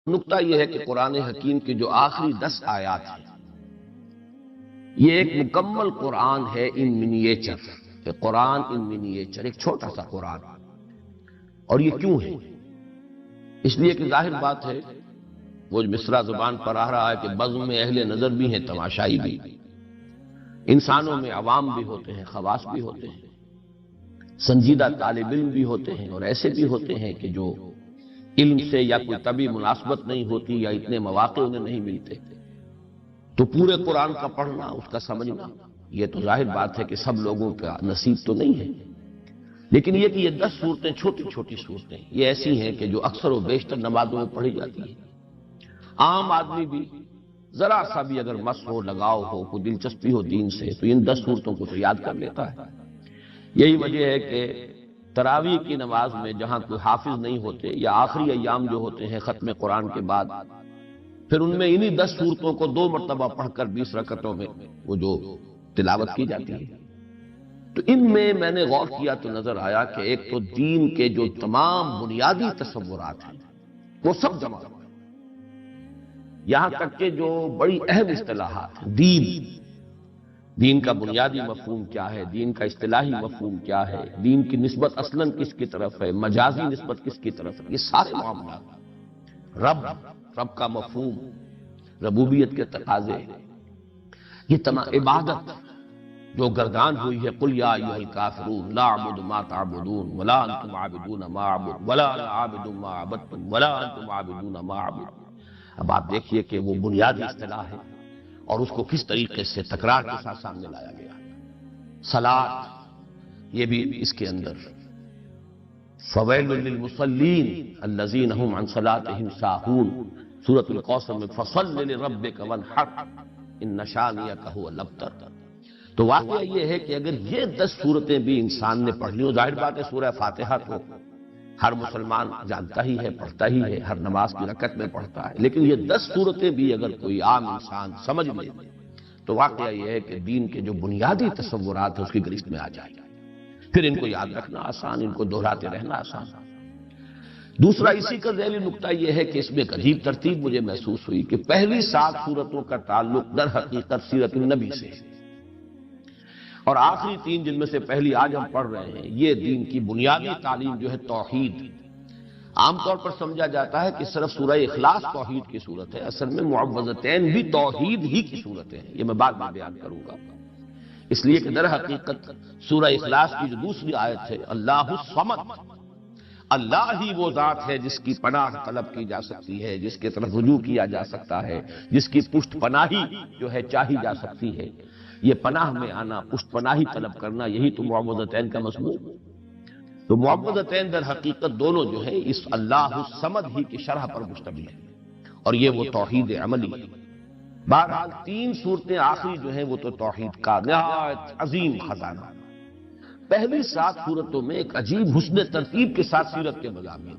نقطہ یہ ہے کہ قرآن حکیم کے جو آخری 10 آیات ہیں یہ ایک مکمل قرآن ہے ان منیچر، کہ قرآن ان منیچر، ایک چھوٹا سا قرآن۔ اور یہ کیوں ہے؟ اس لیے کہ ظاہر بات ہے وہ مصرع زبان پر آ رہا ہے کہ بزم میں اہل نظر بھی ہیں، تماشائی بھی، انسانوں میں عوام بھی ہوتے ہیں، خواص بھی ہوتے ہیں، سنجیدہ طالب علم بھی ہوتے ہیں، اور ایسے بھی ہوتے ہیں کہ جو علم سے یا کوئی طبی مناسبت نہیں ہوتی یا اتنے مواقع انہیں نہیں ملتے، تو پورے قرآن کا پڑھنا، اس کا سمجھنا، یہ تو ظاہر بات ہے کہ سب لوگوں کا نصیب تو نہیں ہے۔ لیکن یہ کہ یہ 10 صورتیں چھوٹی چھوٹی صورتیں یہ ایسی ہیں کہ جو اکثر و بیشتر نمازوں میں پڑھی جاتی ہیں۔ عام آدمی بھی ذرا سا بھی اگر مس ہو، لگاؤ ہو، کوئی دلچسپی ہو دین سے، تو ان 10 صورتوں کو تو یاد کر لیتا ہے۔ یہی وجہ ہے کہ تراویح کی نماز میں جہاں کوئی حافظ نہیں ہوتے، یا آخری ایام جو ہوتے ہیں ختم قرآن کے بعد، پھر ان میں انہی 10 صورتوں کو 2 مرتبہ پڑھ کر 20 رکعتوں میں وہ جو تلاوت کی جاتی ہے۔ تو ان میں نے غور کیا تو نظر آیا کہ ایک تو دین کے جو تمام بنیادی تصورات ہیں وہ سب جمع ہیں، یہاں تک کہ جو بڑی اہم اصطلاحات ہیں، دین کا بنیادی مفہوم کیا ہے، دین کا اصطلاحی مفہوم کیا ہے، دین کی نسبت اصلاً کس کی طرف ہے، مجازی نسبت کس کی طرف ہے، یہ سارے معاملات، رب کا مفہوم، ربوبیت کے تقاضے، یہ تمام عبادت جو گردان ہوئی ہے، قل یا ایھا الکافرون لا اعبد ما تعبدون ولا انتم عابدون ما اعبد ولا انا عابد ما عبدتم ولا انتم عابدون ما اعبد۔ اب آپ دیکھیے کہ وہ بنیادی اصطلاح ہے اور اس کو کس طریقے سے تکرار کے ساتھ سامنے لایا گیا۔ صلاۃ یہ بھی اس کے اندر، فویل للمصلین الذین هم عن صلاتهم ساہون، سورۃ الکوثر میں فصل لربک وانحر ان شانئک هو الابتر۔ تو واقعہ یہ ہے کہ اگر یہ 10 صورتیں بھی انسان نے پڑھ لی، ظاہر بات ہے سورہ فاتحہ تو ہر مسلمان جانتا ہی ہے، پڑھتا ہی ہے، ہر نماز کی رکعت میں پڑھتا ہے، لیکن یہ 10 صورتیں بھی اگر کوئی عام انسان سمجھ لے تو واقعہ یہ ہے کہ دین کے جو بنیادی تصورات ہیں اس کی گرفت میں آ جائے گا۔ پھر ان کو یاد رکھنا آسان، ان کو دہراتے رہنا آسان۔ دوسرا اسی کا ذیلی نقطہ یہ ہے کہ اس میں ایک عجیب ترتیب مجھے محسوس ہوئی کہ پہلی 7 صورتوں کا تعلق در حقیقت سیرت النبی سے، اور آخری 3 جن میں سے پہلی آج ہم پڑھ رہے ہیں، یہ دین کی بنیادی تعلیم جو ہے توحید۔ عام طور پر سمجھا جاتا ہے کہ صرف سورہ اخلاص توحید کی صورت ہے، اصل میں معوذتین بھی توحید ہی کی صورتیں ہیں، یہ میں بعد میں بیان کروں گا۔ اس لیے کہ در حقیقت سورہ اخلاص کی جو دوسری آیت ہے، اللہ الصمد، اللہ ہی وہ ذات ہے جس کی پناہ طلب کی جا سکتی ہے، جس کے طرف رجوع کیا جا سکتا ہے، جس کی پشت پناہی جو ہے چاہی جا سکتی ہے۔ یہ پناہ میں آنا، پشت پناہی طلب کرنا، یہی تو معوذتین کا مضمون۔ تو معوذتین در حقیقت دونوں جو ہے اس اللہ الصمد ہی کی شرح پر مشتمل ہے، اور یہ وہ توحید عملی ہے۔ بہرحال 3 صورتیں آخری جو ہیں وہ تو توحید کا نہایت عظیم خزانہ۔ پہلی 7 صورتوں میں ایک عجیب حسن ترتیب کے ساتھ سیرت کے مضامین۔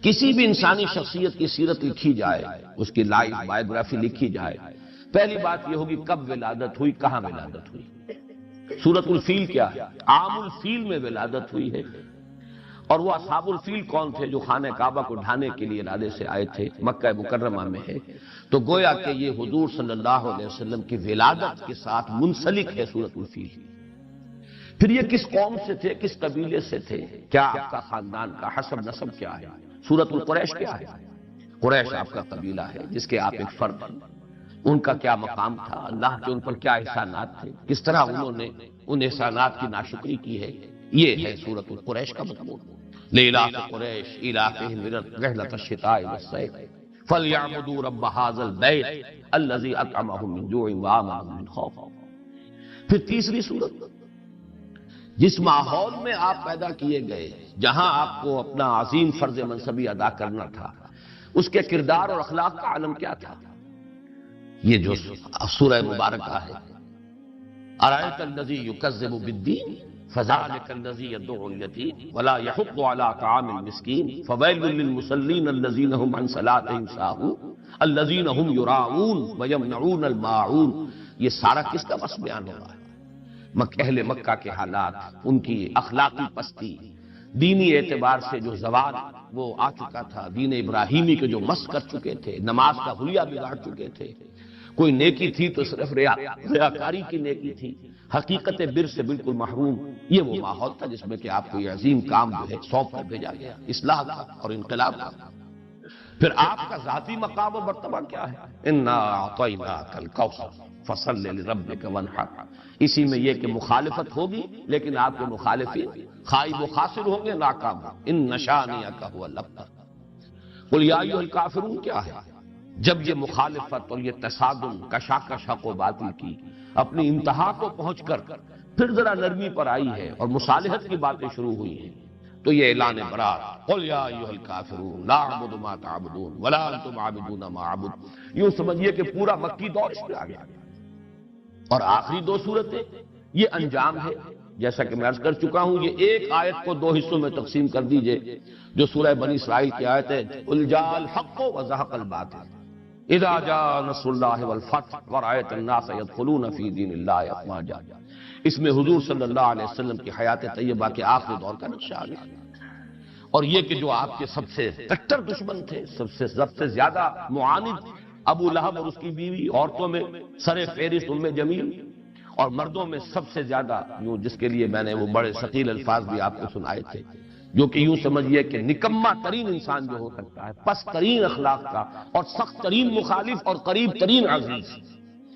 کسی بھی انسانی شخصیت کی سیرت لکھی جائے، اس کی لائف بایوگرافی لکھی جائے، پہلی بات یہ ہوگی کب ولادت ہوئی، کہاں ولادت ہوئی۔ سورۃ الفیل کیا ہے؟ عام الفیل میں ولادت ہوئی ہے، اور وہ اصحاب الفیل کون تھے جو خانہ کعبہ کو ڈھانے کے لیے ارادے سے آئے تھے، مکہ مکرمہ میں ہے۔ تو گویا کہ یہ حضور صلی اللہ علیہ وسلم کی ولادت کے ساتھ منسلک ہے سورۃ الفیل۔ پھر یہ کس قوم سے تھے، کس قبیلے سے تھے، کیا آپ کا خاندان کا حسب نسب کیا ہے۔ سورۃ القریش کیا ہے؟ قریش آپ کا قبیلہ ہے جس کے آپ ایک فرد ہیں، ان کا کیا مقام تھا، اللہ کے ان پر کیا احسانات تھے، کس طرح انہوں نے ان احسانات کی ناشکری کی ہے، یہ ہے سورۃ القریش کا مضمون۔ لإلاف قریش إیلافهم رحلة الشتاء والصیف فلیعبدوا رب هذا البیت الذی اطعمهم من جوع وآمنهم من خوف۔ پھر تیسری صورت، جس ماحول میں آپ پیدا کیے گئے، جہاں آپ کو اپنا عظیم فرض منصبی ادا کرنا تھا، اس کے کردار اور اخلاق کا عالم کیا تھا، یہ جو سورہ مبارکہ ہے۔ ارأیت الذی یکذب بالدین فذلک الذی یدعو الیتیم ولا یحض علی طعام المسکین فویل للمصلین الذین هم عن صلاتهم ساہون الذین هم یراؤون ویمنعون الماعون۔ یہ سارا کس کا بس بیان ہو رہا ہے؟ اہل مکہ کے حالات، ان کی اخلاقی پستی، دینی اعتبار سے جو زوال وہ آ چکا تھا، دین ابراہیمی کے جو مس کر چکے تھے، نماز کا حلیہ بگاڑ چکے تھے، کوئی نیکی تھی تو صرف ریاکاری کی نیکی تھی، حقیقت بر سے بالکل محروم۔ یہ وہ ماحول تھا جس میں کہ آپ کو یہ عظیم کام جو ہے سونپ کر بھیجا گیا، اصلاح کا اور انقلاب کا۔ پھر آپ کا ذاتی مقام و مرتبہ کیا ہے؟ انا اعطیناک الکوثر فصل لربک وانحر۔ اسی میں یہ کہ مخالفت ہوگی، لیکن آپ کے مخالفین خائب و خاسر ہوں گے، ناکام ہوں۔ ان شانئک هو الابتر۔ قل یا ایھا الکافرون کیا ہے؟ جب یہ مخالفت اور یہ تصادم کشاکش حق و باطل کی اپنی انتہا کو پہنچ کر پھر ذرا نرمی پر آئی ہے اور مصالحت کی باتیں شروع ہوئی ہیں، تو یہ اعلان برات، قل یا ایھا الکافرون لا اعبد ما تعبدون ولا انتم عابدون ما اعبد۔ یوں سمجھیے کہ پورا مکی دور اس میں آ گیا۔ اور آخری دو صورتیں یہ انجام ہے، جیسا کہ میں عرض کر چکا ہوں، یہ ایک آیت کو دو حصوں میں تقسیم کر دیجئے، جو سورہ بنی اسرائیل کی آیت ہے، قل جاء الحق وزهق الباطل اذا جاء نصر اللہ والفتح ورأیت الناس يدخلون فی دین اللہ افواجا۔ اس میں حضور صلی اللہ علیہ وسلم کی حیات طیبہ کے آخری دور کا نقشہ آ گیا، اور یہ کہ جو آپ کے سب سے کٹر دشمن تھے، سب سے زیادہ معاند ابو لہب اور اس کی بیوی، عورتوں میں سر فہرست ام جمیل، اور مردوں میں سب سے زیادہ جس کے لیے میں نے وہ بڑے ثقیل الفاظ بھی آپ کو سنائے تھے، جو کہ یوں سمجھیے کہ نکما ترین انسان جو ہو سکتا ہے، پست ترین اخلاق کا اور سخت ترین مخالف اور قریب ترین عزیز،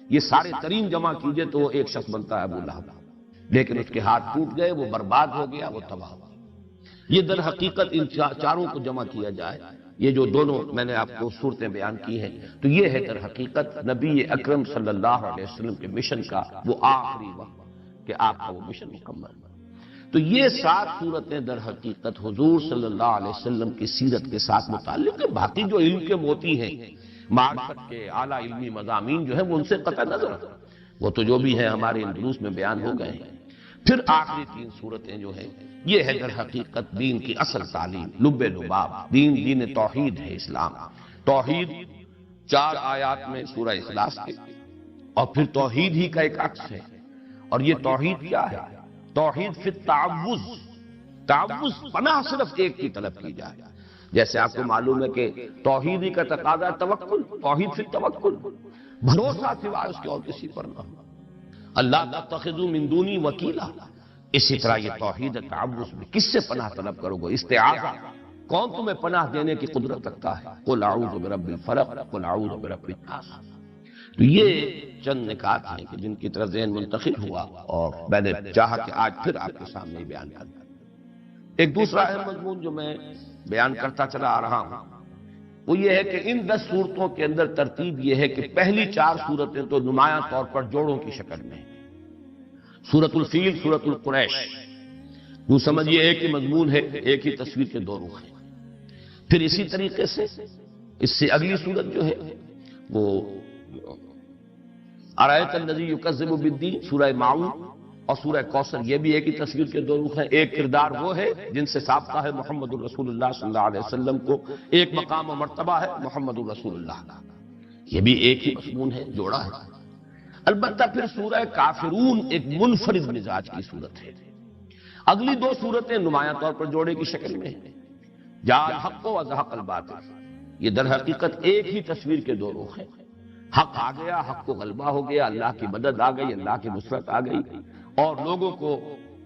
یہ سارے ترین جمع کیجئے تو وہ ایک شخص بنتا ہے ابو لہب، لیکن اس کے ہاتھ ٹوٹ گئے، وہ برباد ہو گیا، وہ تباہ ہوا۔ یہ در حقیقت ان چاروں کو جمع کیا جائے، یہ جو دونوں میں نے آپ کو صورتیں بیان کی ہیں، تو یہ ہے در حقیقت نبی اکرم صلی اللہ علیہ وسلم کے مشن کا وہ آخری وقت کہ آپ کا وہ مشن مکمل ہوا۔ تو یہ 7 صورتیں در حقیقت حضور صلی اللہ علیہ وسلم کی سیرت کے ساتھ متعلق ہیں۔ باقی جو علم کے موتی ہیں، معرفت کے اعلیٰ علمی مضامین جو ہیں، وہ ان سے قطع نظر، وہ تو جو بھی ہیں ہمارے ان دروس میں بیان ہو گئے ہیں۔ پھر آخری 3 صورتیں جو ہیں، یہ ہے در حقیقت دین کی اصل تعلیم، لب لباب، دین توحید ہے، اسلام توحید 4 آیات میں سورہ اخلاص کے، اور پھر توحید ہی کا ایک عکس ہے۔ اور یہ توحید کیا ہے؟ توحید فی التعوذ، تعوذ پناہ صرف ایک کی طلب کی جائے، جیسے آپ کو معلوم ہے کہ توحیدی کا تقاضا توکل، توحید فی التوکل، بھروسہ سوائے اس کے اور کسی پر نہ، اللہ تتخذوا من دونی وکیلا۔ اسی طرح یہ توحید تعوذ میں کس سے پناہ طلب کرو گے؟ استعاذہ، کون تمہیں پناہ دینے کی قدرت رکھتا ہے؟ قل اعوذ برب الفلق، قل اعوذ برب الناس۔ تو یہ چند نکات ہیں کہ جن کی طرف ذہن منتقل ہوا، اور میں نے چاہا کہ آج پھر آپ کے سامنے بیان کروں۔ ایک دوسرا اہم مضمون جو میں بیان کرتا چلا آ رہا ہوں، وہ یہ ہے کہ ان 10 صورتوں کے اندر ترتیب یہ ہے کہ پہلی 4 صورتیں تو نمایاں طور پر جوڑوں کی شکل میں ہیں، سورۃ الفیل، سورۃ القریش، وہ سمجھیے ایک ہی مضمون ہے، ایک ہی تصویر کے 2 رخ ہیں۔ پھر اسی طریقے سے اس سے اگلی صورت جو ہے وہ ارایت الذی یکذب بالدین، سورہ معون اور سورہ کوثر، یہ بھی ایک ہی تصویر کے 2 رخ ہیں۔ ایک کردار وہ ہے جن سے سابقہ ہے محمد الرسول اللہ صلی اللہ علیہ وسلم کو، ایک مقام و مرتبہ ہے محمد الرسول اللہ کا، یہ بھی ایک ہی مضمون ہے، جوڑا ہے۔ البتہ پھر سورہ کافرون ایک منفرد مزاج کی صورت ہے۔ اگلی 2 صورتیں نمایاں طور پر جوڑے کی شکل میں ہیں، جاء الحق وزهق الباطل، یہ در حقیقت ایک ہی تصویر کے 2 رخ ہیں۔ حق آ گیا، حق کو غلبہ ہو گیا، اللہ کی مدد آ گئی، اللہ کی نصرت آ گئی، اور لوگوں کو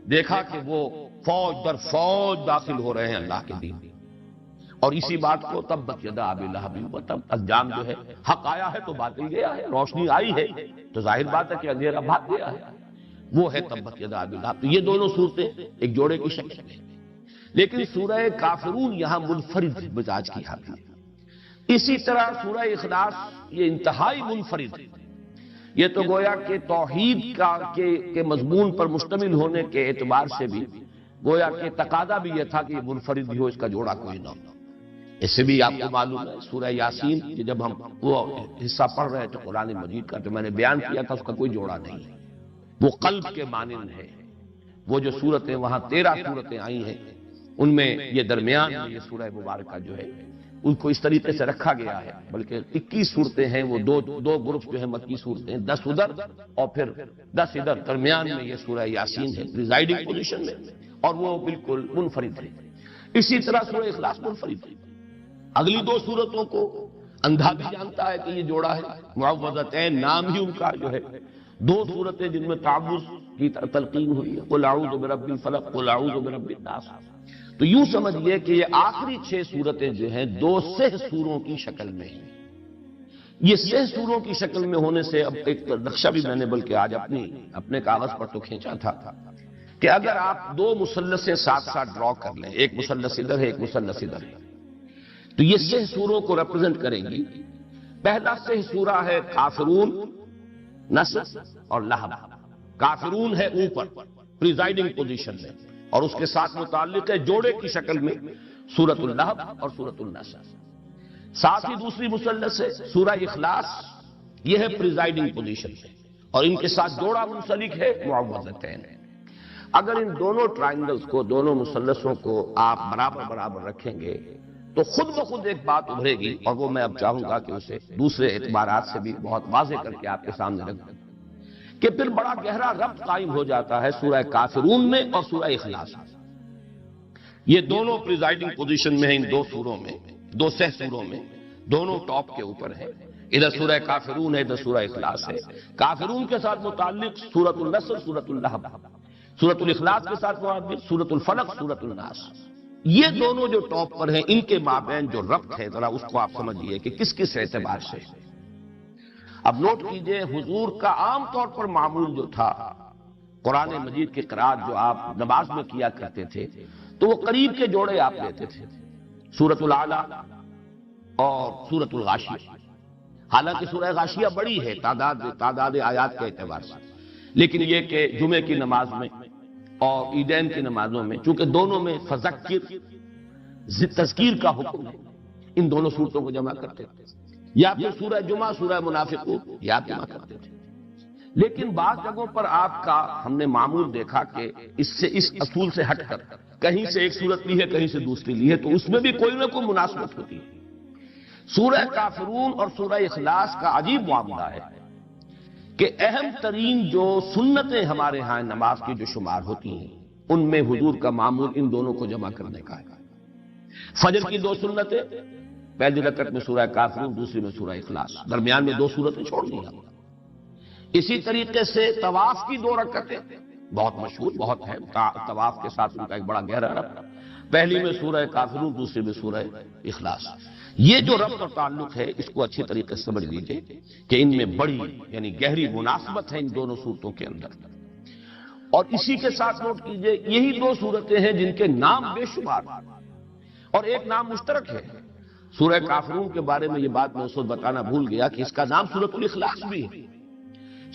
دیکھا کہ وہ فوج در فوج داخل ہو رہے ہیں اللہ کے دین، اور اسی بات کو تبت یدا ابی لہب وتب، انجام جو ہے حق آیا ہے تو باطل گیا ہے، روشنی آئی ہے تو ظاہر بات ہے کہ اندھیرا بھاگ گیا ہے، وہ ہے تبت یدا ابی لہب۔ تو یہ دونوں صورتیں ایک جوڑے کی شکل میں، لیکن سورہ کافرون یہاں منفرد مزاج کی حامل ہے۔ اسی طرح سورہ اخلاص یہ انتہائی منفرد ہے، یہ تو گویا کہ توحید کے مضمون پر مشتمل ہونے کے اعتبار سے بھی گویا کہ تقاضا بھی یہ تھا کہ یہ منفرد بھی ہو، اس کا جوڑا کوئی نہ ہو۔ اس سے بھی آپ کو معلوم ہے سورہ یاسین کہ جب ہم وہ حصہ پڑھ رہے تھے قرآن مجید کا، تو میں نے بیان کیا تھا اس کا کوئی جوڑا نہیں ہے، وہ قلب کے مانند ہے۔ وہ جو صورتیں وہاں 13 صورتیں آئی ہیں، ان میں یہ درمیان میں یہ سورہ مبارکہ جو ہے ان کو اس طریقے سے رکھا گیا ہے، بلکہ 21 صورتیں ہیں، وہ دو گروپ جو ہیں مکی صورتیں، 10 ادھر اور پھر 10 ادھر، درمیان میں یہ سورہ یاسین ہے پریزائڈنگ پوزیشن میں، اور وہ بالکل منفرد ہے۔ اسی طرح سورہ اخلاص منفرد ہے۔ اگلی 2 صورتوں کو اندھا بھی جانتا ہے کہ یہ جوڑا ہے، معوذتین نام ہی ان کا جو ہے، 2 صورتیں جن میں تعوذ کی تلقین ہوئی ہے، قل اعوذ برب الفلق قل اعوذ برب الناس۔ تو یوں سمجھئے کہ یہ آخری 6 صورتیں جو ہیں 2 سہ سوروں کی شکل میں ہیں۔ یہ سہ سوروں کی شکل میں ہونے سے اب ایک نقشہ بھی میں نے بلکہ آج اپنے کاغذ پر تو کھینچا تھا کہ اگر آپ 2 مثلثیں ساتھ ساتھ ڈرا کر لیں، ایک مثلث ادھر ہے ایک مثلث ادھر ہے، تو یہ سہ سوروں کو ریپرزینٹ کریں گی۔ پہلا سہ سورہ ہے کافرون، نصر اور لہب۔ کافرون ہے اوپر پریزائڈنگ پوزیشن میں، اور اس کے ساتھ متعلق ہے جوڑے کی شکل میں سورۃ اللہب اور سورۃ النصر۔ ساتھ ہی دوسری مثلث ہے سورہ اخلاص، یہ ہے پریزائڈنگ پوزیشن میں، اور ان کے ساتھ جوڑا منسلک ہے معوذتین۔ اگر ان دونوں ٹرائنگلز کو، دونوں مثلثوں کو آپ برابر رکھیں گے تو خود بخود ایک بات ابھرے گی، اور وہ میں اب چاہوں گا کہ اسے دوسرے اعتبارات سے بھی بہت واضح کر کے آپ کے سامنے رکھ دوں، کہ پھر بڑا گہرا ربط قائم ہو جاتا ہے سورہ کافرون میں اور سورہ اخلاص میں۔ یہ دونوں پریزائڈنگ پوزیشن میں ہیں، ان 2 سوروں میں، 2 سہ سوروں میں، دونوں ٹاپ کے اوپر ہے۔ ادھر سورہ کافرون ہے، ادھر سورہ اخلاص ہے۔ کافرون کے ساتھ متعلق سورۃ النصر، سورۃ اللہب، سورۃ الاخلاص کے ساتھ متعلق سورۃ الفلق، سورۃ الناس۔ یہ دونوں جو ٹاپ پر ہیں، ان کے مابین جو ربط ہے ذرا اس کو آپ سمجھیے کہ کس کس اعتبار سے۔ اب نوٹ کیجئے، حضور کا عام طور پر معمول جو تھا، قرآن مجید کی قرأت جو آپ نماز میں کیا کرتے تھے، تو وہ قریب کے جوڑے آپ لیتے تھے، سورۃ الاعلیٰ اور سورۃ الغاشیہ۔ حالانکہ سورہ غاشیہ بڑی ہے تعداد آیات کے اعتبار سے، لیکن یہ کہ جمعے کی نماز میں اور عیدین کی نمازوں میں، چونکہ دونوں میں فذکر تذکیر کا حکم ہے، ان دونوں صورتوں کو جمع کرتے تھے، یا پھر سورہ جمعہ، سورہ منافقون یا جمع کرتے تھے۔ لیکن بعض جگہوں پر آپ کا ہم نے معمول دیکھا کہ اس اصول سے ہٹ کر کہیں سے ایک صورت لی ہے، کہیں سے دوسری لی ہے، تو اس میں بھی کوئی نہ کوئی مناسبت ہوتی ہے۔ سورہ کافرون اور سورہ اخلاص کا عجیب معاملہ ہے کہ اہم ترین جو سنتیں ہمارے ہاں نماز کی جو شمار ہوتی ہیں، ان میں حضور کا معمول ان دونوں کو جمع کرنے کا ہے۔ فجر کی 2 سنتیں، پہلی رکعت میں سورہ کافرون، دوسری میں سورہ اخلاص، درمیان میں 2 سورتیں چھوڑ دیا۔ اسی طریقے سے طواف کی 2 رکعتیں بہت مشہور، بہت ہیں، طواف کے ساتھ ان کا ایک بڑا گہرا ربط، پہلی میں سورہ کافرون، دوسری میں سورہ اخلاص۔ یہ جو ربط اور تعلق ہے، اس کو اچھی طریقے سے سمجھ لیجئے کہ ان میں بڑی یعنی گہری مناسبت ہے ان دونوں صورتوں کے اندر۔ اور اسی کے ساتھ نوٹ کیجئے، یہی 2 صورتیں ہیں جن کے نام بے شمار اور ایک نام مشترک ہے۔ سورہ کافرون کے بارے میں یہ بات میں اس وقت بتانا بھول گیا کہ اس کا نام سورۃ الاخلاص بھی ہے۔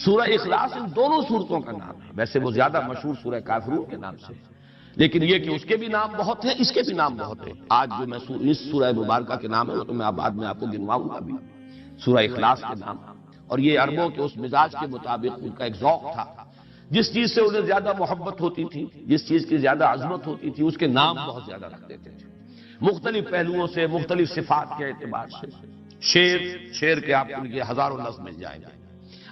سورہ اخلاص ان دونوں صورتوں کا نام ہے، ویسے وہ زیادہ مشہور سورہ کافرون کے نام سے، لیکن یہ کہ اس کے بھی نام بہت ہیں، اس کے بھی نام بہت ہیں۔ آج جو میں اس سورہ مبارکہ کے نام ہے وہ تو میں بعد میں آپ کو گنواؤں گا بھی، سورہ اخلاص کے نام، اور یہ عربوں کے اس مزاج کے مطابق ان کا ایک ذوق تھا، جس چیز سے انہیں زیادہ محبت ہوتی تھی، جس چیز کی زیادہ عظمت ہوتی تھی، اس کے نام بہت زیادہ رکھ دیتے تھے، مختلف پہلوؤں سے، مختلف صفات کے اعتبار سے۔ شیر کے آپ ان کے ہزاروں لفظ مل جائیں گے۔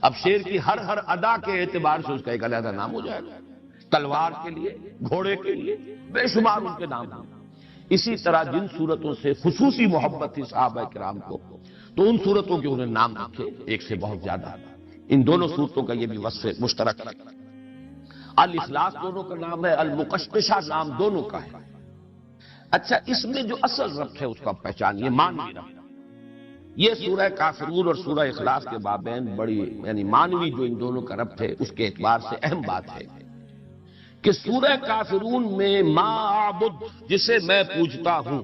اب شیر کی ہر ادا کے اعتبار سے اس کا ایک علیحدہ نام ہو جائے گا، تلوار کے لیے، گھوڑے کے لیے، بے شمار ان کے نام ہیں۔ اسی طرح جن صورتوں سے خصوصی محبت تھی صحابہ کرام کو، تو ان صورتوں کے انہیں نام رکھے، ایک سے بہت زیادہ۔ ان دونوں صورتوں کا یہ بھی وصف مشترک ہے۔ الاخلاص دونوں کا نام ہے، المقشقشہ نام دونوں کا ہے۔ اچھا، اس میں جو اصل ربط ہے اس کا پہچانیے، معنوی ربط۔ یہ سورہ کافرون اور سورہ اخلاص کے مابین بڑی یعنی معنوی جو ان دونوں کا ربط ہے، اس کے اعتبار سے اہم بات ہے کہ سورہ کافرون میں ما اعبد، جسے میں پوجتا ہوں،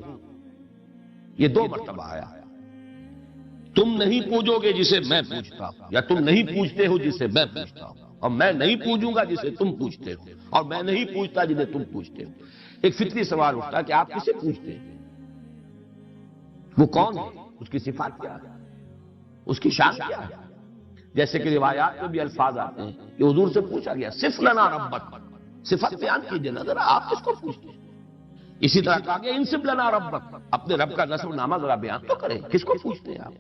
یہ 2 مرتبہ آیا۔ تم نہیں پوجو گے جسے میں پوجتا ہوں، یا تم نہیں پوجتے ہو جسے میں پوجتا ہوں، اور میں نہیں پوجوں گا جسے تم پوجتے ہو، اور میں نہیں پوجتا جسے تم پوجتے ہو۔ ایک فطری سوال اٹھتا کہ آپ کسے پوجتے ہیں؟ وہ کون ہے؟ اس کی صفات کیا ہے؟ اس کی شان کیا ہے؟ جیسے کہ روایات میں بھی الفاظ آتے ہیں کہ حضور سے پوچھا گیا صف لنا ربک، صفت بیان کیجئے نا ذرا، آپ کس کو پوچھتے ہیں؟ اسی طرح کہا گیا انسب لنا ربک، اپنے رب کا نسب نامہ ذرا بیان تو کریں، کس کو پوچھتے ہیں آپ؟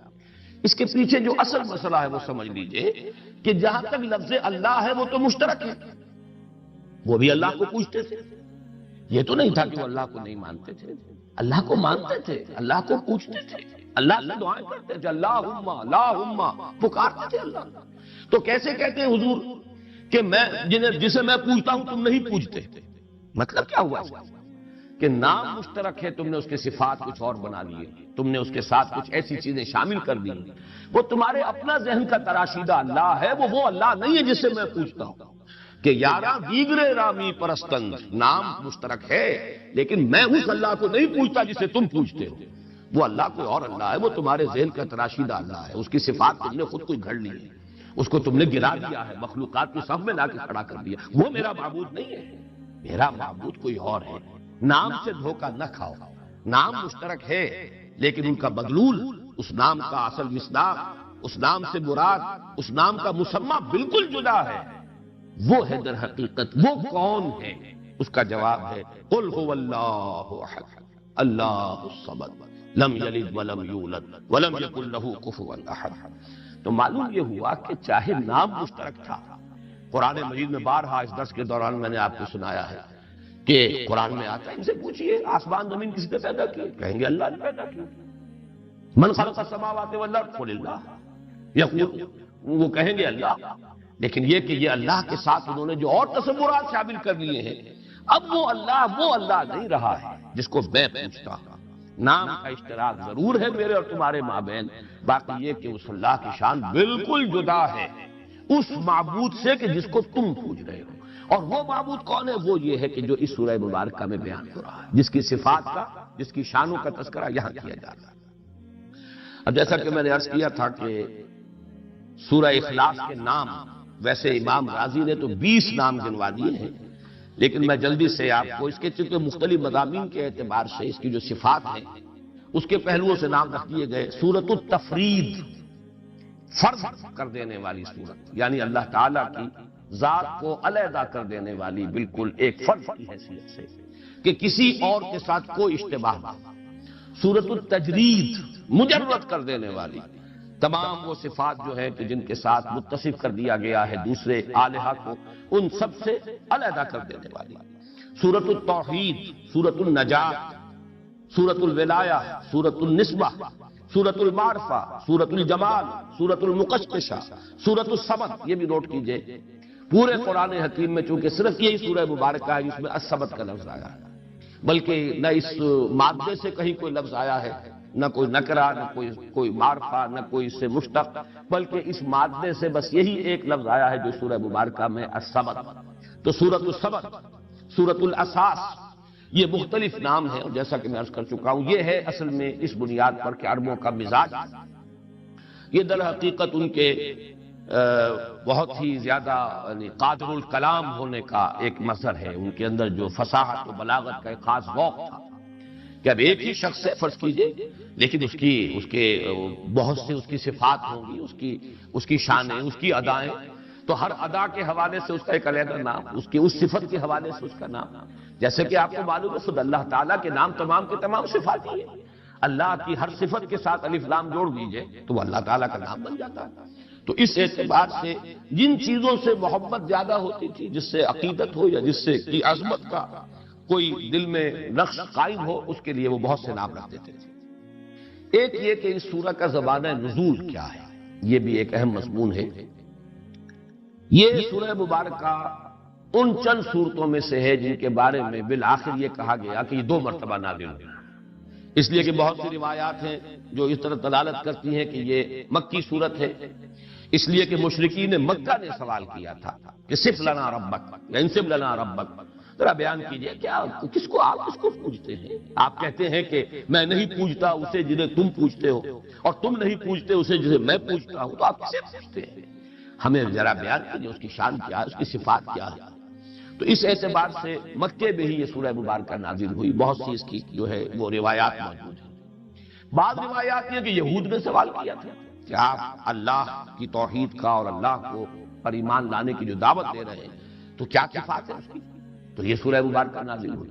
اس کے پیچھے جو اصل مسئلہ ہے وہ سمجھ لیجئے کہ جہاں تک لفظ اللہ ہے وہ تو مشترک ہے، وہ بھی اللہ کو پوچھتے تھے، یہ تو نہیں تھا کہ وہ اللہ کو نہیں مانتے تھے، اللہ کو مانتے تھے، اللہ کو پوچھتے تھے، اللہ سے دعائیں کرتے تھے، اللہم اللہم پکارتے تھے اللہ۔ تو کیسے کہتے ہیں حضور کہ میں جسے میں پوچھتا ہوں تم نہیں پوچھتے؟ مطلب کیا ہوا اس کا؟ کہ نام مشترک ہے، تم نے اس کے صفات کچھ اور بنا لیے، تم نے اس کے ساتھ کچھ ایسی چیزیں شامل کر دی، وہ تمہارے اپنا ذہن کا تراشیدہ اللہ ہے، وہ اللہ نہیں ہے جس سے میں پوچھتا ہوں۔ کہ یارہ دیگرے رامی پرستند، نام مشترک ہے لیکن میں اس اللہ کو نہیں پوچھتا جسے تم پوچھتے ہو، وہ اللہ کوئی اور اللہ ہے، وہ تمہارے ذہن کا تراشیدہ اللہ ہے، اس کی صفات تم نے خود کوئی گھڑ لی ہے، اس کو تم نے گرا دیا ہے، مخلوقات کی صف میں لا کے کھڑا کر دیا، وہ میرا معبود نہیں ہے، میرا معبود کوئی اور ہے۔ نام سے دھوکہ نہ کھاؤ، نام مشترک ہے لیکن ان کا مدلول، اس نام کا اصل مصداق، اس نام سے مراد، اس نام کا مسمى بالکل جدا ہے، وہ ہے در حقیقت وہ کون ہے؟ اس کا جواب ہے قل هو اللہ احد اللہ الصمد لم یلد ولم یولد ولم یکن له کفوا احد۔ تو معلوم یہ ہوا کہ چاہے نام مشترک تھا، قرآن مجید میں بارہا اس درس کے دوران میں نے آپ کو سنایا ہے کہ قرآن میں آتا ہے، ان سے پوچھئے آسمان زمین کس نے پیدا کی؟ کہیں گے اللہ نے پیدا کی۔ من خلق السماوات والارض قل اللہ، یقول وہ کہیں گے اللہ، لیکن یہ کہ یہ اللہ کے ساتھ انہوں نے جو اور تصورات شامل کر لیے ہیں، اب وہ اللہ نہیں رہا ہے جس کو میں پوچھتا ہوں۔ نام کا اشتراک ضرور ہے میرے اور تمہارے مابین، باقی یہ کہ اس اللہ کی شان بالکل جدا ہے اس معبود سے کہ جس کو تم پوچھ رہے ہو، اور وہ معبود کون ہے؟ وہ یہ ہے کہ جو اس سورہ مبارکہ میں بیان ہو رہا ہے، جس کی صفات کا، جس کی شانوں کا تذکرہ یہاں کیا جا رہا ہے۔ اب جیسا کہ میں نے عرض کیا تھا کہ سورہ اخلاص کے نام ویسے امام راضی نے تو 20 نام گنوا دیے ہیں، لیکن میں جلدی سے آپ کو اس کے چونکہ مختلف مضامین کے اعتبار سے اس کی جو صفات ہیں اس کے پہلوؤں سے نام رکھ دیے گئے۔ سورۃ التفرید، فرض کر دینے والی سورت، یعنی اللہ تعالیٰ کی ذات کو علیحدہ کر دینے والی، بالکل ایک فرض کی حیثیت سے کہ کسی اور کے ساتھ کوئی اشتباہ نہ۔ سورۃ التجرید، مجرد کر دینے والی، تمام وہ صفات جو ہیں کہ جن کے ساتھ متصف کر دیا گیا ہے دوسرے الہہ کو، ان سب سے علیحدہ کر دینے والی۔ سورۃ التوحید، سورۃ النجات، سورۃ الولایہ، سورۃ النسبہ، سورۃ المعرفہ، سورۃ الجمال، سورۃ المقشقشہ، سورۃ الصمد۔ یہ بھی نوٹ کیجئے، پورے قرآن حکیم میں چونکہ صرف یہی سورہ مبارکہ ہے جس میں الصمد کا لفظ آیا ہے، بلکہ نہ اس مادے سے کہیں کوئی لفظ آیا ہے، نہ کوئی نکرہ، نہ کوئی معرفہ، نہ کوئی اس سے مشتق، بلکہ اس مادے سے بس یہی ایک لفظ آیا ہے جو سورہ مبارکہ میں الصمد۔ تو سورۃ الصمد، سورۃ الاساس، یہ مختلف نام ہیں، اور جیسا کہ میں عرض کر چکا ہوں یہ ہے اصل میں اس بنیاد پر کہ عربوں کا مزاج، یہ در حقیقت ان کے بہت ہی زیادہ قادر الکلام ہونے کا ایک مظہر ہے، ان کے اندر جو فصاحت و بلاغت کا ایک خاص ذوق تھا کہ اب ایک ہی شخص سے فرض کیجئے، لیکن اس کے بہت سے اس کی صفات ہوں گی، اس کی شانیں، اس کی ادائیں، تو ہر ادا کے حوالے سے اس کا ایک علیحدہ نام، اس صفت کے حوالے سے اس کا نام، جیسے کہ آپ کو معلوم ہے خود اللہ تعالیٰ کے نام تمام کے تمام صفات ہی ہیں، اللہ کی ہر صفت کے ساتھ الف لام جوڑ دیجئے تو وہ اللہ تعالیٰ کا نام بن جاتا ہے۔ تو اس اعتبار سے جن چیزوں سے محبت زیادہ ہوتی تھی، جس سے عقیدت ہو یا جس سے کی عظمت کا کوئی دل میں نقش قائم ہو، اس کے لیے وہ بہت سے نام رکھ دیتے تھے۔ ایک یہ کہ اس سورہ کا زمانہ نزول کیا ہے، یہ بھی ایک اہم مضمون ہے۔ یہ سورہ مبارکہ ان چند صورتوں میں سے ہے جن کے بارے میں بالآخر یہ کہا گیا کہ یہ 2 مرتبہ نازل ہوئی، اس لیے کہ بہت سی روایات ہیں جو اس طرح دلالت کرتی ہیں کہ یہ مکی صورت ہے، اس لیے کہ مشرکین مکہ نے سوال کیا تھا کہ صف لنا ربک یا انصب لنا ربک، ذرا بیان کیجئے کیا آپ کس کو پوجتے ہیں؟ آپ کہتے ہیں کہ میں نہیں پوجتا اسے جنہیں تم پوجتے ہو، اور تم نہیں پوجتے اسے جسے میں پوجتا ہوں، تو آپ کسے پوجتے ہیں؟ ہمیں ذرا بیان کیجئے اس کی شان کیا ہے، اس کی صفات کیا ہے۔ تو اس اعتبار سے مکے میں ہی یہ سورہ مبارکہ نازل ہوئی، بہت سی اس کی جو ہے وہ روایات موجود ہیں۔ بعض روایات یہ کہ یہود نے سوال کیا تھا کہ آپ اللہ کی توحید کا اور اللہ کو پر ایمان لانے کی جو دعوت دے رہے ہیں تو کیا صفات ہے اس کی؟ تو یہ سورہ مبارکہ نازل ہوئی۔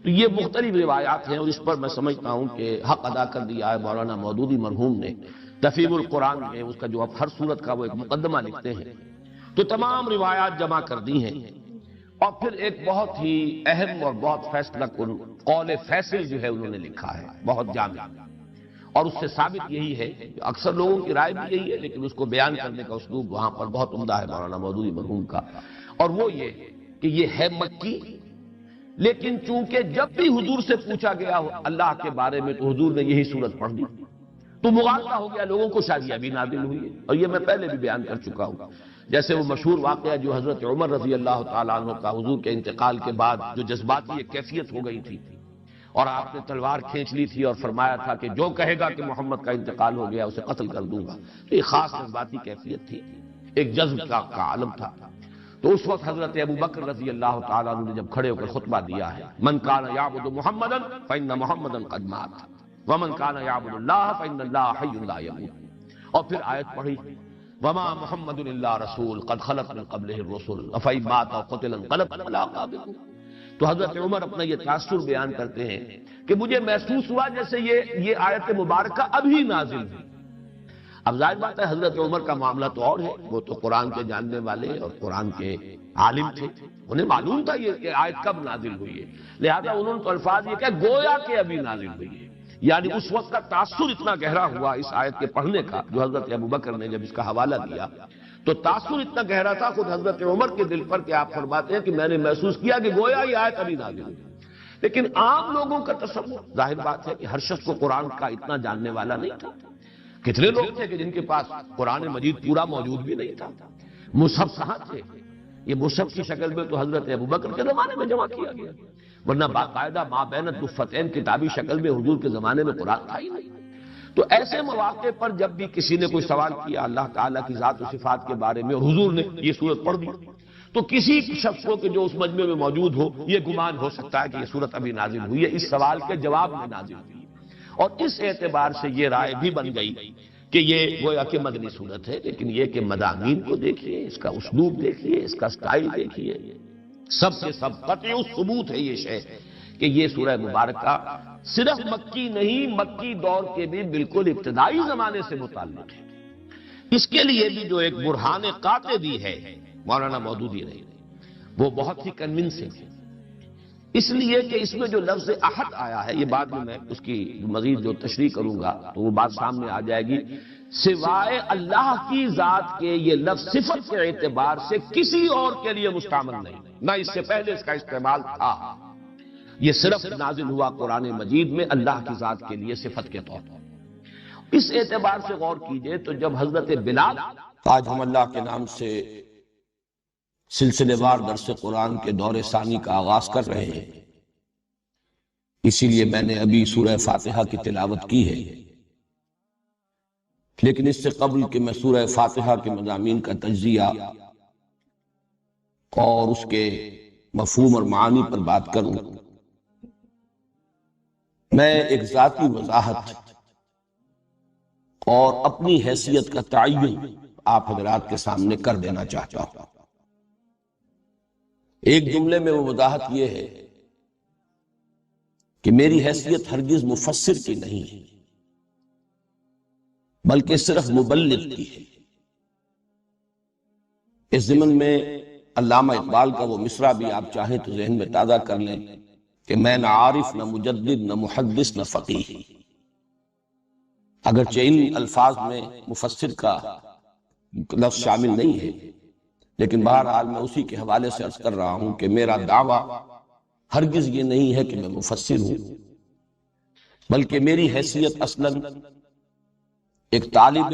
تو یہ مختلف روایات ہیں، اور اس پر میں سمجھتا ہوں کہ حق ادا کر دیا ہے مولانا مودودی مرحوم نے تفہیم القرآن میں، اس کا جو اب ہر سورت کا وہ ایک مقدمہ لکھتے ہیں، تو تمام روایات جمع کر دی ہیں، اور پھر ایک بہت ہی اہم اور بہت فیصلہ کن قول فیصل جو ہے انہوں نے لکھا ہے، بہت جامع، اور اس سے ثابت یہی ہے، اکثر لوگوں کی رائے بھی یہی ہے، لیکن اس کو بیان کرنے کا اسلوب وہاں پر بہت عمدہ ہے مولانا مودودی مرحوم کا، اور وہ یہ کہ یہ ہے مکی، لیکن چونکہ جب بھی حضور سے پوچھا گیا اللہ کے بارے میں تو حضور نے یہی صورت پڑھ دی، تو مغالطہ ہو گیا، لوگوں کو شاید یہ بھی نازل ہوئی ہے، اور یہ میں پہلے بھی بیان کر چکا ہوں، جیسے وہ مشہور واقعہ جو حضرت عمر رضی اللہ تعالیٰ عنہ کا حضور کے انتقال کے بعد جو جذباتی ایک کیفیت ہو گئی تھی، اور آپ نے تلوار کھینچ لی تھی اور فرمایا تھا کہ جو کہے گا کہ محمد کا انتقال ہو گیا اسے قتل کر دوں گا، تو یہ خاص جذباتی کیفیت تھی، ایک جذب کا عالم تھا۔ تو اس وقت حضرت ابو بکر رضی اللہ تعالیٰ عنہ نے جب کھڑے ہو کر خطبہ دیا ہے، من کان یعبد محمدا فإن محمدا قد مات ومن کان یعبد اللہ فإن اللہ حی لا یموت، اور پھر آیت پڑھی وما محمد الا رسول قد خلت من قبلہ الرسل افإن مات أو قتل انقلبتم على أعقابكم۔ تو حضرت عمر اپنا یہ تاثر بیان کرتے ہیں کہ مجھے محسوس ہوا جیسے یہ آیت مبارکہ ابھی نازل ہوئی۔ اب ظاہر بات ہے حضرت عمر کا معاملہ تو اور ہے، وہ تو قرآن کے جاننے والے اور قرآن کے عالم تھے، انہیں معلوم تھا یہ آیت کب نازل ہوئی ہے، لہذا انہوں نے تو الفاظ یہ کہ گویا کہ ابھی نازل ہوئی ہے، یعنی اس وقت کا تاثر اتنا گہرا ہوا اس آیت کے پڑھنے کا، جو حضرت ابوبکر نے جب اس کا حوالہ دیا تو تاثر اتنا گہرا تھا خود حضرت عمر کے دل پر کہ آپ فرماتے ہیں کہ میں نے محسوس کیا کہ گویا یہ آیت ابھی نازل ہوئی۔ لیکن عام لوگوں کا تصور، ظاہر بات ہے کہ ہر شخص کو قرآن کا اتنا جاننے والا نہیں تھا، کتنے لوگ تھے کہ جن کے پاس قرآن مجید پورا موجود بھی نہیں تھا، مصحف کہاں تھے، یہ مصحف کی شکل میں تو حضرت ابوبکر کے زمانے میں جمع کیا گیا، ورنہ باقاعدہ ما بین الدفتین کتابی شکل میں حضور کے زمانے میں قرآن تھا ہی نہیں۔ تو ایسے مواقع پر جب بھی کسی نے کوئی سوال کیا اللہ تعالیٰ کی ذات و صفات کے بارے میں اور حضور نے یہ صورت پڑھ دی، تو کسی شخص کو کہ جو اس مجمع میں موجود ہو یہ گمان ہو سکتا ہے کہ یہ صورت ابھی نازل ہوئی ہے، اس سوال کے جواب میں نازل ہوئی، اور اس اعتبار سے یہ رائے بھی بن گئی کہ یہ گویا کہ مدنی صورت ہے، لیکن یہ کہ مضامین کو دیکھیے، اس کا اسلوب دیکھیے، اس کا سٹائل دیکھیے، سب سے سب قطعی ثبوت ہے یہ شے کہ یہ سورہ مبارکہ صرف مکی نہیں، مکی دور کے بھی بالکل ابتدائی زمانے سے متعلق ہے۔ اس کے لیے بھی جو ایک برہان قاطع دی ہے مولانا مودودی نے، وہ بہت ہی کنونسنگ ہے، اس لیے کہ اس میں جو لفظ احد آیا ہے، یہ بعد میں اس کی مزید جو تشریح کروں گا تو وہ بات سامنے آ جائے گی، سوائے اللہ کی ذات کے یہ لفظ صفت کے اعتبار سے کسی اور کے لیے مستعمل نہیں، نہ اس سے پہلے اس کا استعمال تھا، یہ صرف نازل ہوا قرآن مجید میں اللہ کی ذات کے لیے صفت کے طور پر۔ اس اعتبار سے غور کیجئے تو جب حضرت بلال، آج ہم اللہ کے نام سے سلسلے وار درس قرآن کے دور ثانی کا آغاز کر رہے ہیں، اسی لیے میں نے ابھی سورہ فاتحہ کی تلاوت کی ہے، لیکن اس سے قبل کہ میں سورہ فاتحہ کے مضامین کا تجزیہ اور اس کے مفہوم اور معانی پر بات کروں، میں ایک ذاتی وضاحت اور اپنی حیثیت کا تعین آپ حضرات کے سامنے کر دینا چاہتا ہوں۔ ایک جملے میں وہ وضاحت یہ ہے کہ میری حیثیت ہرگز مفسر کی نہیں ہے، بلکہ صرف مبلغ کی ہے۔ اس ضمن میں علامہ اقبال کا وہ مصرع بھی آپ چاہیں تو ذہن میں تازہ کر لیں کہ میں نہ عارف، نہ مجدد، نہ محدث، نہ فقیہ، اگرچہ ان الفاظ میں مفسر کا لفظ شامل نہیں ہے، لیکن بہرحال میں اسی کے حوالے سے عرض کر رہا ہوں کہ میرا دعویٰ ہرگز یہ نہیں ہے کہ میں مفسر ہوں، بلکہ میری حیثیت اصلاً ایک طالب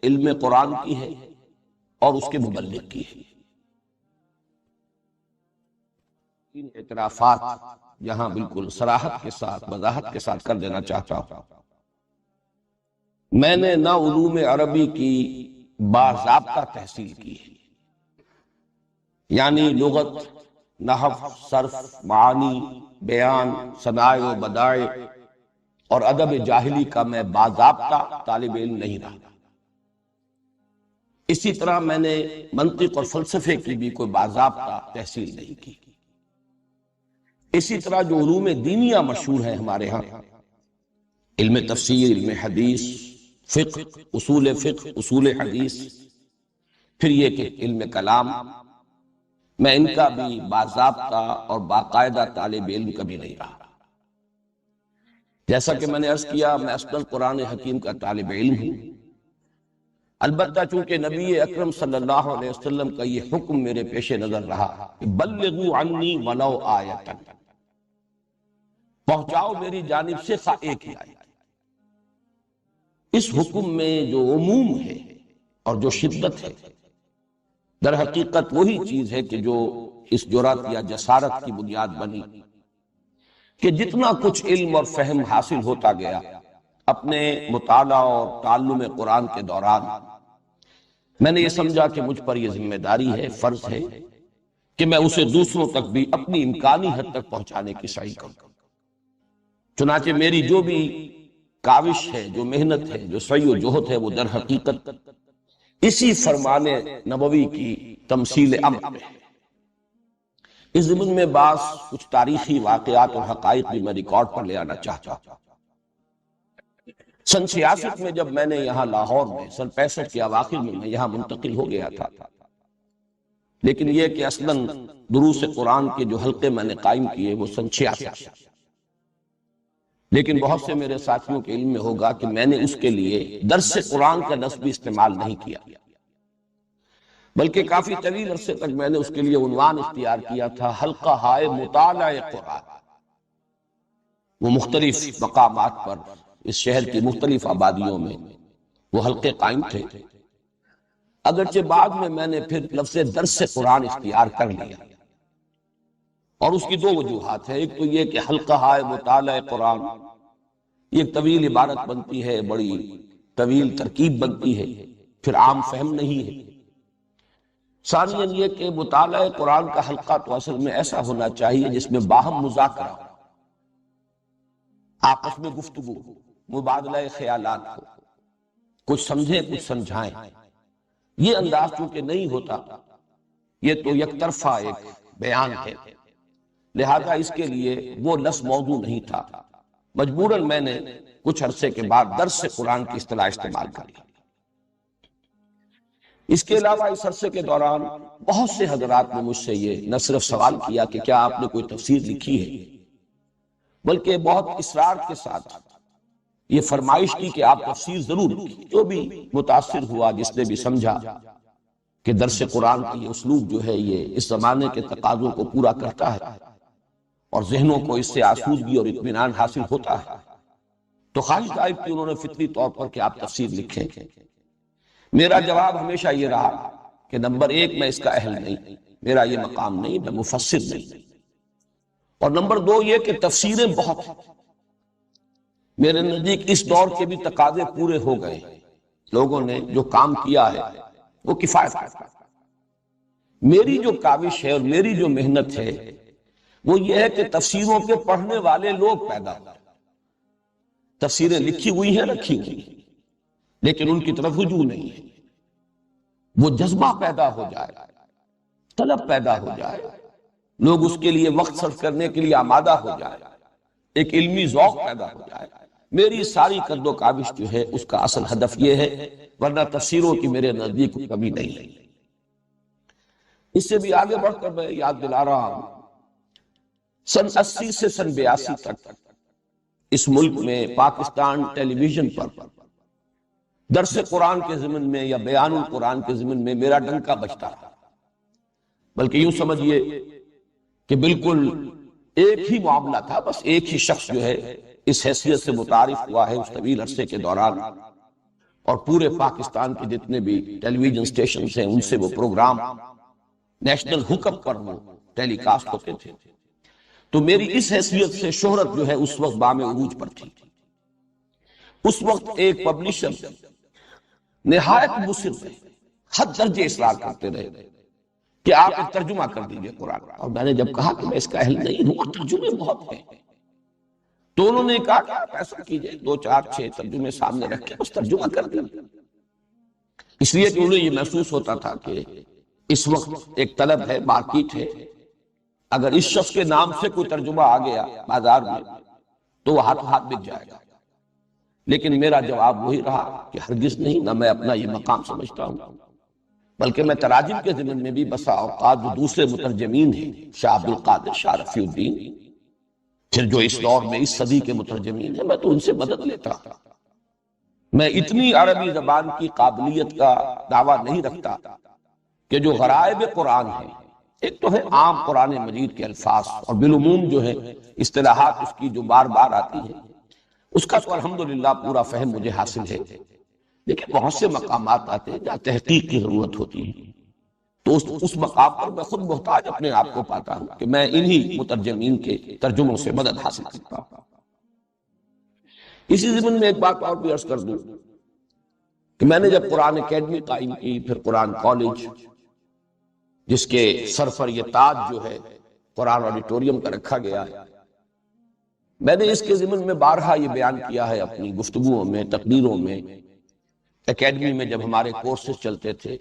علم قرآن کی ہے اور اس کے مبلغ کی ہے۔ ان اعترافات یہاں بالکل صراحت کے ساتھ، وضاحت کے ساتھ کر دینا چاہتا ہوں۔ میں نے نہ علوم عربی کی باضابطہ تحصیل کی ہے، یعنی لغت، نحو، صرف، معانی، بیان، صنائع و بدائع اور ادب جاہلی کا میں باضابطہ طالب علم نہیں رہا۔ اسی طرح میں نے منطق اور فلسفے کی بھی کوئی باضابطہ تحصیل نہیں کی۔ اسی طرح جو علوم دینیہ مشہور ہیں ہمارے ہاں، علم تفسیر، علم حدیث، فقہ، اصول حدیث، پھر یہ کہ علم کلام، میں ان کا بھی باضابطہ اور باقاعدہ طالب علم کبھی نہیں رہا۔ جیسا کہ میں نے عرض کیا، میں اصلاً قرآن حکیم کا طالب علم ہوں، البتہ چونکہ نبی اکرم صلی اللہ علیہ وسلم کا یہ حکم میرے پیش نظر رہا کہ بلغوا عنی ولو آیۃ، پہنچاؤ میری جانب سے خواہ ایک ہی آیت۔ اس حکم میں جو عموم ہے اور جو شدت ہے، در حقیقت وہی چیز ہے کہ جو اس جرأت یا جسارت کی بنیاد بنی کہ جتنا کچھ علم اور فہم حاصل ہوتا گیا اپنے مطالعہ اور تعلم قرآن کے دوران، میں نے یہ سمجھا کہ مجھ پر یہ ذمہ داری ہے، فرض ہے کہ میں اسے دوسروں تک بھی اپنی امکانی حد تک پہنچانے کی سعی کروں۔ چنانچہ میری جو بھی کاوش ہے، جو محنت ہے، جو سعی و جہد ہے، وہ در حقیقت اسی فرمان نبوی کی تمثیل عمل میں ہے۔ اس ضمن میں بعض کچھ تاریخی واقعات اور حقائق بھی میں ریکارڈ پر لے آنا چاہتا ہوں۔ سن 66 میں جب میں نے یہاں لاہور میں، سن 65 کے اواخر میں یہاں منتقل ہو گیا تھا، لیکن یہ کہ اصلاً دروس قرآن کے جو حلقے میں نے قائم کیے وہ سن 66، لیکن بہت سے میرے ساتھیوں کے علم میں ہوگا کہ میں نے اس کے لیے درس قرآن کا لفظ بھی استعمال نہیں کیا، بلکہ کافی طویل عرصے تک میں نے اس کے لیے عنوان اختیار کیا تھا حلقہ ہائے مطالعہ قرآن۔ وہ مختلف مقامات پر اس شہر کی مختلف آبادیوں میں وہ حلقے قائم تھے، اگرچہ بعد میں نے پھر لفظ درس قرآن اختیار کر لیا، اور اس کی دو وجوہات ہیں۔ ایک تو یہ کہ حلقہ ہائے مطالعہ قرآن یہ ایک طویل عبارت بنتی ہے، بڑی طویل ترکیب بنتی ہے، پھر عام فہم نہیں ہے۔ ثانیاً یہ کہ مطالعہ قرآن کا حلقہ تو اصل میں ایسا ہونا چاہیے جس میں باہم مذاکرہ ہو، آپس میں گفتگو ہو، مبادلہ خیالات ہو، کچھ سمجھیں کچھ سمجھائیں۔ یہ انداز چونکہ نہیں ہوتا، یہ تو یک طرفہ ایک بیان ہے، لہذا اس کے لیے وہ لفظ موضوع نہیں تھا۔ مجبوراً میں نے کچھ عرصے کے بعد درس قرآن کی اصطلاح استعمال کر لی۔ اس کے علاوہ اس عرصے کے دوران بہت سے حضرات نے مجھ سے یہ نہ صرف سوال کیا کہ کیا آپ نے کوئی تفسیر لکھی ہے، بلکہ بہت اصرار کے ساتھ یہ فرمائش کی کہ آپ تفسیر ضرور لکھیں۔ جو بھی متاثر ہوا، جس نے بھی سمجھا کہ درس قرآن کی اسلوب جو ہے یہ اس زمانے کے تقاضوں کو پورا کرتا ہے اور ذہنوں کو اس سے آسودگی اور اطمینان حاصل ہوتا ہے، تو خواہش ظاہر کی انہوں نے فطری طور پر کہ آپ تفسیر لکھیں۔ میرا جواب ہمیشہ یہ رہا کہ نمبر ایک، میں اس کا اہل نہیں، میرا یہ مقام نہیں، میں مفسر نہیں، اور نمبر دو یہ کہ تفسیریں بہت ہیں، میرے نزدیک اس دور کے بھی تقاضے پورے ہو گئے، لوگوں نے جو کام کیا ہے وہ کفایت کرتا ہے۔ میری جو کاوش ہے اور میری جو محنت ہے وہ یہ ہے کہ تفسیروں کے پڑھنے والے لوگ پیدا ہوں۔ تفسیریں لکھی ہوئی ہیں، رکھی ہوئی ہیں، لیکن ان کی طرف رجوع نہیں ہے۔ وہ جذبہ پیدا ہو جائے، طلب پیدا ہو جائے، لوگ اس کے لیے وقت صرف کرنے کے لیے آمادہ ہو جائے، ایک علمی ذوق پیدا ہو جائے۔ میری ساری قد و کاوش جو ہے اس کا اصل ہدف یہ ہے، ورنہ تفسیروں کی میرے نزدیک کبھی نہیں ہے۔ اس سے بھی آگے بڑھ کر میں یاد دلا رہا ہوں، سن 80 سے سن 82 تک اس ملک میں پاکستان ٹیلی ویژن پر درس قرآن کے ضمن میں یا بیان القرآن کے ضمن میں میرا ڈنکا بجتا رہا، بلکہ یوں سمجھیے کہ بالکل ایک ہی معاملہ تھا، بس ایک ہی شخص جو ہے اس حیثیت سے متعارف ہوا ہے اس طویل عرصے کے دوران، اور پورے پاکستان کے جتنے بھی ٹیلی ویژن سٹیشنز ہیں ان سے وہ پروگرام نیشنل حکم پر وہ ٹیلی کاسٹ ہوتے تھے۔ تو میری اس حیثیت سے شہرت جو ہے اس وقت بام عروج پر تھی۔ اس وقت ایک پبلشر نہایت مصر رہے، حد درجے اصرار کرتے رہے کہ آپ ایک ترجمہ کر دیجئے قرآن کا، اور میں نے جب کہا کہ میں اس کا اہل نہیں ہوں، ترجمے بہت ہیں، تو انہوں نے کہا کہ آپ ایسا کیجئے 2 4 6 ترجمے سامنے رکھ کے بس ترجمہ کر دیجئے۔ اس لیے کہ انہیں یہ محسوس ہوتا تھا کہ اس وقت ایک طلب ہے، مارکیٹ ہے، اگر اس شخص کے نام سے کوئی ترجمہ آ گیا بازار میں تو وہ ہاتھ ہاتھ بک جائے گا، لیکن میرا جواب وہی رہا کہ ہرگز نہیں، نہ میں اپنا یہ مقام سمجھتا ہوں، بلکہ میں تراجم کے ضمن میں بھی بسا اوقات جو دوسرے مترجمین ہیں، شاہ عبد القادر، شاہ رفیع الدین، پھر جو اس دور میں اس صدی کے مترجمین ہیں، میں تو ان سے مدد لیتا ہوں۔ میں اتنی عربی زبان کی قابلیت کا دعویٰ نہیں رکھتا کہ جو غرائب قرآن ہیں، ایک تو ہے عام قرآن مجید کے الفاظ اور بالعموم جو ہے اصطلاحات اس کی جو بار بار آتی ہیں، اس کا تو الحمدللہ پورا فہم مجھے حاصل ہے، لیکن بہت سے مقامات آتے ہیں جہاں تحقیق کی ضرورت ہوتی ہے، تو اس مقام پر میں خود محتاج اپنے آپ کو پاتا ہوں کہ میں انہی مترجمین کے ترجموں سے مدد حاصل کرتا ہوں۔ اسی ضمن میں ایک بات اور بھی عرض کر دوں کہ میں نے جب قرآن اکیڈمی قائم کی، پھر قرآن کالج، جس کے سر پر یہ تاج جو ہے قرآن آڈیٹوریم کا رکھا گیا ہے، میں نے اس کے ضمن میں بارہا یہ بیان کیا ہے اپنی گفتگوؤں میں، تقریروں میں، اکیڈمی میں جب ہمارے کورسز چلتے تھے،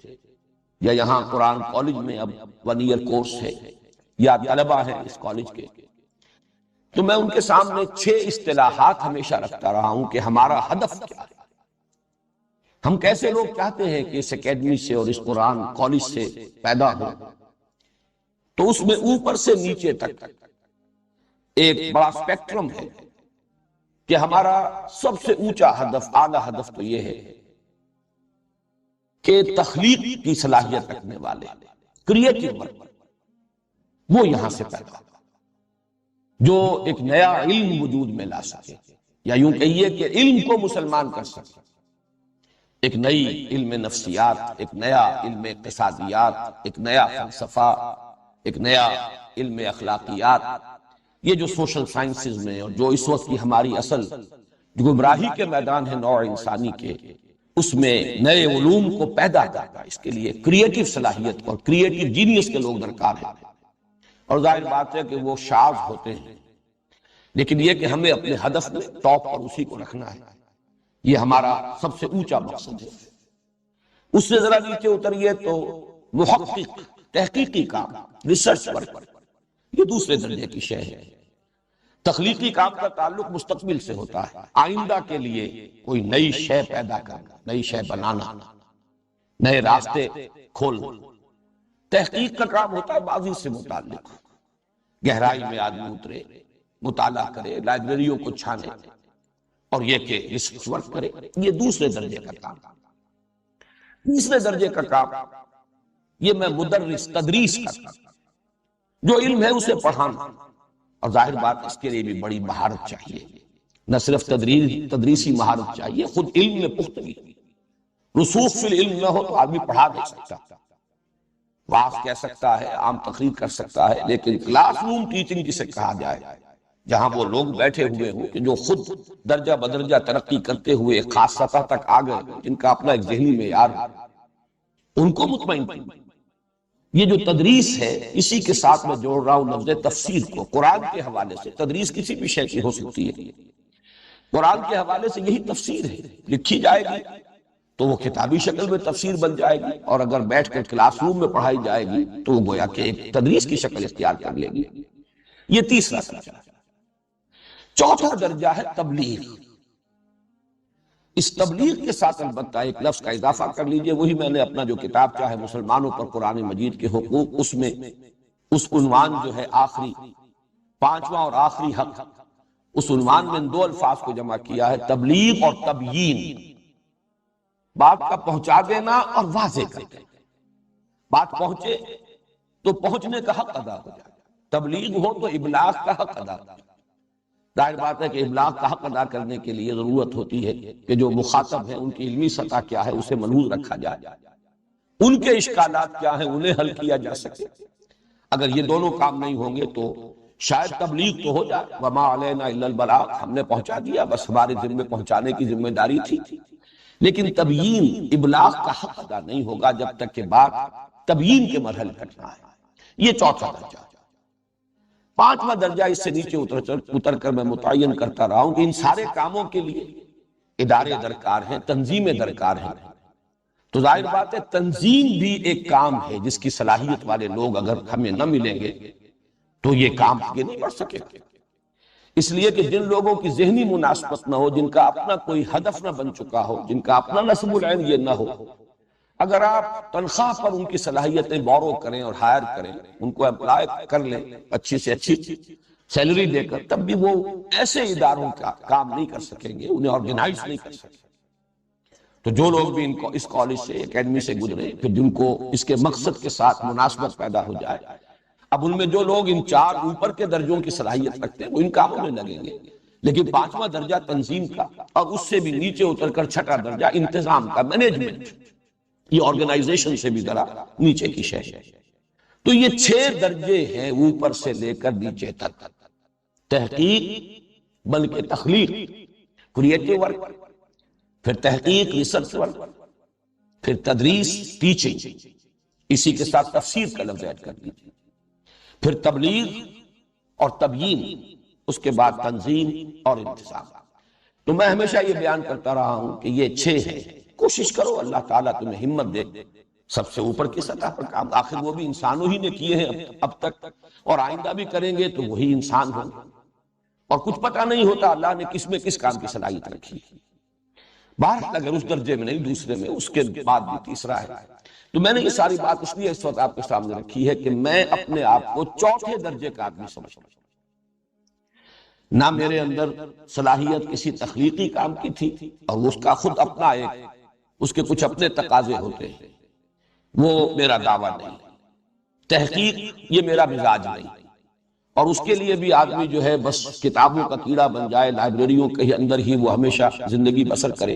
یا یہاں قرآن کالج میں اب 1 ایئر کورس ہے، یا طلبہ ہیں اس کالج کے، تو میں ان کے سامنے 6 اصطلاحات ہمیشہ رکھتا رہا ہوں کہ ہمارا ہدف کیا ہے، ہم کیسے لوگ چاہتے ہیں کہ اس اکیڈمی سے اور اس قرآن کالج سے پیدا ہو۔ تو اس میں اوپر سے نیچے تک ایک بڑا اسپیکٹرم ہے کہ ہمارا سب سے اونچا ہدف، اعلیٰ ہدف تو یہ ہے کہ تخلیق کی صلاحیت رکھنے والے، کریٹو ورک، وہ یہاں سے پیدا ہو، جو ایک نیا علم وجود میں لا سکے، یا یوں کہیے کہ علم کو مسلمان کر سکے، ایک نئی علم نفسیات، ایک نیا علم اقتصادیات، ایک نیا فلسفہ، ایک نیا علم اخلاقیات، یہ جو سوشل سائنسز میں اور جو اس وقت کی ہماری اصل جو گمراہی کے میدان ہے نوع انسانی کے، اس میں نئے علوم کو پیدا کرنا، اس کے لیے کریٹو صلاحیت اور کریٹو جینیس کے لوگ درکار ہیں، اور ظاہر بات ہے کہ وہ شاذ ہوتے ہیں، لیکن یہ کہ ہمیں اپنے ہدف میں ٹاپ پر اسی کو رکھنا ہے، یہ ہمارا سب سے اونچا مقصد ہے۔ اس سے ذرا نیچے اتریے تو محقق، تحقیقی کام، ریسرچ ورک، یہ دوسرے درجے کی شے ہے۔ تخلیقی کام کا تعلق مستقبل سے ہوتا ہے، آئندہ کے لیے کوئی نئی شے پیدا کرنا، نئی شے بنانا، نئے راستے کھولنا۔ تحقیق کا کام ہوتا ہے ماضی سے متعلق، گہرائی میں آدمی اترے، مطالعہ کرے، لائبریریوں کو چھانے، اور یہ کہ ریسرچ ورک کرے، یہ دوسرے درجے کا کام۔ تیسرے درجے کا کام یہ میں مدرس، تدریس کرتا، جو علم ہے اسے پڑھانا، اور ظاہر بات اس کے لیے بھی بڑی مہارت چاہیے، نہ صرف تدریسی مہارت چاہیے، خود علم میں پختگی، رسوخ فی العلم نہ ہو تو آدمی پڑھا نہیں سکتا، واعظ کہہ سکتا ہے، عام تقریر کر سکتا ہے، لیکن کلاس روم ٹیچنگ جسے کہا جائے، جہاں وہ لوگ بیٹھے ہوئے ہوں کہ جو خود درجہ بدرجہ ترقی کرتے ہوئے ایک خاص سطح تک آ گئے، جن کا اپنا ایک ذہنی معیار ہے، ان کو مطمئن کریں۔ یہ جو تدریس ہے، اسی کے ساتھ میں جوڑ رہا ہوں لفظ تفسیر کو، قرآن کے حوالے سے تدریس کسی بھی شے کی ہو سکتی ہے، قرآن کے حوالے سے یہی تفسیر ہے، لکھی جائے گی تو وہ کتابی شکل میں تفسیر بن جائے گی، اور اگر بیٹھ کر کلاس روم میں پڑھائی جائے گی تو وہ گویا کہ ایک تدریس کی شکل اختیار کر لے گی۔ یہ تیسرا درجہ ہے۔ چوتھا درجہ ہے تبلیغ۔ اس تبلیغ کے ساتھ البتہ ایک لفظ کا اضافہ کر لیجئے، وہی میں نے اپنا جو کتاب چاہے مسلمانوں پر قرآن مجید کے حقوق، اس میں اس عنوان جو ہے آخری، 5واں اور آخری حق، اس عنوان میں ان 2 الفاظ کو جمع کیا ہے، تبلیغ اور تبیین، بات کا پہنچا دینا اور واضح کر دینا۔ بات پہنچے تو پہنچنے کا حق ادا ہو جائے، تبلیغ ہو تو ابلاغ کا حق ادا ہو جائے۔ ظاہر بات ہے کہ ابلاغ کا حق ادا کرنے کے لیے ضرورت ہوتی ہے کہ جو مخاطب ہیں ان کی علمی سطح کیا ہے اسے ملحوظ رکھا جائے، ان کے اشکالات کیا ہیں انہیں حل کیا جا سکے۔ اگر یہ دونوں کام نہیں ہوں گے تو شاید تبلیغ تو ہو جائے، وما علینا الا البلاغ، ہم نے پہنچا دیا، بس ہمارے ذمے پہنچانے کی ذمہ داری تھی، لیکن تبیین، ابلاغ کا حق ادا نہیں ہوگا جب تک کہ بات تبیین کے مرحلے تک نہ آئے۔ یہ چوتھا درجہ ہے۔ 5واں درجہ اس سے نیچے اتر کر میں متعین کرتا رہا ہوں کہ ان سارے کاموں کے لیے ادارے درکار ہیں، تنظیمیں درکار ہیں، تو ظاہر بات ہے تنظیم بھی ایک کام ہے جس کی صلاحیت والے لوگ اگر ہمیں نہ ملیں گے تو یہ کام آگے نہیں بڑھ سکے گا۔ اس لیے کہ جن لوگوں کی ذہنی مناسبت نہ ہو، جن کا اپنا کوئی ہدف نہ بن چکا ہو، جن کا اپنا نصب العین یہ نہ ہو، اگر آپ تنخواہ پر ان کی صلاحیتیں بورو کریں اور ہائر کریں، ان کو امپلائی کر لیں اچھی سے اچھی سیلری دے کر، تب بھی وہ ایسے اداروں کا کام نہیں کر سکیں گے، انہیں آرگنائز نہیں کر سکیں۔ تو جو لوگ بھی ان کو اس کالج سے اکیڈمی سے گزرے، پھر جن کو اس کے مقصد کے ساتھ مناسبت پیدا ہو جائے، اب ان میں جو لوگ ان 4 اوپر کے درجوں کی صلاحیت رکھتے ہیں وہ ان کاموں میں لگیں گے، لیکن 5واں درجہ تنظیم کا اور اس سے بھی نیچے اتر کر 6واں درجہ انتظام کا، مینجمنٹ، یہ آرگنائزیشن سے بھی ذرا نیچے کی شے ہے۔ تو یہ 6 درجے ہیں اوپر سے لے کر نیچے تک: تحقیق بلکہ تخلیق، کریٹو ورک، پھر تحقیق ریسرچ ورک، پھر تدریس ٹیچنگ، اسی کے ساتھ تفسیر کا لفظ ایڈ کر دیجیے، پھر تبلیغ اور تبیین، اس کے بعد تنظیم اور انتظام۔ تو میں ہمیشہ یہ بیان کرتا رہا ہوں کہ یہ 6 ہیں، کوشش کرو، اللہ تعالیٰ تمہیں ہمت دے سب سے اوپر کی سطح پر کام، آخر وہ بھی انسانوں ہی نے کیے ہیں اب تک، اور آئندہ بھی کریں گے تو وہی انسان ہوں، اور کچھ پتہ نہیں ہوتا اللہ نے کس میں کس کام کی صلاحیت رکھی۔ بہرحال اگر اس درجے میں نہیں دوسرے میں، اس کے بعد بھی تیسرا ہے۔ تو میں نے یہ ساری بات اس لیے اس وقت آپ کے سامنے رکھی ہے کہ میں اپنے آپ کو 4تھے درجے کا آدمی سمجھتا ہوں۔ نہ میرے اندر صلاحیت کسی تخلیقی کام کی تھی، اور اس کا خود اپنا ایک، اس کے کچھ اپنے تقاضے ہوتے ہیں، وہ میرا دعویٰ نہیں۔ تحقیق یہ میرا مزاج نہیں، اور اس کے لیے بھی آدمی جو ہے بس کتابوں کا کیڑا بن جائے، لائبریریوں کے اندر ہی وہ ہمیشہ زندگی بسر کرے،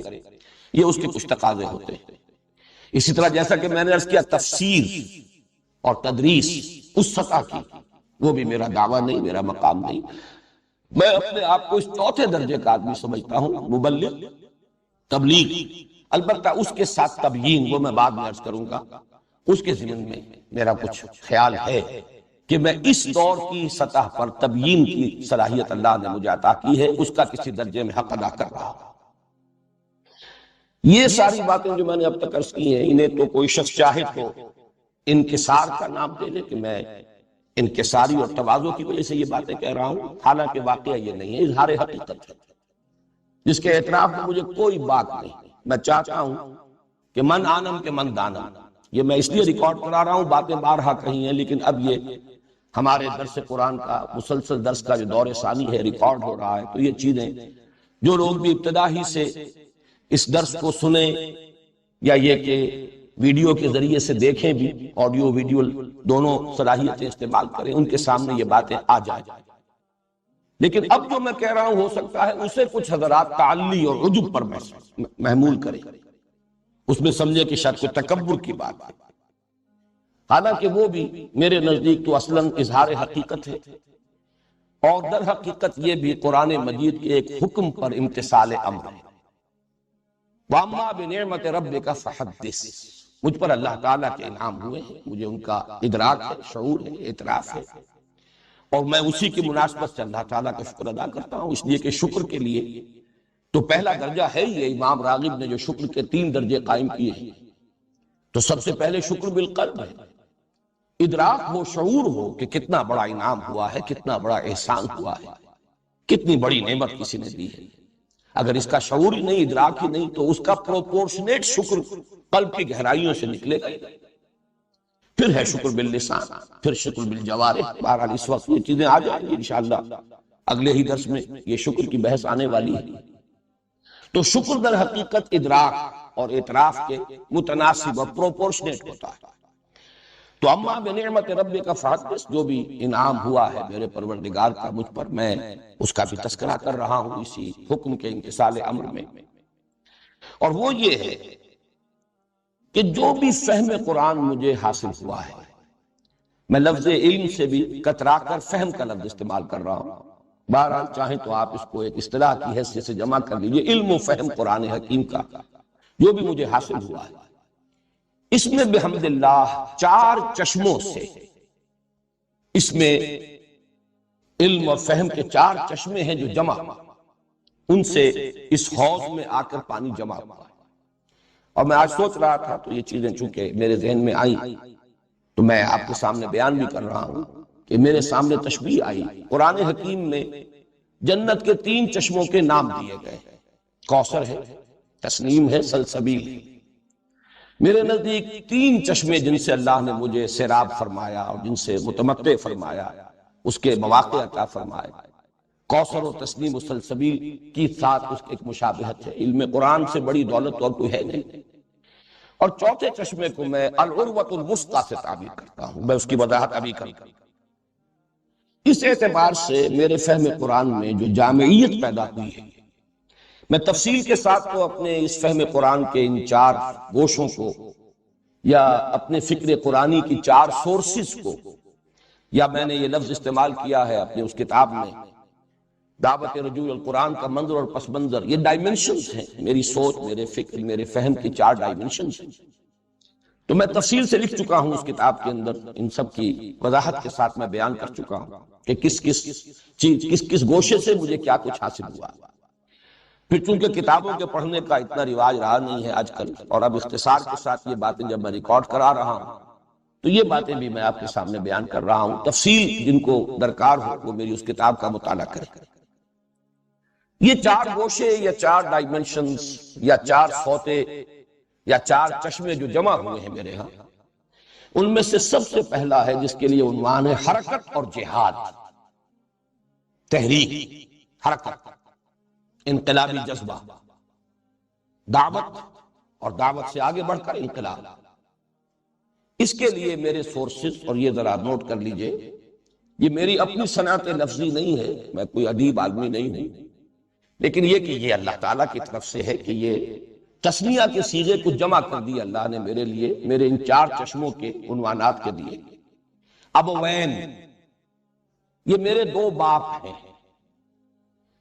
یہ اس کے کچھ تقاضے ہوتے ہیں۔ اسی طرح جیسا کہ میں نے عرض کیا، تفسیر اور تدریس اس سطح کی، وہ بھی میرا دعویٰ نہیں، میرا مقام نہیں۔ میں اپنے آپ کو اس 4تھے درجے کا آدمی سمجھتا ہوں، مبلغ، تبلیغ، البتہ اس کے ساتھ تبیین، وہ میں بعد میں عرض کروں گا۔ اس کے ضمن میں میرا کچھ خیال ہے کہ میں اس دور کی سطح پر تبیین کی صلاحیت اللہ نے مجھے عطا کی ہے، اس کا کسی درجے میں حق ادا کر رہا ہوں۔ یہ ساری باتیں جو میں نے اب تک عرض کی ہیں، انہیں تو کوئی شخص چاہے تو انکسار کا نام دے لے کہ میں انکساری اور تواضع کی وجہ سے یہ باتیں کہہ رہا ہوں، حالانکہ واقعہ یہ نہیں ہے، اظہار حقیقت ہے جس کے اعتراف میں مجھے کوئی بات نہیں۔ میں چاہتا ہوں کہ من آنم کے من دانم، یہ میں اس لیے ریکارڈ کرا رہا ہوں، باتیں بارہا کہی ہیں، لیکن اب یہ ہمارے درس قرآن کا مسلسل درس کا جو دور ثانی ہے، ریکارڈ ہو رہا ہے، تو یہ چیزیں جو لوگ بھی ابتدا ہی سے اس درس کو سنیں یا یہ کہ ویڈیو کے ذریعے سے دیکھیں بھی، آڈیو ویڈیو دونوں صلاحیتیں استعمال کریں، ان کے سامنے یہ باتیں آ جائیں۔ لیکن اب جو میں کہہ رہا ہوں ہو سکتا ہے اسے کچھ حضرات تعلی اور عجب پر محمول کریں، اس میں سمجھے کہ شاید کوئی تکبر کی بات ہے، حالانکہ وہ بھی میرے نزدیک تو اصلاً اظہار حقیقت ہے، اور در حقیقت یہ بھی قرآن مجید کے ایک حکم پر امتثال امر ہے۔ وَأَمَّا بِنِعْمَةِ رَبِّكَ فَحَدِّثْ، مجھ پر اللہ تعالیٰ کے انعام ہوئے ہیں، مجھے ان کا ادراک ہے، شعور ہے، اعتراف ہے، اور میں اسی کی مناسبت سے اللہ تعالیٰ کا شکر ادا کرتا ہوں، اس لیے کہ شکر کے لیے تو پہلا درجہ ہے یہ امام راغب نے جو شکر کے 3 درجے قائم کیے ہیں، تو سب سے پہلے شکر بالقلب ہے، ادراک ہو، شعور ہو کہ کتنا بڑا انعام ہوا ہے، کتنا بڑا احسان ہوا ہے، کتنی بڑی نعمت کسی نے دی ہے۔ اگر اس کا شعور ہی نہیں، ادراک ہی نہیں، تو اس کا پروپورشنیٹ شکر قلب کی گہرائیوں سے نکلے گا۔ پھر ہے شکر باللسان، پھر شکر بالجوارح۔ بہرحال اس وقت یہ چیزیں آ جائیں گی انشاءاللہ، اگلے ہی درس میں یہ شکر کی بحث آنے والی ہے۔ تو شکر در حقیقت ادراک اور اعتراف کے متناسب اور پروپورشنیٹ ہوتا ہے۔ تو اما بنعمت ربک فحدث، جو بھی انعام ہوا ہے میرے پروردگار کا مجھ پر، میں اس کا بھی تذکرہ کر رہا ہوں اسی حکم کے امتثال امر میں، اور وہ یہ ہے کہ جو بھی فہم قرآن مجھے حاصل ہوا ہے، میں لفظ علم سے بھی کترا کر فہم کا لفظ استعمال کر رہا ہوں، بہرحال چاہیں تو آپ اس کو ایک اصطلاح کی حیثیت سے جمع کر لیجئے، علم و فہم قرآن حکیم کا جو بھی مجھے حاصل ہوا ہے، اس میں بحمد اللہ 4 چشموں سے، اس میں علم اور فہم کے 4 چشمے ہیں جو جمع، ان سے اس حوض میں آ کر پانی جمع ہوا ہے۔ اور میں آج سوچ رہا تھا، تو یہ چیزیں چونکہ میرے ذہن میں آئیں تو میں آپ کے سامنے بیان بھی کر رہا ہوں کہ میرے سامنے تشبیہ آئی، قرآن حکیم میں جنت کے 3 چشموں کے نام دیے گئے، کوثر ہے، تسنیم ہے، سلسبیل ہے۔ میرے نزدیک 3 چشمے جن سے اللہ نے مجھے سیراب فرمایا اور جن سے متمتع فرمایا، اس کے مواقع عطا فرمائے، کوثر و تسنیم و سلسبیل کی ساتھ اس کی ایک مشابہت ہے۔ علم قرآن سے بڑی دولت اور کوئی ہے نہیں۔ اور چوتھے چشمے کو میں العروۃ الوثقی سے تعبیر کرتا ہوں، میں اس کی وضاحت ابھی کرتا ہوں۔ اس اعتبار سے میرے فہم قرآن میں جو جامعیت پیدا ہوئی ہے، میں تفصیل کے ساتھ تو اپنے اس فہم قرآن کے ان 4 گوشوں کو یا اپنے فکر قرآنی کی 4 سورسز کو، یا میں نے یہ لفظ استعمال کیا ہے اپنی اس کتاب میں دعوت رجوع القرآن کا منظر اور پس منظر، یہ ڈائمنشنز ہیں، میری سوچ، میرے فکر، میرے فہم کی 4 ڈائمنشنز ہیں۔ تو میں تفصیل سے لکھ چکا ہوں اس کتاب کے اندر، ان سب کی وضاحت کے ساتھ میں بیان کر چکا ہوں کہ کس گوشے سے مجھے کیا کچھ حاصل ہوا۔ پھر چونکہ کتابوں کے پڑھنے کا اتنا رواج رہا نہیں ہے آج کل، اور اب اختصار کے ساتھ یہ باتیں جب میں ریکارڈ کرا رہا ہوں تو یہ باتیں بھی میں آپ کے سامنے بیان کر رہا ہوں۔ تفصیل جن کو درکار ہو وہ میری اس کتاب کا مطالعہ کریں۔ یہ 4 گوشے یا 4 ڈائمنشنز یا 4 سوتے یا 4 چشمے جو جمع ہوئے ہیں میرے ہاں، ان میں سے سب سے پہلا ہے جس کے لیے عنوان ہے حرکت اور جہاد، تحریک، حرکت، انقلابی جذبہ، دعوت اور دعوت سے آگے بڑھ کر انقلاب۔ اس کے لیے میرے سورسز، اور یہ ذرا نوٹ کر لیجئے، یہ میری اپنی صنعت لفظی نہیں ہے، میں کوئی ادیب آدمی نہیں ہوں، لیکن یہ کہ یہ اللہ تعالیٰ کی طرف سے ہے کہ یہ تسنیہ کے صیغے کو جمع کر دی اللہ نے میرے لیے، میرے ان 4 چشموں کے عنوانات کے لیے۔ ابوین، یہ میرے 2 باپ ہیں،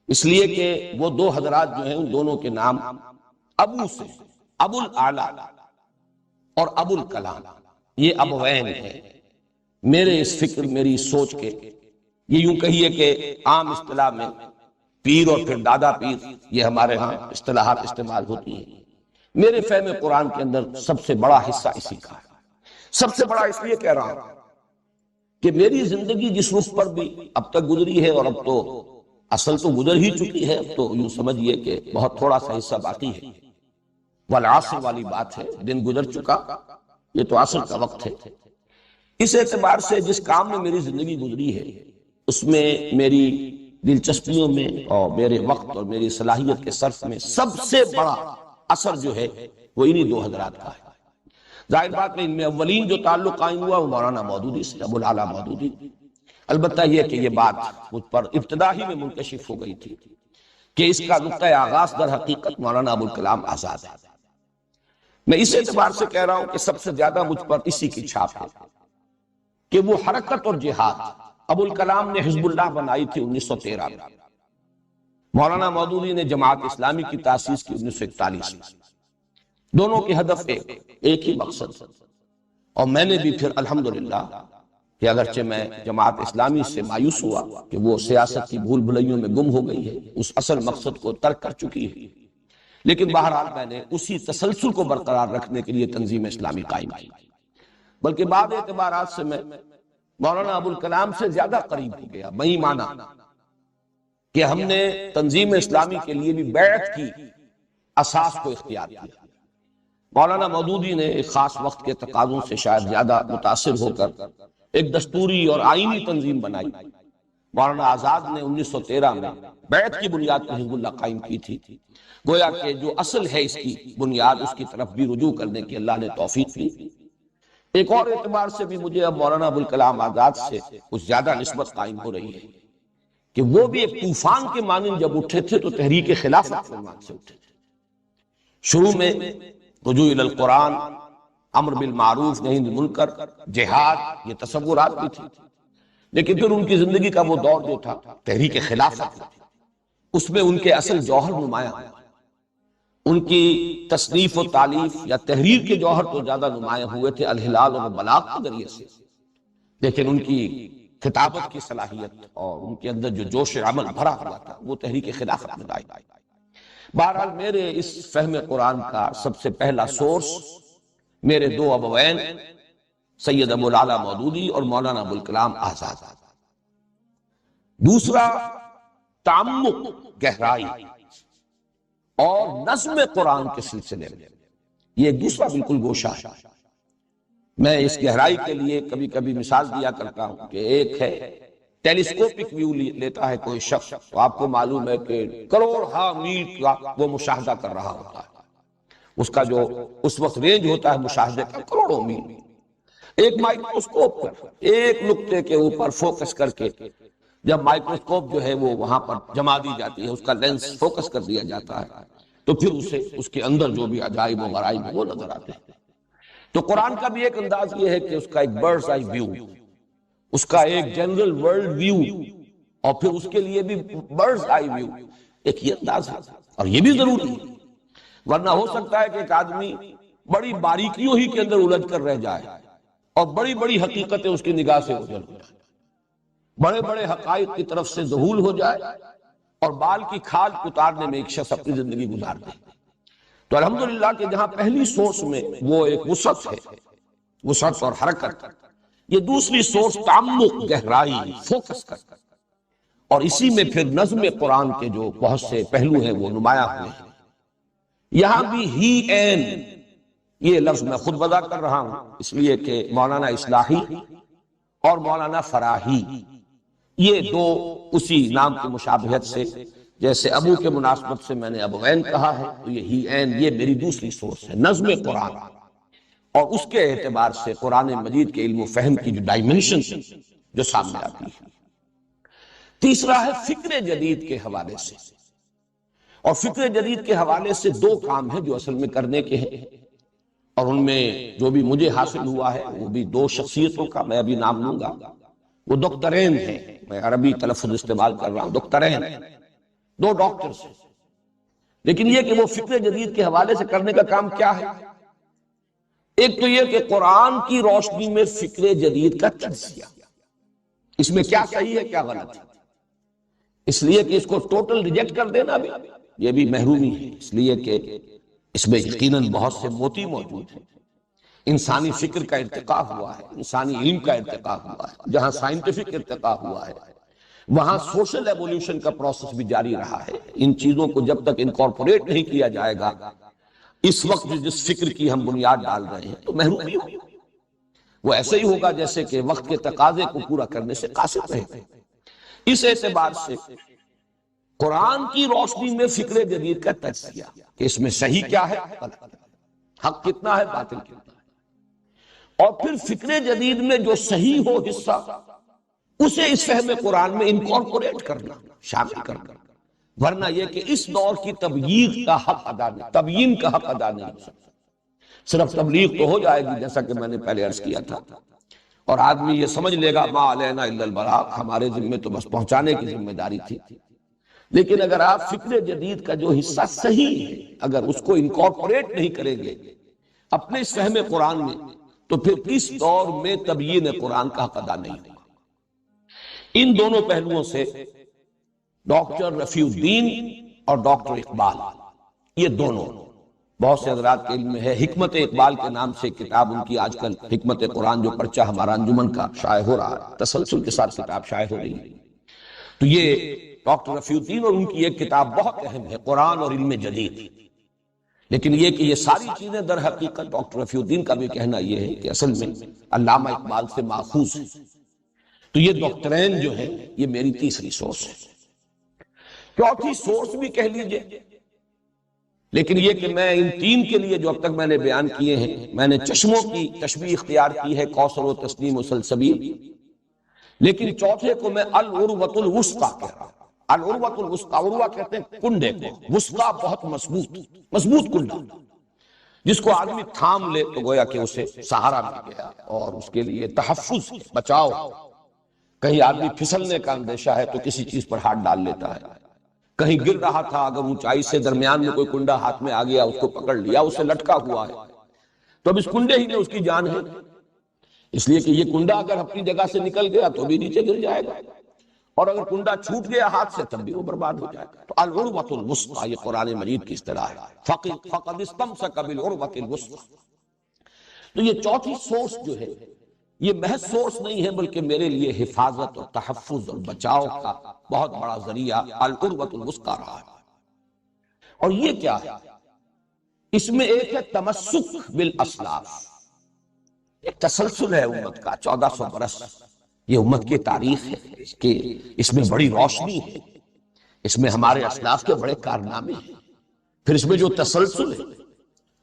اس لیے کہ وہ 2 حضرات جو ہیں ان دونوں کے نام ابو سے، ابو الاعلیٰ اور ابو الکلام، یہ ابوین ہیں میرے اس فکر، میری اس سوچ کے۔ یہ یوں کہیے کہ عام اصطلاح میں پیر اور پھر دادا پیر، یہ ہمارے ہاں اصطلاحات استعمال ہوتی ہیں۔ میرے فہم قرآن کے اندر سب سے بڑا حصہ اسی کا ہے۔ سب سے بڑا اس لیے کہہ رہا ہوں کہ میری زندگی جس رخ پر بھی اب تک گزری ہے، اور اب تو اصل تو گزر ہی چکی ہے، اب تو یوں سمجھئے کہ بہت تھوڑا سا حصہ باقی ہے، والعصر والی بات ہے، دن گزر چکا، یہ تو عصر کا وقت ہے۔ اس اعتبار سے جس کام میں میری زندگی گزری ہے، اس میں میری دلچسپیوں میں اور میرے وقت اور میری صلاحیت کے صرف میں سب سے بڑا اثر جو ہے وہ انہی 2 حضرات کا ہے۔ ظاہر بات ہے ان میں اولین جو تعلق قائم ہوا وہ مولانا مودودی سے، ابو الاعلیٰ مودودی۔ البتہ یہ کہ یہ بات مجھ پر ابتدا ہی میں منکشف ہو گئی تھی کہ اس کا نقطہ آغاز در حقیقت مولانا ابو الکلام آزاد ہے۔ میں اس اعتبار سے کہہ رہا ہوں کہ سب سے زیادہ مجھ پر اسی کی چھاپ ہے کہ وہ حرکت اور جہاد ابو الکلام نے حزب اللہ بنائی تھی 1913 میں، مولانا مودودی نے جماعت اسلامی کی تاسیس کی 1941 میں۔ دونوں کے ہدف ایک ہی مقصد، اور میں نے بھی پھر الحمدللہ کہ اگرچہ میں جماعت اسلامی سے مایوس ہوا کہ وہ سیاست کی بھول بھلائیوں میں گم ہو گئی ہے، اس اصل مقصد کو ترک کر چکی ہے، لیکن بہرحال میں نے اسی تسلسل کو برقرار رکھنے کے لیے تنظیم اسلامی قائم کی، بلکہ بعض اعتبارات سے میں مولانا ابو الکلام سے زیادہ قریب ہو گیا، میں ہی مانا کہ ہم نے تنظیم اسلامی کے لیے بھی بیعت کی اساس کو اختیار کیا۔ مولانا مودودی نے ایک خاص وقت کے تقاضوں سے شاید زیادہ متاثر ہو کر ایک دستوری اور آئینی تنظیم بنائی۔ مولانا آزاد نے 1913 میں بیعت کی بنیاد پر حزب اللہ قائم کی تھی۔ گویا کہ جو اصل ہے اس کی بنیاد، اس کی طرف بھی رجوع کرنے کی اللہ نے توفیق دی۔ ایک اور اعتبار سے بھی مجھے اب مولانا ابو الکلام آزاد سے کچھ زیادہ نسبت قائم ہو رہی ہے کہ وہ بھی ایک طوفان کے مانند جب اٹھے تھے تو تحریک خلافت کے عنوان سے اٹھے تھے۔ شروع میں رجوع الی القرآن، امر بالمعروف نہی عن المنکر، جہاد، یہ تصورات بھی تھی، لیکن پھر ان کی زندگی کا وہ دور جو تھا تحریک خلافت، اس میں ان کے اصل جوہر نمایاں، ان کی تصنیف و تالیف یا تحریر کے جوہر تو زیادہ نمایاں ہوئے تھے الہلال اور بلاغ کے ذریعے سے، لیکن ان کی خطابت کی صلاحیت اور ان کے اندر جو جوش عمل بھرا ہوا تھا وہ تحریک خلافت میں لائی۔ بہرحال میرے اس فہم قرآن کا سب سے پہلا سورس میرے 2 ابوین سید ابو العلا مودودی اور مولانا ابوالکلام آزاد۔ دوسرا تعمق، گہرائی اور نظم قرآن کے سلسلے میں، یہ دوسرا بالکل گوشہ ہے۔ میں اس گہرائی کے لیے کبھی کبھی مثال دیا کرتا ہوں کہ ایک ہے ٹیلیسکوپک ویو لیتا ہے کوئی شخص، تو آپ کو معلوم ہے کہ کروڑ میل کا وہ مشاہدہ کر رہا ہوتا ہے، اس کا جو اس وقت رینج ہوتا ہے مشاہدے کا کروڑوں میل۔ ایک مائکروسکوپ پر ایک نقطے کے اوپر فوکس کر کے جب مائکروسکوپ جو ہے وہ وہاں پر جما دی جاتی ہے، اس کا لینس فوکس کر دیا جاتا ہے، تو پھر اسے اس کے اندر جو بھی عجائب و غرائب وہ نظر آتے ہیں۔ تو قرآن کا بھی ایک انداز یہ ہے کہ اس کا ایک برڈز آئی ویو، اس کا ایک جنرل ورلڈ ویو، اور پھر اس کے لیے بھی برڈز آئی ویو، ایک یہ انداز ہے، اور یہ بھی ضروری ہے، ورنہ ہو سکتا ہے کہ ایک آدمی بڑی باریکیوں ہی کے اندر الجھ کر رہ جائے اور بڑی بڑی حقیقتیں اس کی نگاہ سے اوجھل ہو جائیں، بڑے بڑے حقائق کی طرف سے ذہول ہو جائے اور بال کی کھال اتارنے میں ایک شخص اپنی زندگی گزار دے۔ تو الحمدللہ کہ جہاں پہلی سورس میں وہ ایک وسعت ہے، وسعت اور حرکت، یہ دوسری سورس تعمق، گہرائی، فوکس کرتا، اور اسی میں پھر نظم قرآن کے جو بہت سے پہلو ہیں وہ نمایاں ہوئے ہیں۔ یہاں بھی ہی این، یہ لفظ میں خود وضع کر رہا ہوں اس لیے کہ مولانا اصلاحی اور مولانا فراہی یہ دو اسی نام کی مشابہت سے، جیسے ابو کے مناسبت سے میں نے ابو عین کہا ہے، تو یہ ہی عین یہ میری دوسری سورس ہے، نظم قرآن، اور اس کے اعتبار سے قرآن مجید کے علم و فہم کی جو ڈائمنشن جو سامنے آتی ہے۔ تیسرا ہے فکر جدید کے حوالے سے، اور فکر جدید کے حوالے سے دو کام ہیں جو اصل میں کرنے کے ہیں، اور ان میں جو بھی مجھے حاصل ہوا ہے وہ بھی دو شخصیتوں کا میں ابھی نام لوں گا، وہ دکترین ہیں، میں عربی تلفظ استعمال کر رہا ہوں، دکترین، دو ڈاکٹرز ہیں، لیکن یہ کہ وہ فکر جدید کے حوالے سے کرنے کا کام کیا ہے؟ ایک تو یہ کہ قرآن کی روشنی میں فکر جدید کا تجزیہ، اس میں کیا صحیح ہے کیا غلط ہے، اس لیے کہ اس کو ٹوٹل ریجیکٹ کر دینا بھی یہ بھی محرومی ہے، اس لیے کہ اس میں یقیناً بہت سے موتی موجود ہیں۔ انسانی فکر کا ارتقاء ہوا ہے، انسانی علم کا ارتقاء ہوا ہے، جہاں سائنٹیفک ارتقاء ہوا ہے وہاں سوشل ایولیوشن کا پروسیس بھی جاری رہا ہے۔ ان چیزوں کو جب تک انکارپوریٹ نہیں کیا جائے گا، اس وقت جس فکر کی ہم بنیاد ڈال رہے ہیں تو محرومی ہوگی، وہ ایسے ہی ہوگا جیسے کہ وقت کے تقاضے کو پورا کرنے سے قاصر رہے۔ اس اعتبار سے قرآن کی روشنی میں فکر جدید کا تجزیہ کہ اس میں صحیح کیا ہے، حق کتنا ہے، باطل کتنا ہے، اور پھر فکر جدید میں جو صحیح ہو حصہ اسے اس فہم قرآن میں انکارپوریٹ کرنا، شامل کرنا، ورنہ یہ کہ اس دور کی تبلیغ کا حق ادا نہیں، تبیین کا حق ادا نہیں ہو سکتا۔ صرف تبلیغ تو ہو جائے گی جیسا کہ میں نے پہلے عرض کیا تھا، اور آدمی یہ سمجھ لے گا ما علینا الا البلاغ، ہمارے ذمہ تو بس پہنچانے کی ذمہ داری تھی، لیکن اگر آپ فکر جدید کا جو حصہ صحیح ہے اگر اس کو انکارپوریٹ نہیں کریں گے اپنے اس فہم قرآن میں، تو پھر اس دور میں تبیین قرآن کا حق ادا نہیں ہوگا۔ ان دونوں پہلوؤں سے ڈاکٹر رفیع الدین اور ڈاکٹر اقبال، یہ دونوں بہت سے حضرات کے علم میں ہے، حکمت اقبال کے نام سے کتاب ان کی آج کل حکمت قرآن جو پرچہ ہمارا انجمن کا شائع ہو رہا ہے، تسلسل کے ساتھ کتاب شائع ہو رہی ہے، تو یہ ڈاکٹر رفیع الدین اور ان کی ایک کتاب بہت اہم ہے، قرآن اور علم جدید۔ لیکن یہ کہ یہ ساری چیزیں در حقیقت ڈاکٹر رفیع الدین کا بھی کہنا یہ ہے کہ اصل میں علامہ اقبال سے ماخوذ ہے۔ تو یہ ڈاکٹرین جو ہے یہ میری تیسری سورس ہے۔ چوتھی سورس بھی کہہ لیجئے، لیکن یہ کہ میں ان تین کے لیے جو اب تک میں نے بیان کیے ہیں، میں نے چشموں کی تشبیہ اختیار کی ہے، کوثر و تسنیم و سلسبیل، لیکن چوتھے کو میں العروۃ الوثقی کہہ رہا ہوں۔ العروۃ الوثقی، عروہ کہتے ہیں کنڈے کو، وثقی بہت مضبوط کنڈا، جس کو آدمی تھام لے تو گویا کہ اسے سہارا مل گیا اور اس کے لیے تحفظ، بچاؤ، کہیں آدمی پھسلنے کا اندیشہ ہے تو کسی چیز پر ہاتھ ڈال لیتا ہے، کہیں گر رہا تھا اگر اونچائی سے درمیان میں کوئی کنڈا ہاتھ میں آ گیا اس کو پکڑ لیا، اسے لٹکا ہوا ہے تو اب اس کنڈے ہی میں اس کی جان ہے، اس لیے کہ یہ کنڈا اگر اپنی جگہ سے نکل گیا تو بھی نیچے گر جائے گا، اور اگر کنڈا چھوٹ گیا ہاتھ سے تب بھی وہ برباد ہو جائے گا۔ تو العروۃ الوثقی یہ قرآن مجید کی اصطلاح ہے، فقد استمسک بالعروۃ الوثقی۔ تو یہ چوتھی سورس جو ہے یہ محض سورس نہیں ہے بلکہ میرے لیے حفاظت اور تحفظ اور بچاؤ کا بہت بڑا ذریعہ العروۃ الوثقی رہا ہے۔ اور یہ کیا ہے؟ اس میں ایک ہے تمسک بالاسلاف، ایک تسلسل ہے امت کا 1400 برس، یہ امت کی تاریخ ہے، اس میں بڑی روشنی ہے، اس میں ہمارے اسلاف کے بڑے کارنامے ہیں، پھر اس میں جو تسلسل ہے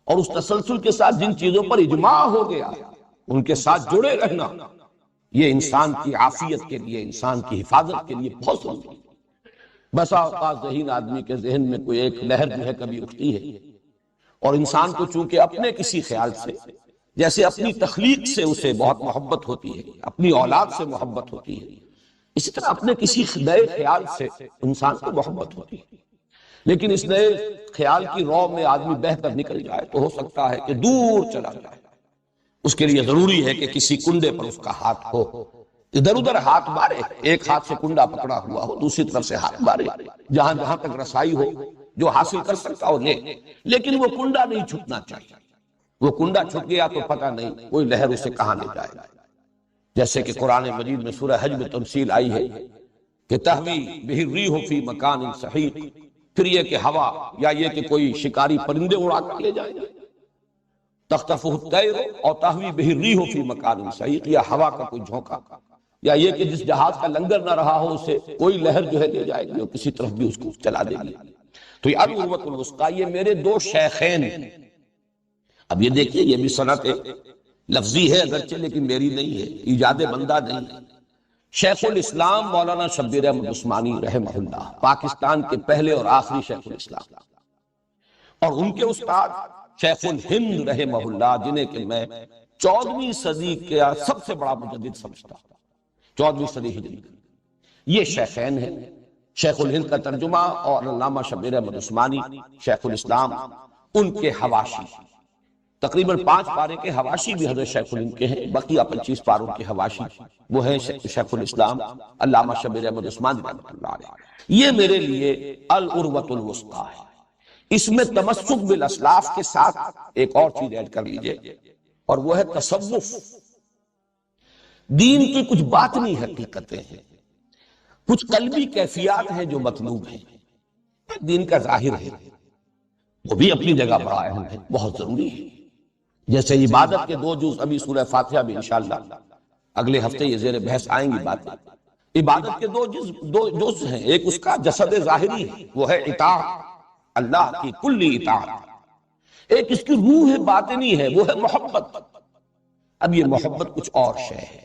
اور اس تسلسل کے ساتھ جن چیزوں پر اجماع ہو گیا ان کے ساتھ جڑے رہنا، یہ انسان کی عافیت کے لیے، انسان کی حفاظت کے لیے بہت ضروری ہے۔ بسا اوقات ذہین آدمی کے ذہن میں کوئی ایک لہر جو ہے کبھی اٹھتی ہے، اور انسان کو چونکہ اپنے کسی خیال سے، جیسے اپنی تخلیق سے اسے بہت محبت ہوتی ہے، اپنی اولاد سے محبت ہوتی ہے، اسی طرح اپنے کسی نئے خیال سے انسان کو محبت ہوتی ہے، لیکن اس نئے خیال کی رو میں آدمی بہہ کر نکل جائے تو ہو سکتا ہے کہ دور چلا جائے۔ اس کے لیے ضروری ہے کہ کسی کنڈے پر اس کا ہاتھ ہو، ادھر ادھر ہاتھ مارے، ایک ہاتھ سے کنڈا پکڑا ہوا ہو، دوسری طرف سے ہاتھ مارے، جہاں جہاں تک رسائی ہو، جو حاصل کر سکتا ہو لے، لیکن وہ کنڈا نہیں چھٹنا چاہیے۔ وہ کنڈا چھٹ گیا تو پتہ نہیں کوئی لہر اسے کہاں لے جائے، جیسے کہ قرآن مجید میں سورہ حج میں تمثیل آئی ہے کہ تہوی بہ الریح فی مکان سحیق، پھر یہ کہ ہوا، یا یہ کہ کوئی شکاری پرندے اڑا کر لے جائیں گے، تخطفہ الطیر اور تہوی بہ الریح فی مکان سحیق، یا ہوا کا کوئی جھونکا، یا یہ کہ جس جہاز کا لنگر نہ رہا ہو اسے کوئی لہر جو ہے لے جائے گی اور کسی طرف بھی اس کو چلا دے گی۔ تو یہ العروۃ الوثقی، یہ میرے دو شیخین۔ اب یہ دیکھیے، یہ بھی صنعت لفظی ہے اگرچہ، لیکن میری نہیں ہے، ایجاد بندہ نہیں ہے۔ شیخ الاسلام مولانا شبیر احمد عثمانی رحمہ اللہ، پاکستان کے پہلے اور آخری شیخ الاسلام، اور ان کے استاد شیخ الہند رحمہ اللہ، جنہیں کہ میں 14ویں صدی کا سب سے بڑا مجدد سمجھتا ہوں، 14ویں صدی ہجری۔ یہ شیخین ہیں، شیخ الہند کا ترجمہ اور علامہ شبیر احمد عثمانی شیخ الاسلام، ان کے حواشی، تقریباً 5 پارے کے حواشی بھی حضرت شیخ الہند کے ہیں، بقیہ 25 پاروں کے حواشی وہ ہیں شیخ الاسلام علامہ شبیر احمد عثمانی رحمۃ اللہ علیہ۔ یہ میرے لیے العروۃ الوثقی ہے۔ اس میں تمسک بالاسلاف کے ساتھ ایک اور چیز ایڈ کر لیجئے، اور وہ ہے تصوف۔ دین کی کچھ باطنی حقیقتیں ہیں، کچھ قلبی کیفیات ہیں جو مطلوب ہیں، دین کا ظاہر ہے، وہ بھی اپنی جگہ بڑا اہم ہے، بہت ضروری ہے۔ جیسے عبادت کے 2 جز، ابھی سورہ فاتحہ بھی انشاءاللہ اگلے ہفتے یہ زیر بحث آئیں گی باتیں۔ عبادت کے 2 جز ہیں، ایک اس کا جسد ظاہری ہے، وہ ہے اطاعت، اللہ کی کلی اطاعت، ایک اس کی روح باطنی ہے، وہ ہے محبت۔ اب یہ محبت کچھ اور شے ہے،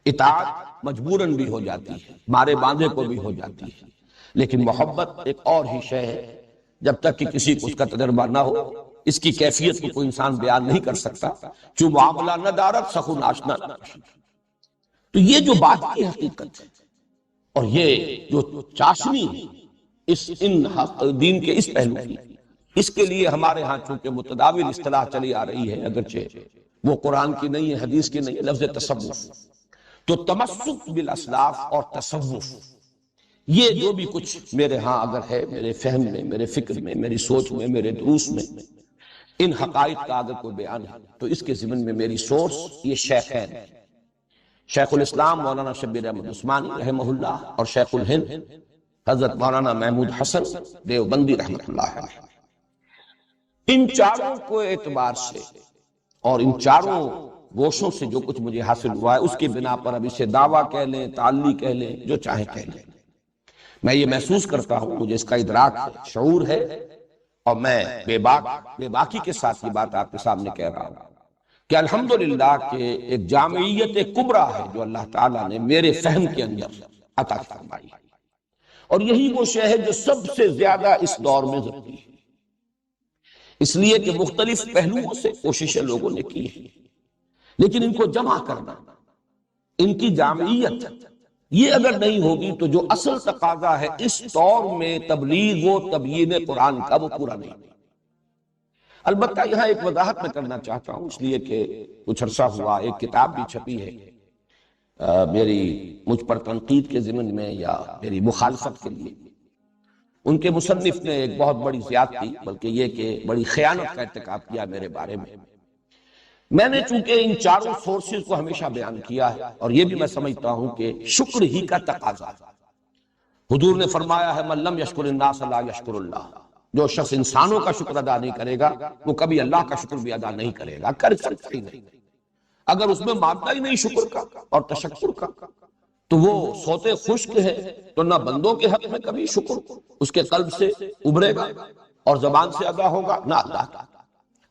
اطاعت مجبوراً بھی ہو جاتی ہے، مارے باندھے کو بھی ہو جاتی ہے، لیکن محبت ایک اور ہی شے ہے، جب تک کہ کسی کو اس کا تجربہ نہ ہو، اس کی کیفیت کو کوئی انسان بیان نہیں کر سکتا۔ چو معاملہ نہ دارت سخن آشنا نہ۔ تو یہ جو بات کی حقیقت ہے، اور یہ جو چاشنی ہے ان دین کے اس پہلو کی، اس کے لیے ہمارے ہاں چونکہ متداول اصطلاح چلی آ رہی ہے، اگرچہ وہ قرآن کی نہیں ہے، حدیث کی نہیں ہے، لفظ تصوف۔ تو تمسک بالاسلاف اور تصوف، یہ جو بھی کچھ میرے ہاں اگر ہے، میرے فہم میں، میرے فکر میں، میری سوچ میں، میرے دروس میں، ان حقائق کا اگر کوئی بیان ہے تو اس کے ضمن میں میری سورس یہ شیخین، شیخ الاسلام مولانا شبیر احمد عثمانی رحمہ اللہ اور شیخ الہند حضرت مولانا محمود حسن دیوبندی رحمۃ اللہ علیہ۔ ان چاروں کو اعتبار سے اور ان چاروں گوشوں سے جو کچھ مجھے حاصل ہوا ہے، اس کی بنا پر اب اسے دعویٰ کہہ لیں، تعلی کہہ لیں، جو چاہے کہہ لیں، میں یہ محسوس کرتا ہوں، مجھے اس کا ادراک ہے، شعور ہے، اور میں بے باکی کے ساتھ یہ بات آپ کے سامنے کہہ رہا ہوں کہ الحمدللہ کہ ایک جامعیت کبریٰ ہے جو اللہ تعالیٰ نے میرے فہم کے اندر عطا فرمائی، اور یہی وہ شے ہے جو سب سے زیادہ اس دور میں ضروری ہے، اس لیے کہ مختلف پہلوؤں سے کوششیں لوگوں نے کی ہیں، لیکن ان کو جمع کرنا، ان کی جامعیت، یہ اگر نہیں ہوگی تو جو اصل تقاضا ہے اس دور میں تبلیغ و تبیین قرآن کا، وہ پورا نہیں۔ البتہ یہاں ایک وضاحت میں کرنا چاہتا ہوں، اس لیے کہ کچھ عرصہ ہوا ایک کتاب بھی چھپی ہے میری مجھ پر تنقید کے ضمن میں یا میری مخالفت کے لیے۔ ان کے مصنف نے ایک بہت بڑی زیادتی، بلکہ یہ کہ بڑی خیانت کا ارتکاب کیا میرے بارے میں۔ میں نے چونکہ ان چاروں سورسز کو ہمیشہ بیان کیا ہے، اور یہ بھی میں سمجھتا ہوں کہ شکر ہی کا تقاضا ہے۔ حضور نے فرمایا ہے من لم یشکر الناس لا یشکر اللہ، جو شخص انسانوں کا شکر ادا نہیں کرے گا وہ کبھی اللہ کا شکر بھی ادا نہیں کرے گا، کر سکتا ہی نہیں۔ اگر اس میں مادہ ہی نہیں شکر کا اور تشکر کا تو وہ سوتے خشک ہے، تو نہ بندوں کے حق میں کبھی شکر اس کے قلب سے ابھرے گا اور زبان سے ادا ہوگا، نہ اللہ کا۔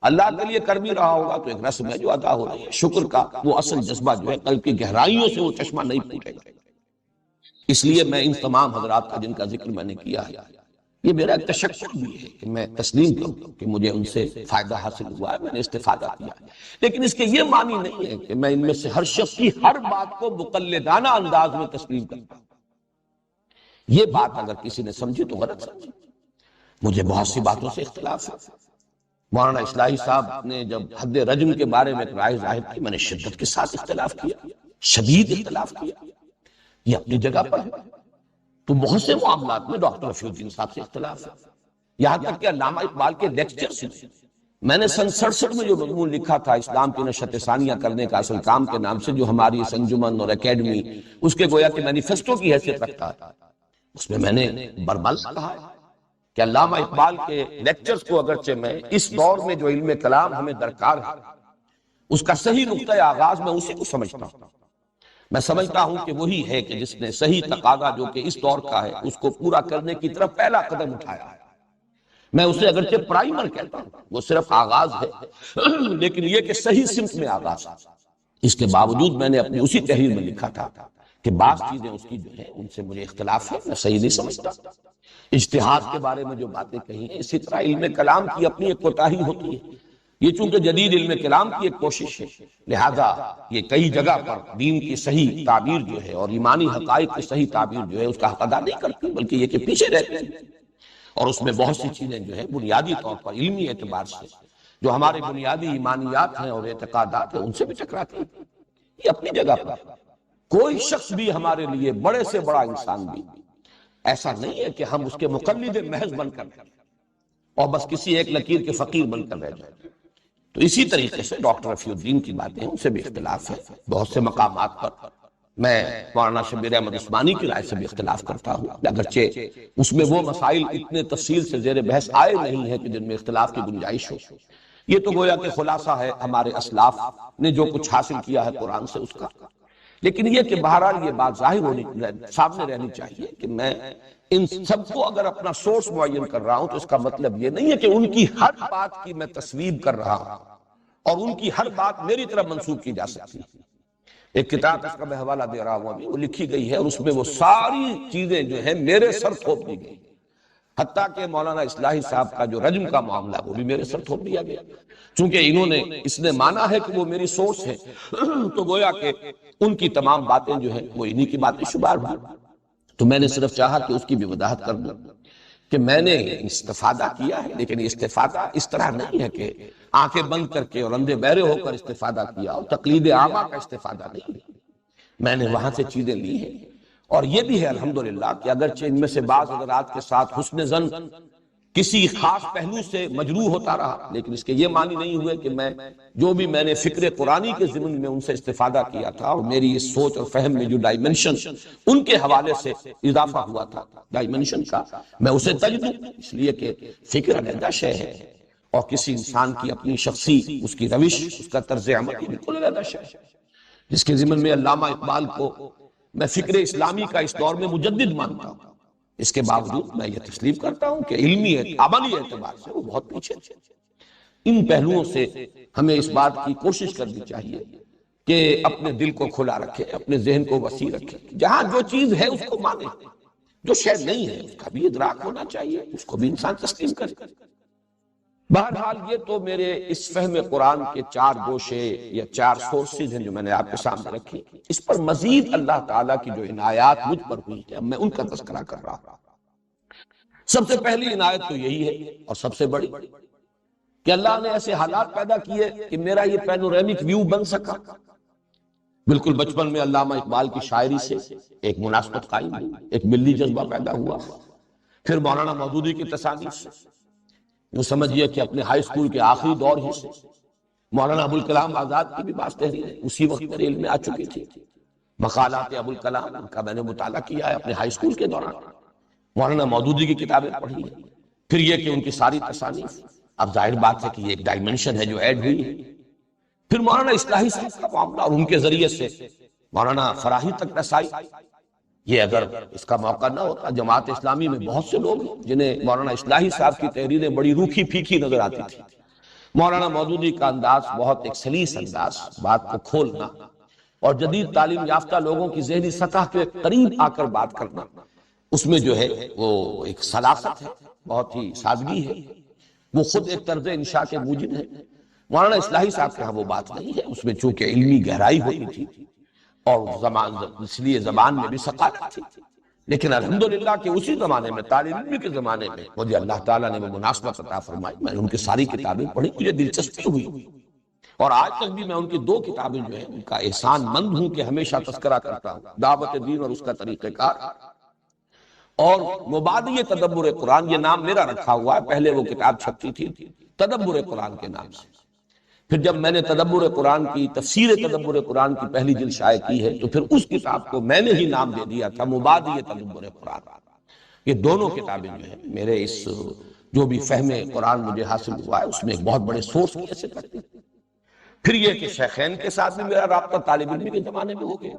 اللہ کے لیے کر بھی رہا ہوگا تو ایک رسم ہے جو ادا ہو رہی ہے، شکر کا وہ اصل جذبہ جو ہے قلب کی گہرائیوں سے وہ چشمہ نہیں پھوٹے گا۔ اس لیے میں ان تمام حضرات کا جن کا ذکر میں نے کیا ہے، یہ میرا ایک تشکر بھی ہے کہ میں تسلیم کروں کہ مجھے ان سے فائدہ حاصل ہوا ہے، میں نے استفادہ کیا ہے، لیکن اس کے یہ معنی نہیں ہے کہ میں ان میں سے ہر شخص کی ہر بات کو مقلدانہ انداز میں تسلیم کرتا ہوں۔ یہ بات اگر کسی نے سمجھی تو غلط سمجھی۔ مجھے بہت سی باتوں سے اختلاف ہے۔ مولانا اصلاحی صاحب نے جب حد رجم کے بارے میں ایک رائے ظاہر کی، میں نے شدت کے ساتھ اختلاف کیا، شدید اختلاف کیا، یہ اپنی جگہ پر ہے۔ تو بہت سے معاملات میں ڈاکٹر رفیع الدین صاحب سے اختلاف ہے، یہاں تک کہ علامہ اقبال کے لیکچر سے میں نے سن 67 میں جو مضمون لکھا تھا اسلام کی نشت ثانیہ کرنے کا اصل کام کے نام سے، جو ہماری اس انجمن اور اکیڈمی اس کے گویا کہ مینیفیسٹو کی حیثیت رکھتا ہے، اس میں نے برملا کہا ہے کہ علامہ اقبال کے لیکچرز کو اگرچہ میں اس دور میں جو علم کلام ہمیں درکار ہے اس کا صحیح نقطۂ آغاز میں اسی کو سمجھتا ہوں۔ میں سمجھتا ہوں کہ وہی ہے کہ جس نے صحیح تقاضا جو کہ اس دور کا ہے اس کو پورا کرنے کی طرف پہلا قدم اٹھایا ہے۔ میں اسے اگرچہ پرائمر کہتا ہوں، وہ صرف آغاز ہے، لیکن یہ کہ صحیح سمت میں آغاز ہے۔ اس کے باوجود میں نے اپنی اسی تحریر میں لکھا تھا کہ بعض چیزیں اس کی جو ہے ان سے مجھے اختلاف ہے، میں صحیح نہیں سمجھتا۔ اجتہاد کے بارے میں جو باتیں کہی ہیں، اسی طرح علم کلام کی اپنی ایک کوتاہی ہوتی ہے۔ یہ چونکہ جدید علم کلام کی ایک کوشش ہے، لہذا یہ کئی جگہ پر دین کی صحیح تعبیر جو ہے اور ایمانی حقائق کی صحیح تعبیر جو ہے اس کا حق ادا نہیں کرتی، بلکہ یہ کہ پیچھے رہتے ہیں، اور اس میں بہت سی چیزیں جو ہے بنیادی طور پر علمی اعتبار سے جو ہمارے بنیادی ایمانیات ہیں اور اعتقادات ہیں ان سے بھی ٹکراتی ہیں۔ یہ اپنی جگہ پر کوئی شخص بھی ہمارے لیے بڑے سے بڑا انسان بھی ایسا نہیں ہے کہ ہم اس کے مقلد محض بن کر اور بس کسی ایک لکیر کے فقیر بن کر رہ جائیں۔ تو اسی طریقے سے ڈاکٹر رفیع الدین کی باتیں ہیں، ان سے بھی اختلاف ہے۔ بہت سے مقامات پر میں مولانا شبیر احمد عثمانی کی رائے سے بھی اختلاف کرتا ہوں، اگرچہ اس میں وہ مسائل اتنے تفصیل سے زیر بحث آئے نہیں ہیں کہ جن میں اختلاف کی گنجائش ہو۔ یہ تو گویا کہ خلاصہ ہے ہمارے اسلاف نے جو کچھ حاصل کیا ہے قرآن سے اس کا، لیکن یہ کہ بہرحال یہ بات ظاہر سامنے رہنی چاہیے کہ میں ان سب کو اگر اپنا سورس معین کر رہا ہوں تو اس کا مطلب یہ نہیں ہے کہ ان کی ہر بات کی میں تصویب کر رہا ہوں اور ان کی ہر بات میری طرف منسوب کی جا سکتی ہے۔ ایک کتاب اس کا میں حوالہ دے رہا ہوں ابھی، وہ لکھی گئی ہے اور اس میں وہ ساری چیزیں جو ہیں میرے سر تھوپ دی گئی، حتیٰ کہ مولانا اصلاحی صاحب کا جو رجم کا معاملہ وہ بھی میرے سر تھوپ دیا گیا، چونکہ انہوں نے اس نے مانا ہے کہ وہ میری سورس ہے، تو گویا کہ ان کی تمام باتیں جو ہیں وہ انہی کی باتیں شمار ہوئی۔ تو میں نے صرف چاہا کہ اس کی بھی وضاحت کر دوں کہ میں نے استفادہ کیا ہے، لیکن یہ استفادہ اس طرح نہیں ہے کہ آنکھیں بند کر کے اور اندھے بہرے ہو کر استفادہ کیا اور تقلید اعمیٰ کا استفادہ نہیں ہے۔ میں نے وہاں سے چیزیں لی ہیں، اور یہ بھی ہے الحمدللہ کہ اگرچہ ان میں سے بعض حضرات کے ساتھ حسن ظن کسی خاص پہلو سے مجروح ہوتا رہا، لیکن اس کے یہ معنی نہیں ہوئے کہ میں جو بھی میں نے فکر قرآنی کے ضمن میں ان سے استفادہ کیا تھا اور میری اس سوچ اور فہم میں جو ڈائمنشن ان کے حوالے سے اضافہ ہوا تھا ڈائمنشن کا، میں اسے تج دوں، اس لیے کہ فکر علیحدہ شے ہے اور کسی انسان کی اپنی شخصی اس کی روش اس کا طرز عمل بالکل علیحدہ شے ہے، جس کے ضمن میں علامہ اقبال کو میں فکر اسلامی کا اس دور میں مجدد مانتا ہوں۔ اس کے باوجود میں یہ تسلیم کرتا ہوں کہ علمی عملی اعتبار سے وہ بہت پیچھے تھے۔ ان پہلوؤں سے ہمیں اس بات کی کوشش کرنی چاہیے کہ اپنے دل کو کھلا رکھے، اپنے ذہن کو وسیع رکھے، جہاں جو چیز ہے اس کو مانے، جو شے نہیں ہے اس کا بھی ادراک ہونا چاہیے، اس کو بھی انسان تسلیم کرے۔ بہرحال یہ تو میرے اس فہم قرآن کے 4 گوشے یا 4 سورسز ہیں جو میں نے آپ کے سامنے رکھی۔ اس پر مزید اللہ تعالیٰ کی جو عنایات مجھ پر ہوئی ہیں میں ان کا تذکرہ کر رہا ہوں۔ سب سے پہلی عنایت تو یہی ہے اور سب سے بڑی کہ اللہ نے ایسے حالات پیدا کیے کہ میرا یہ پینورامک ویو بن سکا۔ بالکل بچپن میں علامہ اقبال کی شاعری سے ایک مناسبت قائم ہوئی، ایک ملی جذبہ پیدا ہوا، پھر مولانا مودودی کی تصانیف سے یوں سمجھئے کہ اپنے ہائی اسکول کے آخری دور ہی سے مولانا ابوالکلام آزاد کی بھی بعض تحریریں اسی وقت میرے علم میں آ چکی تھی. مقالات ابوالکلام کا میں نے مطالعہ کیا ہے اپنے ہائی اسکول کے دوران. مولانا مودودی کی کتابیں پڑھی ہیں. پھر یہ کہ ان کی ساری تصانیف، اب ظاہر بات ہے کہ یہ ایک ڈائمنشن ہے جو ایڈ ہوئی ہے. پھر مولانا اصلاحی صاحب کا معاملہ اور ان کے ذریعے سے مولانا فراہی تک رسائی. یہ اگر اس کا موقع نہ ہوتا، جماعت اسلامی میں بہت سے لوگ ہیں جنہیں مولانا اصلاحی صاحب کی تحریریں بڑی روکھی پھیکی نظر آتی تھی. مولانا مودودی کا انداز بہت ایک سلیس انداز، بات کو کھولنا اور جدید تعلیم یافتہ لوگوں کی ذہنی سطح کے قریب آ کر بات کرنا، اس میں جو ہے وہ ایک سلاست ہے، بہت ہی سادگی ہے. وہ خود ایک طرز انشاء کے موجب ہے. مولانا اصلاحی صاحب کے ہاں وہ بات نہیں ہے. اس میں چونکہ علمی گہرائی ہوتی تھی اور اس لیے زبان میں بھی ثقافت تھی. لیکن الحمدللہ کہ اسی زمانے میں، طالب علم کے زمانے میں، مجھے اللہ تعالیٰ نے وہ مناسبت عطا فرمائی. میں نے ان کی ساری کتابیں پڑھی، مجھے دلچسپی ہوئی، اور آج تک بھی میں ان کی 2 کتابیں جو ہیں ان کا احسان مند ہوں کہ ہمیشہ تذکرہ کرتا ہوں: دعوت دین اور اس کا طریقہ کار، اور مبادی تدبر قرآن. یہ نام میرا رکھا ہوا ہے، پہلے وہ کتاب چھپتی تھی تدبر قرآن کے نام سے. پھر جب میں نے تدبر قرآن کی تفسیر تدبر قرآن کی پہلی جلد شائع کی ہے تو پھر اس کتاب کو میں نے ہی نام دے دیا تھا مبادی تدبر قرآن. یہ دونوں کتابیں جو ہیں میرے اس جو بھی فہم قرآن مجھے حاصل ہوا ہے اس میں ایک بہت بڑے سورس کی حیثیت کرتی. پھر یہ کہ شیخین کے ساتھ بھی میرا رابطہ طالب علم کے زمانے میں ہو گیا.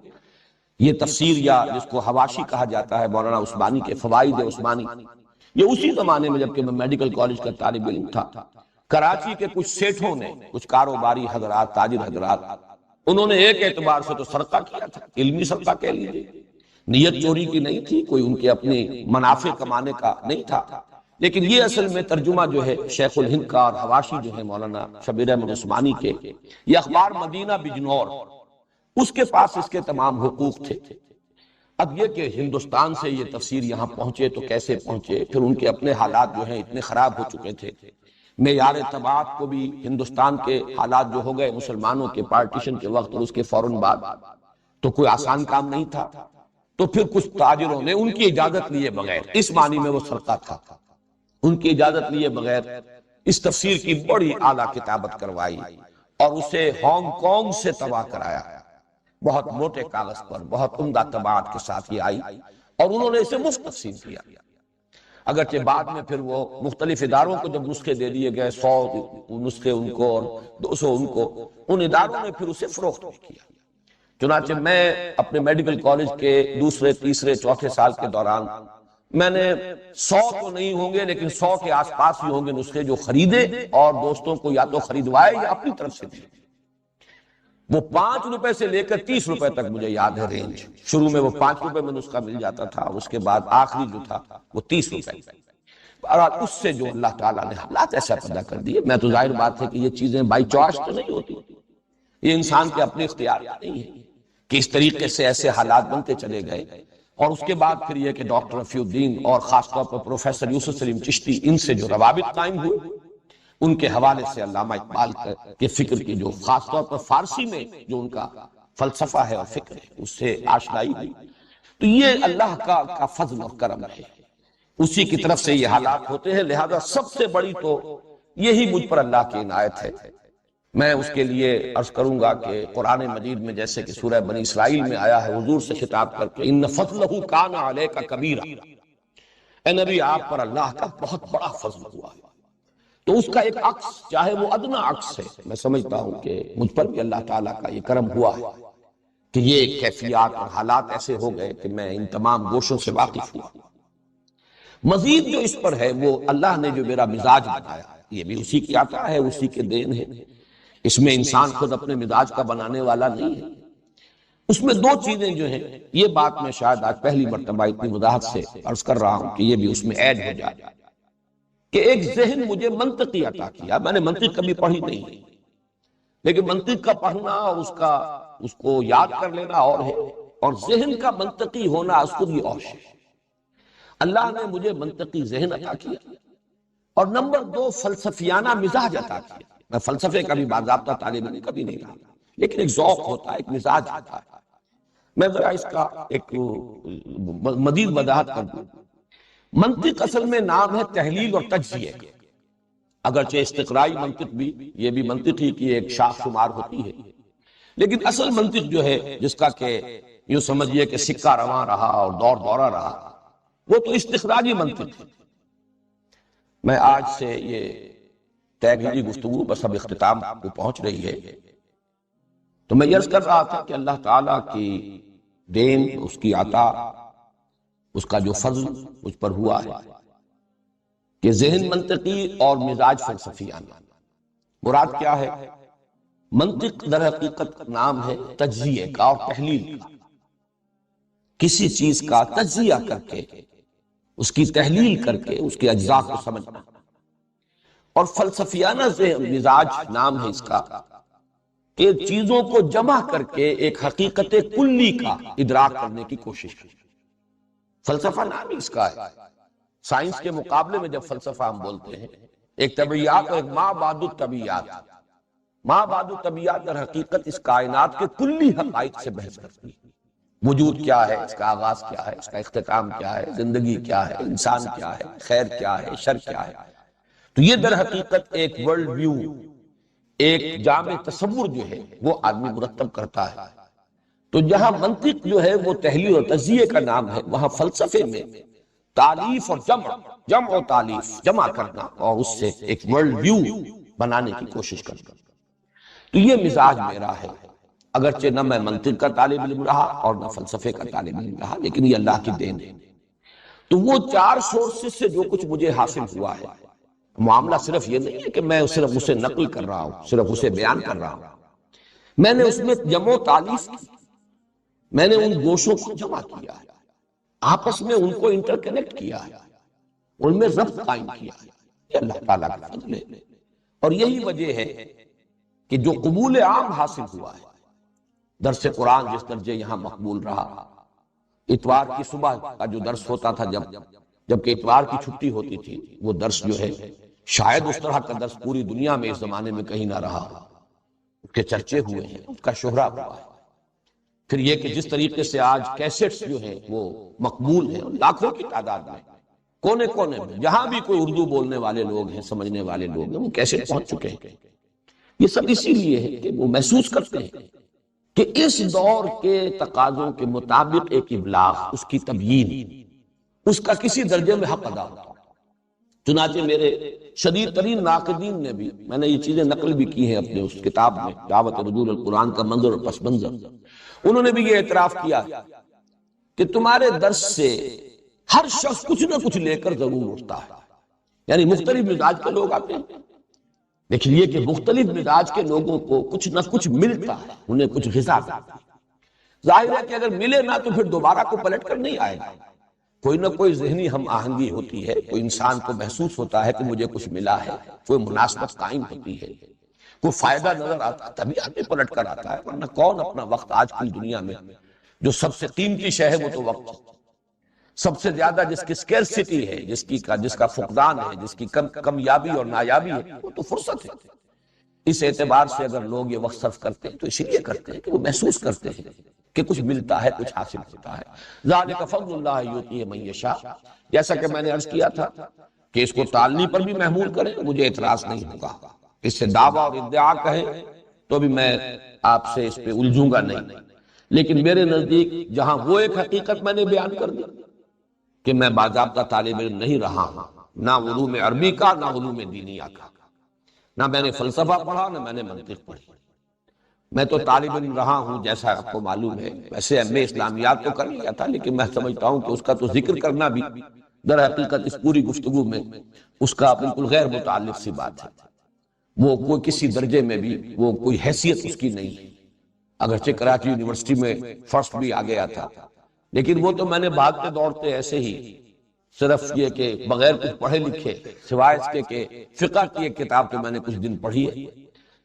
یہ تفسیر یا جس کو حواشی کہا جاتا ہے مولانا عثمانی کے فوائد عثمانی، یہ اسی زمانے میں جبکہ میں میڈیکل کالج کا طالب علم تھا، کراچی کے کچھ سیٹھوں نے، کچھ کاروباری حضرات، تاجر حضرات، انہوں نے ایک اعتبار سے تو صدقہ کیا تھا، علمی صدقہ کہہ لیجیے. نیت چوری کی نہیں تھی، کوئی ان کے اپنے منافع کمانے کا نہیں تھا. لیکن یہ اصل میں ترجمہ جو ہے شیخ الہند کا اور حواشی جو ہے مولانا شبیر احمد عثمانی کے، یہ اخبار مدینہ بجنور، اس کے پاس اس کے تمام حقوق تھے. اب یہ کہ ہندوستان سے یہ تفسیر یہاں پہنچے تو کیسے پہنچے؟ پھر ان کے اپنے حالات جو ہیں اتنے خراب ہو چکے تھے، معیار طباعت کو بھی ہندوستان کے حالات جو ہو گئے مسلمانوں کے پارٹیشن کے وقت اور اس کے فوراً بعد، تو کوئی آسان کام نہیں تھا. تو پھر کچھ تاجروں نے ان کی اجازت لیے بغیر، اس معنی میں وہ صدقہ تھا، ان کی اجازت لیے بغیر اس تفسیر کی بڑی اعلیٰ کتابت کروائی اور اسے ہانگ کانگ سے طبع کرایا. بہت موٹے کاغذ پر بہت عمدہ طباعت کے ساتھ یہ آئی اور انہوں نے اسے مفت تقسیم کیا. اگرچہ بعد میں پھر وہ مختلف اداروں کو جب نسخے دے دیے گئے، 100 نسخے ان کو اور 200 ان کو، ان اداروں نے پھر اسے فروخت بھی کیا. چنانچہ میں اپنے میڈیکل کالج کے دوسرے، تیسرے، چوتھے سال کے دوران میں نے 100 تو نہیں ہوں گے لیکن 100 کے آس پاس ہی ہوں گے نسخے جو خریدے اور دوستوں کو یا تو خریدوائے یا اپنی طرف سے دیے. وہ 5 روپے سے لے کر 30 روپے تک مجھے یاد ہے رینج. شروع میں وہ 5 روپے میں نسخہ مل جاتا تھا اور اس کے بعد آخری جو تھا وہ 30 روپے. اور اس سے جو اللہ تعالیٰ نے حالات ایسا پیدا کر دیے، میں تو ظاہر بات ہے کہ یہ چیزیں بائی چوائس تو نہیں ہوتی، یہ انسان کے اپنے اختیار نہیں ہے کہ اس طریقے سے ایسے حالات بنتے چلے گئے. اور اس کے بعد پھر یہ کہ ڈاکٹر رفیع الدین اور خاص طور پر پروفیسر یوسف سلیم چشتی، ان سے جو روابط قائم ہوئے، ان کے حوالے سے علامہ اقبال کے فکر کی جو خاص طور پر فارسی میں جو ان کا فلسفہ ہے اور فکر ہے اس سے آشنائی ہوئی. تو یہ اللہ کا فضل اور کرم ہے، اسی کی طرف سے یہ حالات ہوتے ہیں. لہذا سب سے بڑی تو یہی مجھ پر اللہ کی عنایت ہے. میں اس کے لیے عرض کروں گا کہ قرآن مجید میں جیسے کہ سورہ بنی اسرائیل میں آیا ہے حضور سے خطاب کر کے، ان فضلہ کان علیک کبیرا، اے نبی آپ پر اللہ کا بہت بڑا فضل ہوا ہے. تو اس کا ایک عکس، چاہے وہ ادنا عکس ہے، میں سمجھتا ہوں کہ مجھ پر بھی اللہ تعالیٰ کا یہ کرم ہوا ہے کہ یہ کیفیات اور حالات ایسے ہو گئے کہ میں ان تمام گوشوں سے واقف ہوا. مزید جو اس پر ہے وہ اللہ نے جو میرا مزاج بنایا، یہ بھی اسی کی عطا ہے، اسی کے دین ہے. اس میں انسان خود اپنے مزاج کا بنانے والا نہیں ہے. اس میں 2 چیزیں جو ہیں، یہ بات میں شاید آج پہلی مرتبہ اتنی وضاحت سے عرض کر رہا ہوں کہ یہ بھی اس میں ایڈ ہو جائے کہ ایک ذہن مجھے منطقی عطا کیا. میں نے منطق کبھی پڑھی نہیں، لیکن منطق کا پڑھنا اور اس کو یاد کر لینا اور ہے، اور ذہن کا منطقی ہونا اس خود یہ اور ہے. اللہ نے مجھے منطقی ذہن عطا کیا اور نمبر 2 فلسفیانہ مزاج عطا کیا. میں فلسفے کا بھی باضابطہ طالب علم کبھی نہیں رہا، لیکن ایک ذوق ہوتا ہے، ایک مزاج ہوتا ہے. میں ذرا اس کا ایک مزید وضاحت کر دوں. منطق اصل میں نام ہے تحلیل اور تجزیے. اگرچہ استقرائی منطق بھی، یہ بھی منطق ہی کی ایک شاخ شمار ہوتی ہے، لیکن اصل منطق جو ہے جس کا کہ یوں سمجھیے کہ سکہ رواں رہا اور دور دورہ رہا، وہ تو استخراجی منطق ہے۔ میں آج سے یہ طے کی گفتگو بس اب اختتام کو پہنچ رہی ہے، تو میں عرض کر رہا تھا کہ اللہ تعالیٰ کی دین، اس کی عطا، اس کا جو فضل مجھ پر ہوا ہے کہ ذہن منطقی اور مزاج فلسفیانہ۔ مراد کیا ہے؟ منطق در حقیقت نام ہے تجزیے کا اور تحلیل کا، کسی چیز کا تجزیہ کر کے، اس کی تحلیل کر کے اس کے اجزاء کو سمجھنا، اور فلسفیانہ مزاج نام ہے اس کا کہ چیزوں کو جمع کر کے ایک حقیقت کلی کا ادراک کرنے کی کوشش کی۔ فلسفہ نام ہی اس کا ہے۔ سائنس کے مقابلے میں جب فلسفہ ہم بولتے ہیں، ایک طبیعیات اور ایک ما بعد الطبیعیات، ما بعد الطبیعیات در حقیقت اس کائنات کے کلی حقائق سے بحث کرتی ہے۔ وجود کیا ہے، اس کا آغاز کیا ہے، اس کا اختتام کیا ہے، زندگی کیا ہے، انسان کیا ہے، خیر کیا ہے، شر کیا ہے۔ تو یہ در حقیقت ایک ورلڈ ویو، ایک جامع تصور جو ہے وہ آدمی مرتب کرتا ہے۔ تو جہاں منطق جو ہے وہ تحلیل اور تجزیے کا نام ہے، وہاں فلسفے میں تالیف اور جمع و تالیف، جمع کرنا اور اس سے ایک ورلڈ ویو بنانے کی کوشش کرنا۔ تو یہ مزاج میرا ہے، اگرچہ نہ میں منطق کا طالب علم رہا اور نہ فلسفے کا طالب علم رہا، لیکن یہ اللہ کی دین ہے۔ تو وہ چار سورسز سے جو کچھ مجھے حاصل ہوا ہے، معاملہ صرف یہ نہیں ہے کہ میں صرف اسے نقل کر رہا ہوں، صرف اسے بیان کر رہا ہوں، میں نے اس میں جمع و تالیف کی، میں نے ان گوشوں کو جمع کیا ہے، آپس میں ان کو انٹر کنیکٹ کیا ہے، ان میں ربط قائم کیا ہے۔ یہ اللہ تعالیٰ کا فضل ہے، اور یہی وجہ ہے کہ جو قبول عام حاصل ہوا ہے، درس قرآن جس درجے یہاں مقبول رہا، اتوار کی صبح کا جو درس ہوتا تھا، جبکہ اتوار کی چھٹی ہوتی تھی، وہ درس جو ہے شاید اس طرح کا درس پوری دنیا میں اس زمانے میں کہیں نہ رہا، اس کے چرچے ہوئے ہیں، اس کا شہرہ ہوا ہے۔ پھر یہ کہ جس طریقے سے آج کیسٹس جو ہیں وہ مقبول ہیں، لاکھوں کی تعداد میں، کونے کونے میں جہاں بھی کوئی اردو بولنے والے لوگ ہیں، سمجھنے والے لوگ ہیں، وہ کیسٹ پہنچ چکے ہیں۔ یہ سب اسی لیے ہے کہ وہ محسوس کرتے ہیں کہ اس دور کے تقاضوں کے مطابق ایک ابلاغ، اس کی تبیین، اس کا کسی درجے میں حق ادا ہوتا ہے۔ چنانچہ میرے شدید ترین ناقدین نے بھی، میں نے یہ چیزیں نقل بھی کی ہیں اپنے اس کتاب میں، دعوت رجوع القرآن کا منظر اور پس منظر، انہوں نے بھی یہ اعتراف کیا کہ تمہارے درس سے ہر شخص کچھ نہ کچھ لے کر ضرور اٹھتا ہے، یعنی مختلف مزاج کے لوگ آتے ہیں، لیکن یہ کہ مختلف مزاج کے لوگوں کو کچھ نہ کچھ ملتا ہے، انہیں کچھ غذا ملتا ہے۔ ظاہر ہے کہ اگر ملے نہ تو پھر دوبارہ کو پلٹ کر نہیں آئے گا، کوئی نہ کوئی ذہنی ہم آہنگی ہوتی ہے، کوئی انسان کو محسوس ہوتا ہے کہ مجھے کچھ ملا ہے، کوئی مناسبت قائم ہوتی ہے، کوئی فائدہ نظر آتا ہے، تبھی آدمی پلٹ کر آتا ہے، ورنہ کون اپنا وقت آج کی دنیا میں جو سب سے قیمتی شے ہے وہ تو وقت ہے، سب سے زیادہ جس کی سکیرسٹی ہے، جس کا فقدان ہے، جس کی کمیابی اور نایابی ہے، وہ تو فرصت ہے۔ اس اعتبار سے اگر لوگ یہ وقت صرف کرتے ہیں تو اس لیے کرتے ہیں کہ وہ محسوس کرتے ہیں کہ کچھ ملتا ہے، کچھ حاصل ہوتا ہے۔ ذالک فضل اللہ یؤتیہ من یشاء، جیسا کہ میں نے عرض کیا تھا کہ اس کو تعلی پر بھی محمول کریں، مجھے اعتراض نہیں ہوگا، اس سے دعویٰ اور ادعا کہیں تو بھی میں آپ سے اس پہ الجھوں گا نہیں، لیکن میرے نزدیک جہاں وہ ایک حقیقت میں نے بیان کر دی کہ میں باضابطہ طالب علم نہیں رہا ہوں، نہ علوم عربی کا، نہ علوم دینیہ کا، نہ میں نے فلسفہ پڑھا، نہ میں نے منطق پڑھی، میں تو طالب علم رہا ہوں جیسا آپ کو معلوم ہے۔ ویسے ایم اے اسلامیات تو کر لیا تھا، لیکن میں سمجھتا ہوں کہ اس کا تو ذکر کرنا بھی در حقیقت اس پوری گفتگو میں اس کا بالکل غیر متعلق سی بات ہے، وہ کوئی کسی درجے میں بھی وہ کوئی حیثیت اس کی نہیں ہے، اگرچہ کراچی یونیورسٹی میں فرسٹ بھی آ گیا تھا، لیکن وہ تو میں نے بھاگتے دوڑتے ایسے ہی، صرف یہ کہ بغیر کچھ پڑھے لکھے، سوائے اس کے کہ فقہ کی ایک کتاب تو میں نے کچھ دن پڑھی ہے،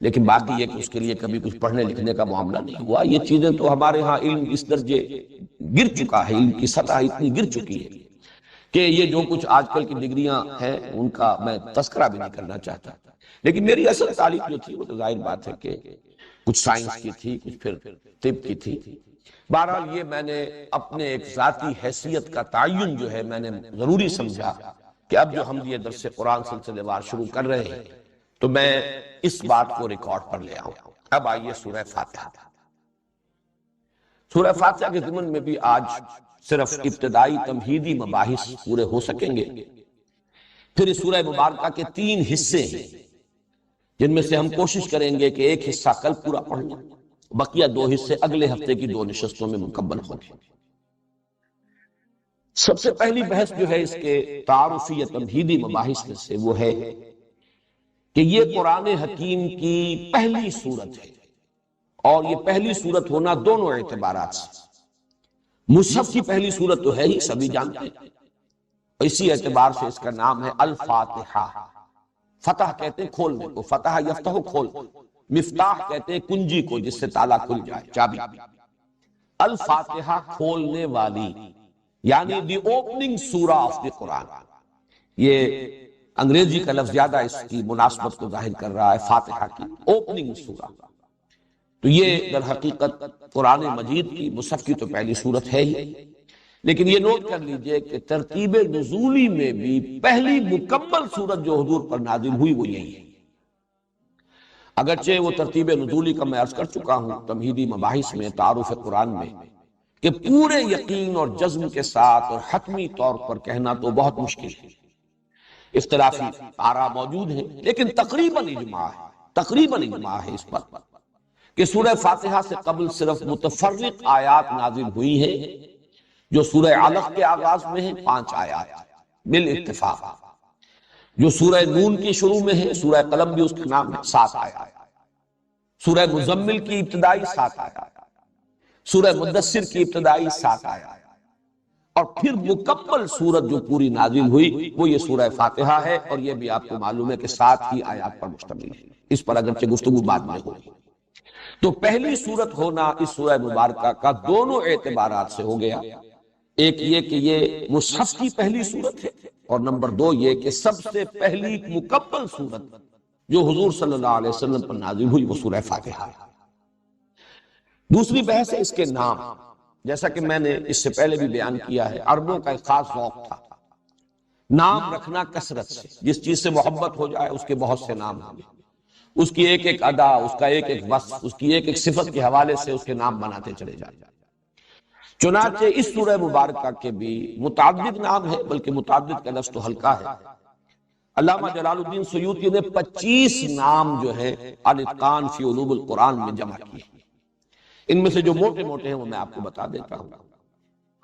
لیکن باقی یہ کہ اس کے لیے کبھی کچھ پڑھنے لکھنے کا معاملہ نہیں ہوا۔ یہ چیزیں تو ہمارے ہاں علم اس درجے گر چکا ہے، علم کی سطح اتنی گر چکی ہے کہ یہ جو کچھ آج کل کی ڈگریاں ہیں ان کا میں تذکرہ بھی نہیں کرنا چاہتا، لیکن میری اصل تعلیم جو تھی وہ تو ظاہر بات ہے کہ کچھ سائنس کی تھی، کچھ پھر طب کی تھی۔ بہرحال یہ میں نے اپنے ایک ذاتی حیثیت کا تعین جو ہے میں نے ضروری سمجھا کہ اب جو ہم یہ درس قرآن سلسلے وار شروع کر رہے ہیں تو میں اس بات کو ریکارڈ پر لے آؤں۔ اب آئیے سورہ فاتحہ۔ سورہ فاتحہ کے ضمن میں بھی آج صرف ابتدائی تمہیدی مباحث پورے ہو سکیں گے، پھر اس سورہ مبارکہ کے 3 حصے ہیں جن میں سے ہم کوشش کریں گے کہ ایک حصہ کل پورا پڑھ لیں، بقیہ 2 حصے اگلے ہفتے کی 2 نشستوں میں مکمل ہوں گے۔ سب سے پہلی بحث جو ہے اس کے تعارفی یا تمہیدی مباحث میں سے وہ ہے کہ یہ قرآن حکیم کی پہلی سورت ہے، اور یہ پہلی سورت ہونا دونوں اعتبارات سے، مصحف کی پہلی سورت تو ہے ہی، سبھی جانتے ہیں، اسی اعتبار سے اس کا نام ہے الفاتحہ۔ فتح کہتے ہیں کھولنے کو، فتح یفتح کھول، مفتاح کہتے ہیں کنجی کو جس سے تالا کھل جائے، چابی۔ الفاتحہ کھولنے والی، یعنی دی اوپننگ سورہ آف دی قرآن۔ یہ انگریزی کا لفظ زیادہ اس کی مناسبت کو ظاہر کر رہا ہے، فاتحہ کی اوپننگ سورہ۔ تو یہ در حقیقت قرآن مجید کی، مصحف کی تو پہلی سورت ہے ہی، لیکن یہ نوٹ کر لیجئے کہ ترتیب نزولی میں بھی پہلی مکمل سورت جو حضور پر نازل ہوئی وہ یہی ہے۔ اگرچہ وہ ترتیب نزولی کا میں عرض کر چکا ہوں تمہیدی مباحث میں، تعارف قرآن میں، کہ پورے یقین اور جزم کے ساتھ اور حتمی طور پر کہنا تو بہت مشکل ہے، اختلافی آراء موجود ہیں، لیکن تقریباً اجماع ہے اس پر کہ سورہ فاتحہ سے قبل صرف متفرق آیات نازل ہوئی ہیں، جو سورہ علق کے آغاز میں ہیں 5 آیات بالاتفاق، جو سورہ نون کی شروع میں ہے، سورہ قلم بھی اس کا نام ہے، 7 آیات، سورہ مزمل کی ابتدائی 7 آیات، سورہ مدثر کی ابتدائی 7 آیات، اور پھر مکمل سورت جو پوری نازل ہوئی وہ یہ سورہ فاتحہ ہے، اور یہ بھی آپ کو معلوم ہے کہ 7 ہی آیات پر مشتمل ہے، اس پر اگرچہ گفتگو بعد میں ہوگی۔ تو پہلی سورت ہونا اس سورہ مبارکہ کا دونوں اعتبارات سے ہو گیا، ایک یہ کہ یہ مصحف کی پہلی سورت ہے، اور نمبر 2 یہ کہ سب سے پہلی مکمل سورت جو حضور صلی اللہ علیہ وسلم پر نازل ہوئی وہ سورہ فاتحہ ہے۔ دوسری بحث ہے اس کے نام۔ جیسا کہ میں نے اس سے پہلے بھی بیان کیا ہے، عربوں کا ایک خاص ذوق تھا نام رکھنا کثرت سے، جس چیز سے محبت ہو جائے اس کے بہت سے نام ہوں گے، اس کی ایک ایک ادا، اس کا ایک ایک وصف، اس کی ایک ایک صفت کے حوالے سے اس کے نام بناتے چلے جائیں۔ چنانچہ اس سورہ مبارکہ کے بھی متعدد نام ہے، بلکہ متعدد کا لفظ تو ہلکا ہے۔ علامہ جلال الدین سیوطی نے 25 نام جو ہے الاتقان فی علوم القرآن میں جمع کیے، ان میں سے جو موٹے موٹے ہیں وہ میں آپ کو بتا دیتا ہوں۔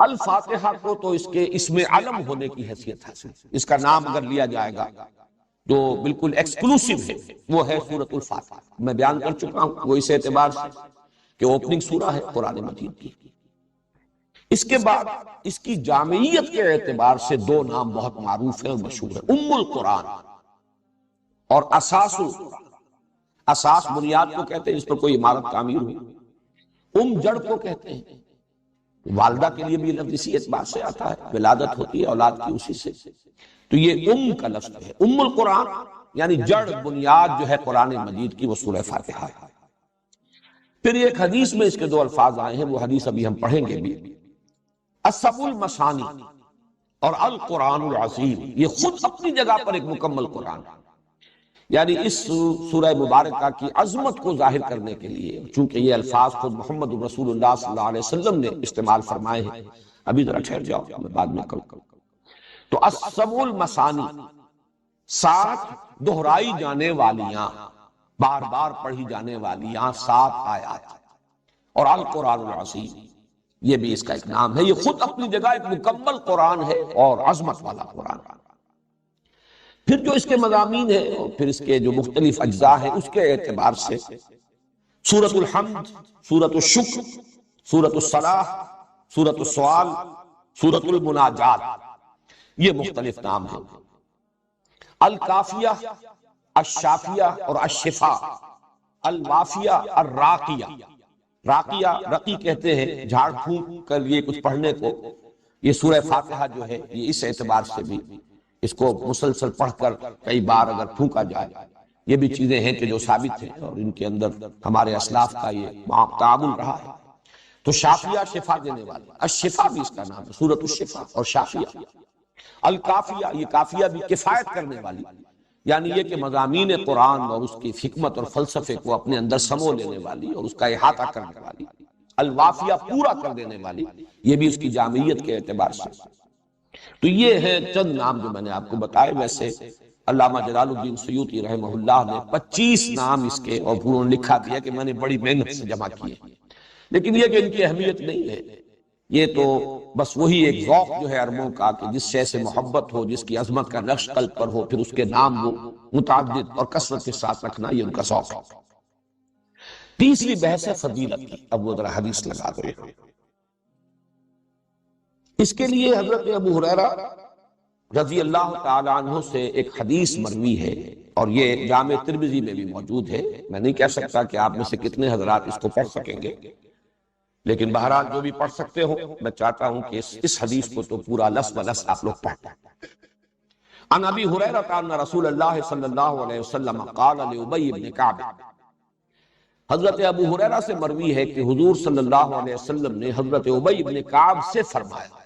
الفاتحہ کو تو اس کے اسم علم ہونے کی حیثیت حاصل، اس کا نام اگر لیا جائے گا جو بالکل ایکسکلوسیو ہے وہ ہے سورۃ الفاتحہ، میں بیان کر چکا ہوں، وہ اس اعتبار سے کہ اوپننگ سورہ ہے قرآن مجید کی۔ اس کے بعد اس کی جامعیت کے اعتبار سے 2 نام بہت معروف ہیں اور مشہور ہیں، ام القرآن اور اساس القرآن۔ اساس بنیاد کو کہتے ہیں جس پر کوئی عمارت تعمیر ہو، جڑ کو کہتے ہیں، والدہ کے لیے بھی لفظ اسی اعتبار سے آتا ہے، ولادت ہوتی ہے اولاد کی اسی سے، تو یہ کا لفظ ہے، ام القرآن یعنی جڑ بنیاد جو ہے قرآن مجید کی وہ سورہ فاتحہ ہے۔ پھر ایک حدیث میں اس کے 2 الفاظ آئے ہیں، وہ حدیث ابھی ہم پڑھیں گے بھی، السبع المثانی اور القرآن العظیم، یہ خود اپنی جگہ پر ایک مکمل قرآن ہے، یعنی اس سورہ مبارکہ کی عظمت کو ظاہر کرنے کے لیے، چونکہ یہ الفاظ خود محمد رسول اللہ صلی اللہ علیہ وسلم نے استعمال فرمائے ہیں، ابھی ذرا ٹھہر جاؤ میں بعد میں کروں۔ تو السبع المثانی 7 دہرائی جانے والیاں، بار بار پڑھی جانے والیاں 7 آیات، اور القرآن العظیم یہ بھی اس کا ایک نام ہے، یہ خود اپنی جگہ ایک مکمل قرآن ہے اور عظمت والا قرآن۔ پھر جو اس کے مضامین ہیں اور پھر اس کے جو مختلف اجزاء ہیں اس کے اعتبار سے سورۃ الحمد، سورۃ الشکر، سورۃ الصلاح، سورۃ السؤال، سورۃ المناجات، یہ مختلف نام ہیں۔ الکافیہ، الشافیہ اور الشفاء، الوافیہ، الراقیہ۔ راقیہ رقی کہتے ہیں جھاڑ پھونک کر یہ کچھ پڑھنے کو، یہ سورہ فاتحہ جو ہے یہ اس اعتبار سے بھی اس کو مسلسل پڑھ کر کئی بار اگر پھونکا جائے، یہ بھی چیزیں ہیں کہ جو ثابت ہیں اور ان کے اندر ہمارے اسلاف کا یہ تعامل رہا ہے۔ تو شافیہ شفا دینے والا، الشفا بھی اس کا نام ہے، سورۃ الشفا اور شافیہ۔ الکافیہ، یہ کافیہ بھی کفایت کرنے والی، یعنی یہ کہ مضامین قرآن اور اس کی حکمت اور فلسفے کو اپنے اندر سمو لینے والی اور اس کا احاطہ کرنے والی، الوافیہ پورا کر دینے والی، یہ بھی اس کی جامعیت کے اعتبار سے۔ تو یہ ہیں چند نام جو میں نے آپ کو بتائے۔ ویسے علامہ جلال الدین سیوطی رحمہ اللہ نے 25 نام اس کے اور انہوں نے لکھا دیا کہ میں نے بڑی محنت سے جمع کیے، لیکن یہ کہ ان کی اہمیت نہیں ہے، یہ تو بس وہی ایک ذوق جو ہے عربوں کا کہ جس شے سے محبت ہو، جس کی عظمت کا نقش قلب پر ہو، پھر اس کے نام وہ متعدد اور کثرت کے ساتھ رکھنا، یہ ان کا ذوق ہے۔ تیسری بحث ہے فضیلت کی۔ اب وہ ذرا حدیث لگا دو۔ اس کے لیے حضرت ابو ہریرہ رضی اللہ تعالی عنہ سے ایک حدیث مروی ہے، اور یہ جامع ترمذی میں بھی موجود ہے۔ میں نہیں کہہ سکتا کہ آپ میں سے کتنے حضرات اس کو پڑھ سکیں گے، لیکن بہرحال جو بھی پڑھ سکتے ہو، میں چاہتا ہوں کہ اس حدیث کو تو پورا لفظ بلفظ آپ لوگ پڑھیں۔ عن ابی ہریرہ ان رسول اللہ صلی اللہ علیہ وسلم قال لابی بن کعب، حضرت ابو ہریرہ سے مروی ہے کہ حضور صلی اللہ علیہ وسلم نے حضرت ابی بن کعب سے فرمایا۔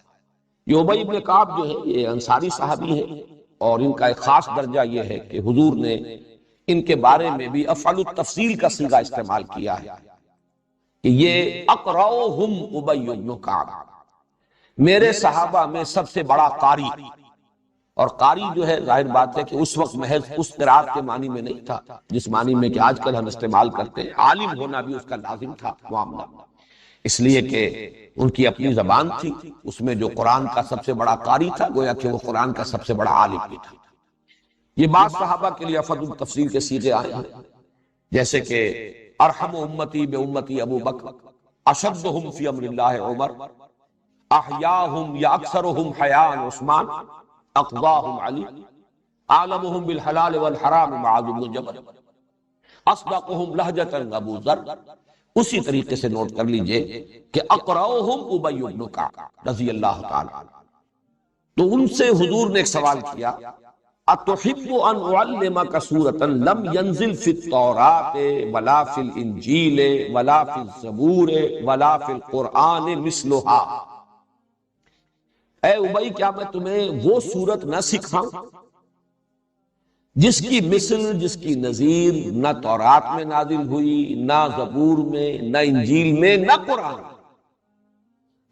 یہ ابی بن کعب جو ہے یہ انصاری صحابی ہے، اور ان کا ایک خاص درجہ یہ ہے کہ حضور نے ان کے بارے میں بھی افعل التفصیل کا صیغہ استعمال کیا ہے کہ یہ اقرؤہم ابی بن کعب، میرے صحابہ میں سب سے بڑا قاری۔ اور قاری جو ہے ظاہر بات ہے کہ اس وقت محض اس قرات کے معنی میں نہیں تھا جس معنی میں کہ آج کل ہم استعمال کرتے ہیں، عالم ہونا بھی اس کا لازم تھا معاملہ، اس لیے کہ ان کی اپنی زبان تھی، اس میں جو قرآن کا سب سے بڑا قاری تھا گویا کہ وہ قرآن کا سب سے بڑا عالم بھی تھا۔ یہ بعض صحابہ کے لیے افضل التفصیل کے صیغے آئے ہیں، جیسے کہ ارحم امتی بے امتی ابو بکر، اشدہم فی امر اللہ عمر، احیاہم یا اکثرہم حیاء عثمان، اقضاہم علی، اعلمہم بالحلال والحرام معاذ بن جبل، اصدقہم لہجۃ ابو ذر۔ اسی طریقے سے نوٹ کر لیجئے کہ اقرؤہم ابی بن کعب رضی اللہ تعالی عنہ۔ تو ان سے حضور نے ایک سوال کیا، اتحب ان اعلمک سورۃ لم ینزل فی التوراۃ ولا فی الانجیل ولا فی الزبور ولا فی القرآن مثلھا، اے ابی کیا میں تمہیں وہ سورت نہ سکھاؤں جس کی مثل، جس کی نظیر نہ تورات میں نازل ہوئی، نہ زبور میں، نہ انجیل میں، نہ قرآن میں۔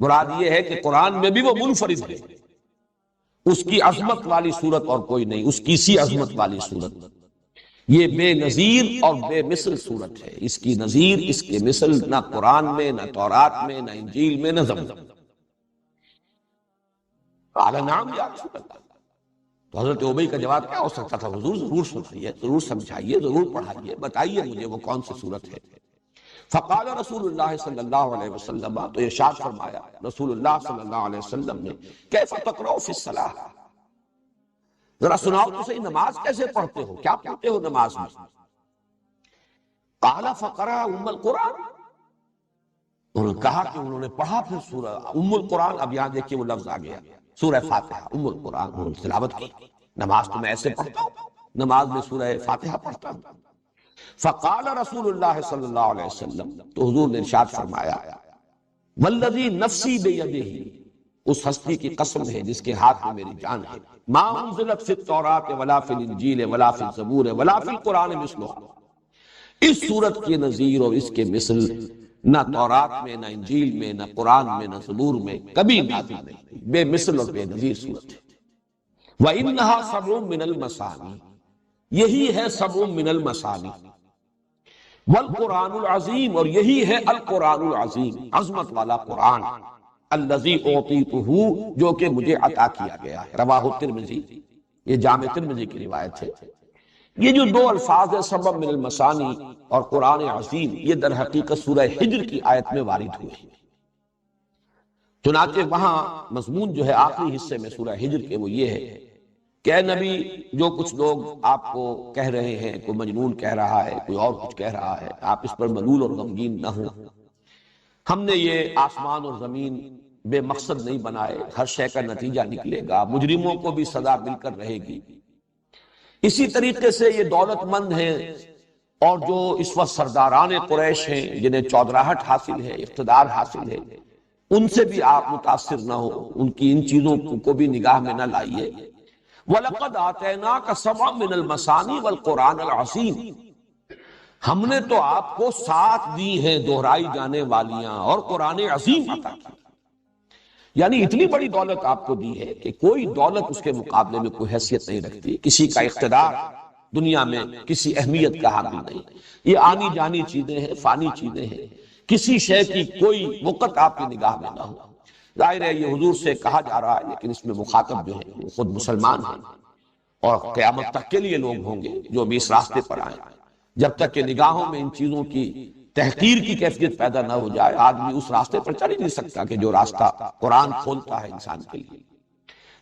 مراد یہ ہے کہ قرآن میں بھی وہ منفرد ہے، اس کی عظمت والی صورت اور کوئی نہیں، اس کی سی عظمت والی صورت، یہ بے نظیر اور بے مثل صورت ہے۔ اس کی نظیر، اس کے مثل نہ قرآن میں، نہ تورات میں، نہ انجیل میں، نہ زبور میں۔ قال نعم یا رسول اللہ، تو حضرت ابی کا جواب کیا ہو سکتا تھا؟ حضور ضرور سنائیے، ضرور سمجھائیے، ضرور پڑھائیے، بتائیے مجھے وہ کون سی صورت ہے۔ فقال رسول اللہ صلی اللہ علیہ وسلم، تو ارشاد فرمایا رسول اللہ صلی اللہ علیہ وسلم نے، کیف تقرؤ فی الصلاۃ، ذرا سناؤ تو صحیح نماز کیسے پڑھتے ہو، کیا پڑھتے ہو نماز میں؟ قال فقرأ ام القرآن، انہوں نے کہا کہ انہوں نے پڑھا پھر سورہ ام القرآن۔ اب یہاں دیکھیے وہ لفظ آ گیا، سورہ فاتحہ، ام القرآن، انہوں نے تلاوت کی۔ نماز تو میں ایسے پڑھتا ہوں، نماز میں سورہ فاتحہ پڑھتا ہوں۔ فقال رسول اللہ صلی اللہ علیہ وسلم، تو حضور نے ارشاد فرمایا، والذی نفسی بیدہ، اس ہستی کی قسم ہے جس کے ہاتھ میں میری جان ہے، ما انزلت فی التوراۃ ولا فی الانجیل ولا فی الزبور ولا فی القرآن مثلھا، اس صورت کی نظیر اور اس کے مثل نہ تورات میں، نہ انجیل میں، نہ قرآن میں، نہ زبور میں کبھی نازل نہیں، بے مثل اور بے نظیر صورت ہے۔ وَإِنَّهَا سَبْعٌ مِّنَ الْمَثَانِي، یہی ہے سبع من المثانی، والقرآن العظیم، اور یہی ہے القرآن العظیم، عظمت والا قرآن، الذی اعطیتہ، جو کہ مجھے عطا کیا گیا ہے۔ رواہ الترمذی، یہ جامع ترمذی کی روایت ہے۔ یہ جو دو الفاظ ہیں سبع من المثانی اور قرآن عظیم، یہ در حقیقت سورہ حجر کی آیت میں وارد ہوئے ہیں۔ چنانچہ وہاں مضمون جو ہے آخری حصے میں سورہ ہجر کے وہ یہ ہے کہ اے نبی، جو کچھ لوگ آپ کو کہہ رہے ہیں، کوئی مجنون کہہ رہا ہے، کوئی اور کچھ کہہ رہا ہے، آپ اس پر ملول اور غمگین نہ ہوں۔ ہم نے یہ آسمان اور زمین بے مقصد نہیں بنائے، ہر شے کا نتیجہ نکلے گا، مجرموں کو بھی سزا مل کر رہے گی۔ اسی طریقے سے یہ دولت مند ہیں اور جو اس وقت سرداران قریش ہیں، جنہیں چودراہٹ حاصل ہے، اقتدار حاصل ہے، ان سے بھی آپ متاثر نہ ہو، ان کی ان چیزوں کو بھی نگاہ میں نہ لائیے۔ وَلَقَدْ آتَيْنَاكَ سَبْعًا مِنَ الْمَثَانِي وَالْقُرْآنِ الْعَظِيمِ، ہم نے تو آپ کو 7 دی ہیں دہرائی جانے والیاں اور قرآن عظیم عطا کی، یعنی اتنی بڑی دولت آپ کو دی ہے کہ کوئی دولت اس کے مقابلے میں کوئی حیثیت نہیں رکھتی، کسی کا اقتدار دنیا میں کسی اہمیت کا حامل نہیں، یہ آنی جانی چیزیں ہیں، فانی چیزیں ہیں، کسی شے کی کوئی وقت آپ کی نگاہ میں نہ ہو۔ ظاہر ہے یہ حضور سے کہا جا رہا ہے، لیکن اس میں مخاطب جو ہے وہ خود مسلمان ہیں، اور قیامت تک کے لیے لوگ ہوں گے جو بھی اس راستے پر آئیں۔ جب تک کہ نگاہوں میں ان چیزوں کی تحقیر کی کیفیت پیدا نہ ہو جائے، آدمی اس راستے پر چل ہی نہیں سکتا کہ جو راستہ قرآن کھولتا ہے انسان کے لیے۔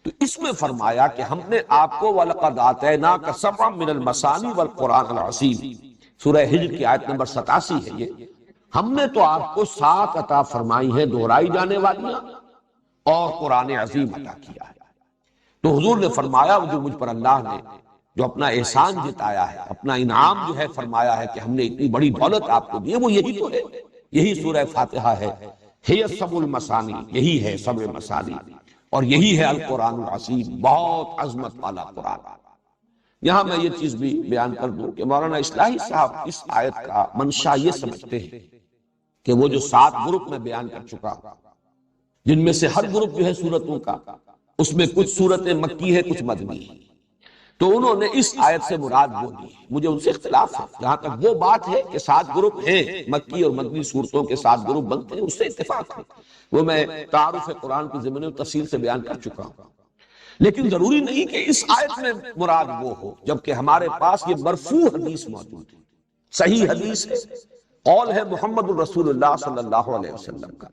تو اس میں فرمایا کہ ہم نے آپ کو وَلَقَدْ آتَيْنَاكَ سَبْعًا مِنَ الْمَثَانِي وَالْقُرْآنِ الْعَظِيمِ، سورہ ہجر کی آیت نمبر 87 ہے یہ، ہم نے تو آپ کو 7 عطا فرمائی ہیں دہرائی جانے والیاں اور قرآن عظیم عطا کیا ہے۔ تو حضور نے فرمایا جو مجھ پر اللہ نے جو اپنا احسان جتایا ہے، اپنا انعام جو ہے فرمایا ہے کہ ہم نے اتنی بڑی دولت آپ کو دی ہے، وہ یہی تو ہے، یہی سورہ فاتحہ ہے، ہی سبع المثانی، یہی ہے سبع مثانی، اور یہی ہے القرآن العظیم، بہت عظمت والا قرآن۔ یہاں میں یہ چیز بھی بیان کر دوں کہ مولانا اصلاحی صاحب اس آیت کا منشا یہ سمجھتے ہیں کہ وہ جو 7 گروپ میں بیان کر چکا، جن میں سے ہر گروپ جو ہے سورتوں کا، اس میں کچھ سورتیں مکی ہے کچھ مدنی ہے، تو انہوں نے اس آیت سے مراد وہ لی، مجھے ان سے اختلاف ہے، جہاں تک وہ بات ہے کہ 7 گروپ ہیں، مکی اور مدنی صورتوں کے 7 گروپ بنتے ہیں، اس سے اتفاق ہے، وہ میں تعارف قرآن کی ضمن میں تفصیل سے بیان کر چکا ہوں۔ لیکن ضروری نہیں کہ اس آیت میں مراد وہ ہو، جبکہ ہمارے پاس یہ مرفوع حدیث موجود ہے، صحیح حدیث ہے، قول ہے محمد الرسول اللہ صلی اللہ علیہ وسلم کا،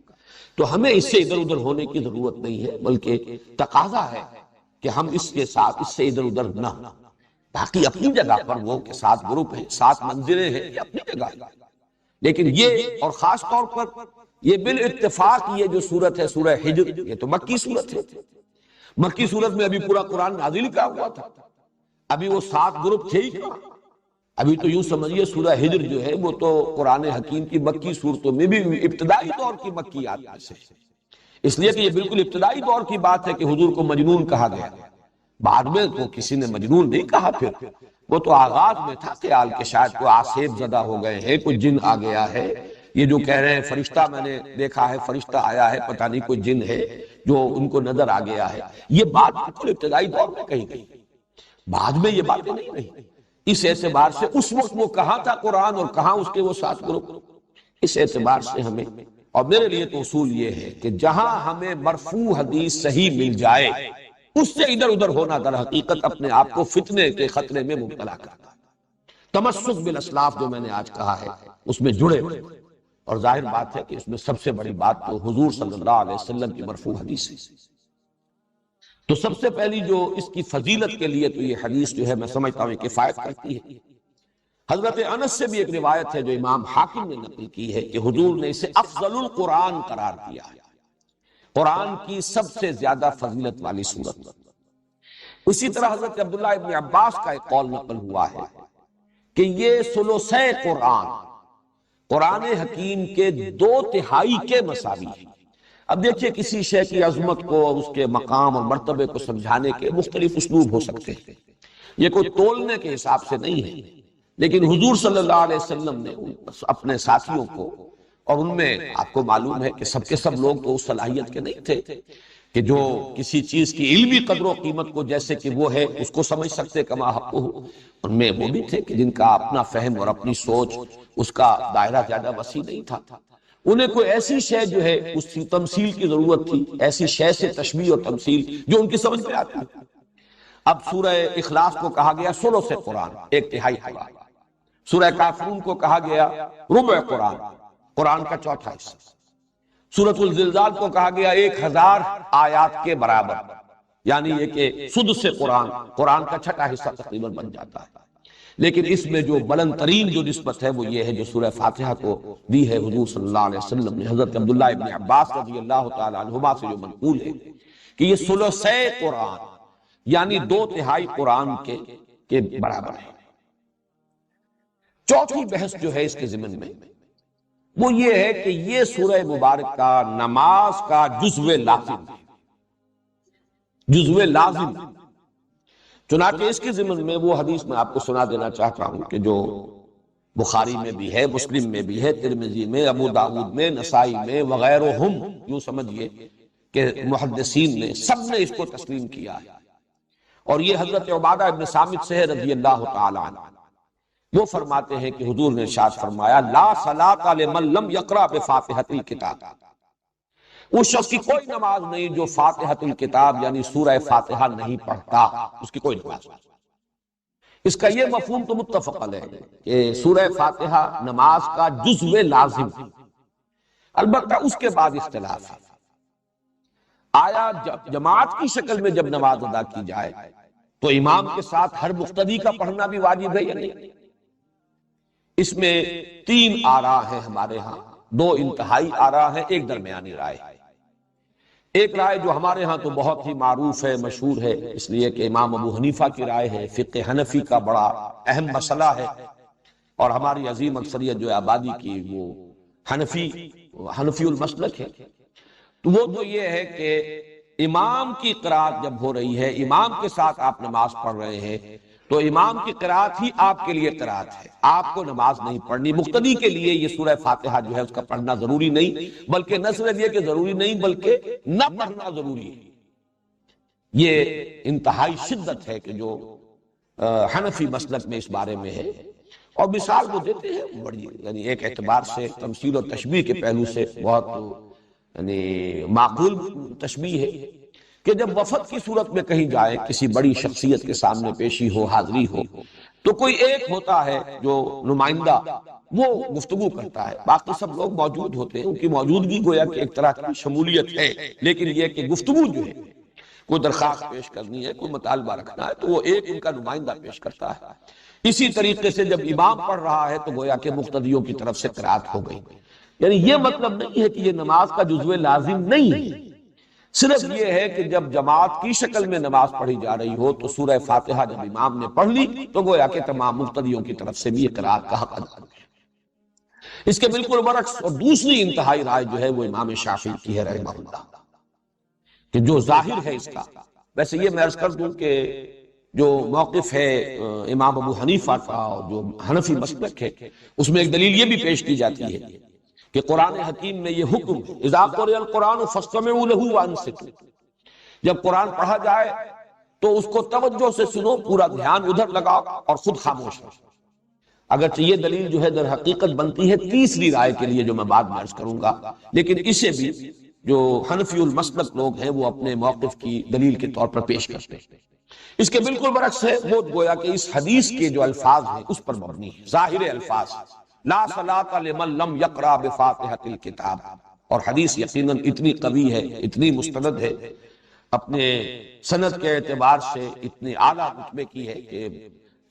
تو ہمیں اس سے ادھر ادھر ہونے کی ضرورت نہیں ہے، بلکہ تقاضا ہے کہ ہم اس کے ساتھ اس سے ادھر ادھر نہ ہوں۔ باقی اپنی جگہ پر وہ کہ 7 گروپ ہیں، 7 منزلیں ہیں، یہ اپنی جگہ ہے، لیکن یہ اور خاص طور پر یہ بالاتفاق یہ جو سورت ہے سورہ ہجر، یہ تو مکی سورت ہے، مکی سورت میں ابھی پورا قرآن نازل کیا ہوا تھا، ابھی وہ 7 گروپ تھے ہی کہاں، ابھی تو یوں سمجھیے سورہ ہجر جو ہے وہ تو قرآن حکیم کی مکی صورتوں میں بھی ابتدائی دور کی مکیات میں سے، اس لیے کہ یہ بالکل ابتدائی دور کی بات ہے کہ حضور کو مجنون کہا گیا، بعد میں تو کسی نے مجنون نہیں کہا، پھر وہ تو آغاز میں تھا خیال کہ شاید کوئی آسیب زدہ ہو گئے ہیں، کوئی جن آ گیا ہے، یہ جو کہہ رہے ہیں فرشتہ میں نے دیکھا ہے، فرشتہ آیا ہے، پتہ نہیں کوئی جن ہے جو ان کو نظر آ گیا ہے، یہ بات بالکل ابتدائی دور میں کہی گئی، بعد میں یہ باتیں نہیں رہی۔ اس اعتبار سے اس وقت وہ کہاں تھا قرآن اور کہاں اس کے وہ 7 گروپ، اس اعتبار سے ہمیں، اور میرے لیے تو اصول یہ ہے کہ جہاں ہمیں مرفوع حدیث صحیح مل جائے اس سے ادھر ادھر ہونا در حقیقت اپنے آپ کو فتنے کے خطرے میں مبتلا کرتا ہے۔ تمسک بالاسلاف جو میں نے آج کہا ہے اس میں جڑے ہوئے، اور ظاہر بات ہے کہ اس میں سب سے بڑی بات تو حضور صلی اللہ علیہ وسلم کی مرفوع حدیث ہے۔ تو سب سے پہلی جو اس کی فضیلت کے لیے تو یہ حدیث جو ہے میں سمجھتا ہوں کفایت کرتی ہے۔ حضرت انس سے بھی ایک روایت ہے جو امام حاکم نے نقل کی ہے کہ حضور نے اسے افضل القرآن قرار دیا ہے، قرآن کی سب سے زیادہ فضیلت والی سورت۔ اسی طرح حضرت عبداللہ ابن عباس کا ایک قول نقل ہوا ہے کہ یہ ثلث قرآن، قرآن حکیم کے 2/3 کے مساوی ہے۔ اب دیکھیے کسی شے کی عظمت کو، اس کے مقام اور مرتبے کو سمجھانے کے مختلف اسلوب ہو سکتے ہیں، یہ کوئی تولنے کے حساب سے نہیں ہے، لیکن حضور صلی اللہ علیہ وسلم نے اپنے ساتھیوں کو، اور ان میں آپ کو معلوم ہے کہ سب کے سب لوگ تو اس صلاحیت کے نہیں تھے کہ جو کسی چیز کی علمی قدر و قیمت کو جیسے کہ وہ ہے اس کو سمجھ سکتے کما حق ہو، ان میں وہ بھی تھے کہ جن کا اپنا فہم اور اپنی سوچ اس کا دائرہ زیادہ وسیع نہیں تھا، انہیں کوئی ایسی شے جو ہے اس کی تمثیل کی ضرورت تھی، ایسی شے سے تشبیہ اور تمثیل جو ان کی سمجھ میں آتی۔ اب سورہ اخلاص کو کہا گیا ثلث قرآن، 1/3 قرآن، سورہ کافرون کو کہا گیا ربع قرآن، قرآن کا 1/4 حصہ، سورۃ الزلزال کو کہا گیا 1000 آیات کے برابر، یعنی یہ کہ سدس قرآن، قرآن کا 6واں حصہ تقریباً بن جاتا ہے۔ لیکن اس میں جو بلند ترین جو نسبت ہے وہ یہ ہے جو سورہ فاتحہ کو دی ہے حضور صلی اللہ علیہ وسلم نے حضرت عبداللہ ابن عباس رضی اللہ تعالی عنہما سے جو منقول ہے کہ یہ ثلث قرآن یعنی 2/3 قرآن کے برابر ہے۔ چوتھی بحث جو ہے اس کے ضمن میں وہ یہ ہے کہ یہ سورہ مبارکہ نماز کا جزو لازم ہے، جزو لازم، چنانچہ اس کے ضمن میں وہ حدیث میں آپ کو سنا دینا چاہتا ہوں کہ جو بخاری میں بھی ہے، مسلم میں بھی ہے، ترمذی میں، ابو داؤد میں، نسائی میں وغیرہم، یوں سمجھیے کہ محدثین نے سب نے اس کو تسلیم کیا ہے۔ اور یہ حضرت عبادہ ابن صامت سے ہے رضی اللہ تعالی عنہ، وہ فرماتے ہیں کہ حضور نے ارشاد فرمایا لا صلاۃ لمن لم یقرأ بفاتحۃ الکتاب، اس شخص کی کوئی نماز نہیں جو فاتحۃ الکتاب یعنی سورہ فاتحہ نہیں پڑھتا، اس کی کوئی نماز نہیں۔ اس کا یہ مفہوم تو متفق علیہ ہے کہ سورہ فاتحہ نماز کا جزو لازم ہے، البتہ اس کے بعد اختلاف ہے، آیا جماعت کی شکل میں جب نماز ادا کی جائے تو امام کے ساتھ ہر مقتدی کا پڑھنا بھی واجب ہے یا نہیں؟ اس میں تین آراء ہیں ہمارے ہاں، دو انتہائی آراء ہیں، ایک درمیانی رائے۔ ایک رائے جو ہمارے ہاں تو بہت ہی معروف ہے، مشہور ہے، اس لیے کہ امام ابو حنیفہ کی رائے ہے، فقہ حنفی کا بڑا اہم مسئلہ ہے، اور ہماری عظیم اکثریت جو آبادی کی وہ حنفی المسلک ہے، تو وہ تو یہ ہے کہ امام کی قرات جب ہو رہی ہے، امام کے ساتھ آپ نماز پڑھ رہے ہیں، تو امام کی قرات ہی آپ کے لیے قرات ہے، آپ کو نماز نہیں پڑھنی۔ مقتدی کے لیے یہ سورہ فاتحہ جو ہے اس کا پڑھنا ضروری نہیں، بلکہ نہ صرف یہ کہ ضروری نہیں بلکہ نہ پڑھنا ضروری ہے۔ یہ انتہائی شدت ہے کہ جو حنفی مسلک میں اس بارے میں ہے، اور مثال وہ دیتے ہیں بڑی، یعنی ایک اعتبار سے تمثیل و تشبیہ کے پہلو سے بہت یعنی معقول تشبیہ ہے کہ جب وفد کی صورت میں کہیں جائے، کسی بڑی شخصیت کے سامنے پیشی ہو، حاضری ہو، تو کوئی ایک ہوتا ہے جو نمائندہ، وہ گفتگو کرتا ہے، باقی سب لوگ موجود ہوتے ہیں، ان کی موجودگی گویا کہ ایک طرح کی شمولیت ہے، لیکن یہ کہ گفتگو جو ہے، کوئی درخواست پیش کرنی ہے، کوئی مطالبہ رکھنا ہے، تو وہ ایک ان کا نمائندہ پیش کرتا ہے۔ اسی طریقے سے جب امام پڑھ رہا ہے تو گویا کہ مقتدیوں کی طرف سے قرات ہو گئی، یعنی یہ مطلب نہیں ہے کہ یہ نماز کا جزو لازم نہیں ہے، صرف یہ ہے کہ جب جماعت کی شکل میں نماز پڑھی جا رہی ہو تو سورہ فاتحہ جب امام نے پڑھ لی تو گویا کہ تمام مقتدیوں کی طرف سے بھی یہ قرات کا حق ادا ہے۔ اس کے بالکل برعکس اور دوسری انتہائی رائے جو ہے وہ امام شافعی کی ہے رحمہ اللہ، کہ جو ظاہر ہے اس کا، ویسے یہ میں عرض کر دوں کہ جو موقف ہے امام ابو حنیفہ کا اور جو حنفی مسلک ہے، اس میں ایک دلیل یہ بھی پیش کی جاتی ہے کہ قرآن حکیم میں یہ حکم اذا قرئ القرآن فاستمعوا له وانصتوا، جب قرآن پڑھا جائے تو اس کو توجہ سے سنو، پورا دھیان ادھر لگاؤ اور خود خاموش رہو۔ اگرچہ یہ دلیل جو ہے در حقیقت بنتی ہے تیسری رائے کے لیے جو میں بعد میں عرض کروں گا، لیکن اسے بھی جو حنفی المسلک لوگ ہیں وہ اپنے موقف کی دلیل کے طور پر پیش کرتے ہیں۔ اس کے بالکل برعکس ہے، وہ گویا کہ اس حدیث کے جو الفاظ ہیں اس پر مبنی ہے، ظاہر الفاظ لا صلاۃ لمن لم یقرأ بفاتحۃ الکتاب، اور حدیث یقیناً اتنی قوی ہے، اتنی مستند ہے، اپنے سند کے اعتبار سے اتنی اعلیٰ رتبے کی ہے کہ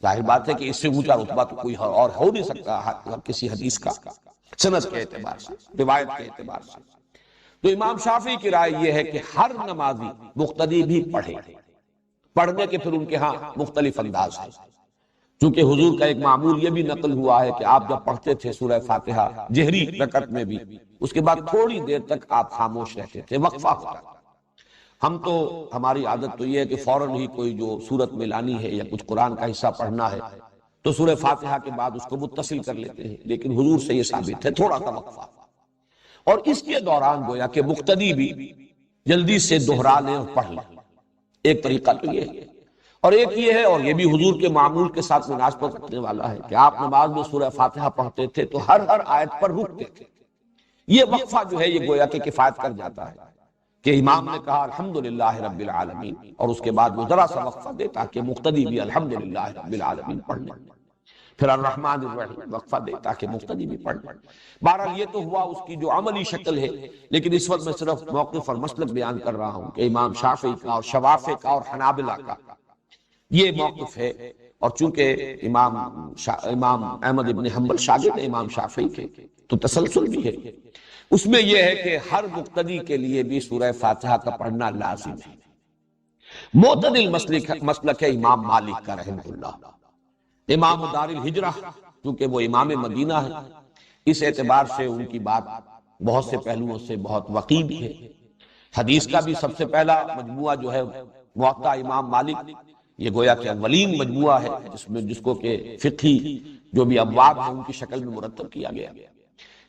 ظاہر بات ہے کہ اس سے اونچا رتبہ تو کوئی اور ہو نہیں سکتا کسی حدیث کا، سند کے اعتبار سے، روایت کے اعتبار سے۔ تو امام شافعی کی رائے یہ ہے کہ ہر نمازی مقتدی بھی پڑھے، پڑھنے کے پھر ان کے ہاں مختلف انداز ہیں، چونکہ حضور کا ایک معمول یہ بھی نقل ہوا ہے کہ آپ جب پڑھتے تھے سورہ فاتحہ جہری رکعت میں بھی، اس کے بعد تھوڑی دیر تک آپ خاموش رہتے تھے، وقفہ ہوتا تھا۔ ہم تو ہماری عادت تو یہ ہے کہ فوراً ہی کوئی جو سورت میں لانی ہے یا کچھ قرآن کا حصہ پڑھنا ہے تو سورہ فاتحہ کے بعد اس کو متصل کر لیتے ہیں، لیکن حضور سے یہ ثابت ہے تھوڑا سا وقفہ، اور اس کے دوران گویا کہ مقتدی بھی جلدی سے دہرا لیں اور پڑھ لیں۔ ایک طریقہ تو یہ ہے، اور ایک یہ ہے، اور یہ بھی حضور کے معمول کے ساتھ مناسبت رکھنے والا ہے کہ آپ نماز میں سورہ فاتحہ پڑھتے تھے تو ہر آیت پر رکتے تھے۔ یہ وقفہ جو ہے یہ گویا کہ کفایت کر جاتا ہے کہ امام نے کہا الحمدللہ رب العالمین، اور اس کے بعد وہ ذرا سا وقفہ دے تاکہ مقتدی بھی الحمدللہ رب العالمین پڑھ لیں، پھر الرحمن الرحیم وقفہ دے تاکہ مقتدی بھی پڑھ لیں۔ بہرحال یہ تو ہوا اس کی جو عملی شکل ہے، لیکن اس وقت میں صرف موقف اور مسلک بیان کر رہا ہوں کہ امام شافعی کا اور شوافع کا اور حنابلہ کا یہ موقف ہے، اور چونکہ امام احمد ابن حنبل شاگرد امام شافعی کے تو تسلسل بھی ہے، اس میں یہ ہے کہ ہر مقتدی کے لیے بھی سورہ فاتحہ کا پڑھنا لازم ہے۔ معتدل مسلک ہے امام مالک کا رحمہ اللہ، امام دار الہجرہ، کیونکہ وہ امام مدینہ ہے، اس اعتبار سے ان کی بات بہت سے پہلوؤں سے بہت وقی بھی ہے۔ حدیث کا بھی سب سے پہلا مجموعہ جو ہے موطا امام مالک، یہ گویا کہ اولین مجموعہ ہے جس کو کہ فقہی جو بھی ابواب ہیں ان کی شکل میں مرتب کیا گیا۔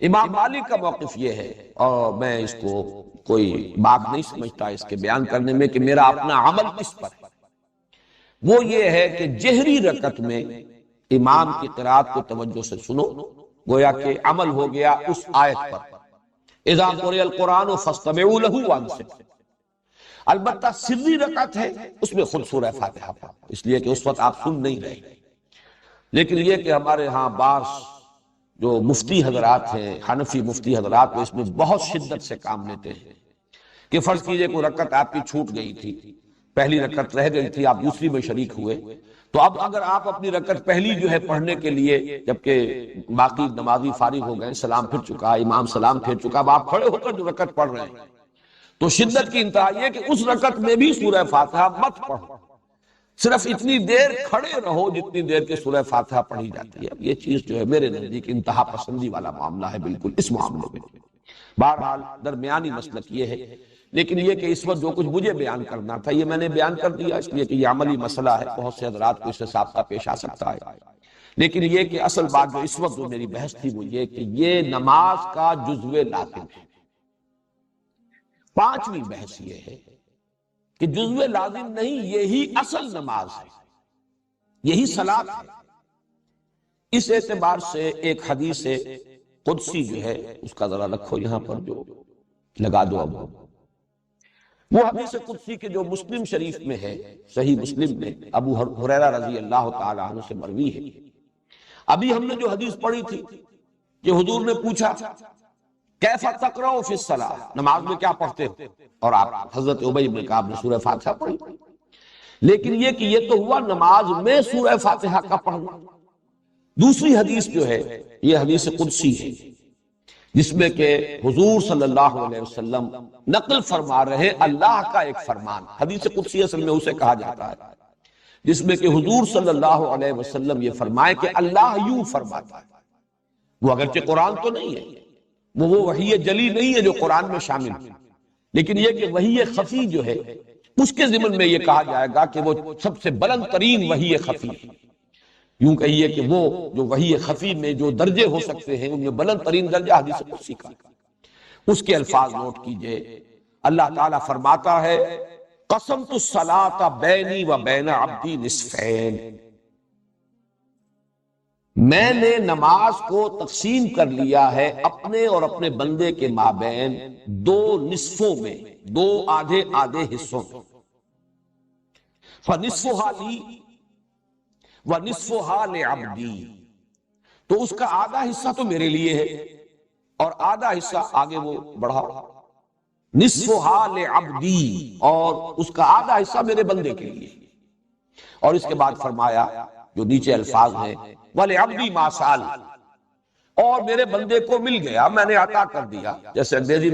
امام مالک کا موقف یہ ہے، اور میں اس کو کوئی بات نہیں سمجھتا اس کے بیان کرنے میں کہ میرا اپنا عمل کس پر ہے، وہ یہ ہے کہ جہری رکعت میں امام کی قرات کو توجہ سے سنو، گویا کہ عمل ہو گیا اس آیت پر، اذا قرئ القرآن فاستمعوا له وانصتوا۔ البتہ سری رکعت ہے، اس میں خود سورہ فاتحہ پڑھو، اس لیے کہ اس وقت آپ سن نہیں رہے۔ لیکن یہ کہ ہمارے ہاں بعض جو مفتی حضرات ہیں، حنفی مفتی حضرات، وہ اس میں بہت شدت سے کام لیتے ہیں کہ فرض کیجئے کوئی رکعت آپ کی چھوٹ گئی تھی، پہلی رکعت رہ گئی تھی، آپ دوسری میں شریک ہوئے، تو اب اگر آپ اپنی رکعت پہلی جو ہے پڑھنے کے لیے، جبکہ باقی نمازی فارغ ہو گئے، سلام پھر چکا، امام سلام پھر چکا، اب آپ کھڑے ہو کر جو رکعت پڑھ رہے ہیں، تو شدت کی انتہا یہ کہ اس رکعت میں بھی سورہ فاتحہ مت پڑھو، صرف اتنی دیر کھڑے رہو جتنی دیر کے سورہ فاتحہ پڑھی جاتی ہے۔ یہ چیز جو ہے میرے نزدیک انتہا پسندی والا معاملہ ہے بالکل اس معاملے میں۔ بہرحال درمیانی مسلک یہ ہے، لیکن یہ کہ اس وقت جو کچھ مجھے بیان کرنا تھا یہ میں نے بیان کر دیا، اس لیے کہ یہ عملی مسئلہ ہے، بہت سے حضرات کو اس سے سابقہ پیش آ سکتا ہے، لیکن یہ کہ اصل بات جو اس وقت جو میری بحث تھی وہ یہ کہ یہ نماز کا جزو لازم ہے۔ پانچویں بحث یہ ہے کہ جزو لازم نہیں، یہی اصل نماز ہے، یہی صلاۃ ہے۔ اس اعتبار سے ایک حدیث قدسی جو ہے اس کا ذرا رکھو یہاں پر، جو لگا دو اب، وہ حدیث قدسی کے جو مسلم شریف میں ہے، صحیح مسلم میں ابو ہریرہ رضی اللہ تعالی عنہ سے مروی ہے۔ ابھی ہم نے جو حدیث پڑھی تھی کہ حضور نے پوچھا کیف تقرأ فی الصلاۃ، نماز میں کیا پڑھتے ہو، اور آپ حضرت ابی بن کعب نے سورہ فاتحہ پڑھی، لیکن یہ کہ یہ تو ہوا نماز میں سورہ فاتحہ کا پڑھنا۔ دوسری حدیث جو ہے یہ حدیث قدسی ہے، جس میں کہ حضور صلی اللہ علیہ وسلم نقل فرما رہے اللہ کا ایک فرمان۔ حدیث قدسی اصل میں اسے کہا جاتا ہے جس میں کہ حضور صلی اللہ علیہ وسلم یہ فرمائے کہ اللہ یوں فرماتا ہے۔ وہ اگرچہ قرآن تو نہیں ہے، وہ وحی جلی نہیں ہے جو قرآن میں شامل ہے، لیکن یہ کہ وحی خفی جو ہے اس کے ضمن میں یہ کہا جائے گا کہ وہ سب سے بلند ترین وحی خفی ہے۔ یوں کہیے کہ وہ جو وحی خفی میں جو درجے ہو سکتے ہیں ان میں بلند ترین درجہ حدیث قدسی کا۔ اس کے الفاظ نوٹ کیجئے، اللہ تعالیٰ فرماتا ہے قسمت الصلاۃ بینی و بین عبدی نصفین، میں نے نماز کو تقسیم کر لیا ہے اپنے اور اپنے بندے کے مابین دو نصفوں میں، دو آدھے آدھے حصوں میں، فنصفها لی وَنِصْفُهَا لِعَبْدِي، تو اس کا آدھا حصہ تو میرے لیے ہے اور آدھا حصہ آگے وہ بڑھاؤ، نِصْفُهَا لِعَبْدِي، اور اس کا آدھا حصہ میرے بندے کے لیے۔ اور اس کے بعد فرمایا جو نیچے الفاظ ہیں وَلِعَبْدِي مَا سَأَلَ، اور میرے بندے کو مل گیا، میں نے عطا کر دیا، جیسے انگریزی میں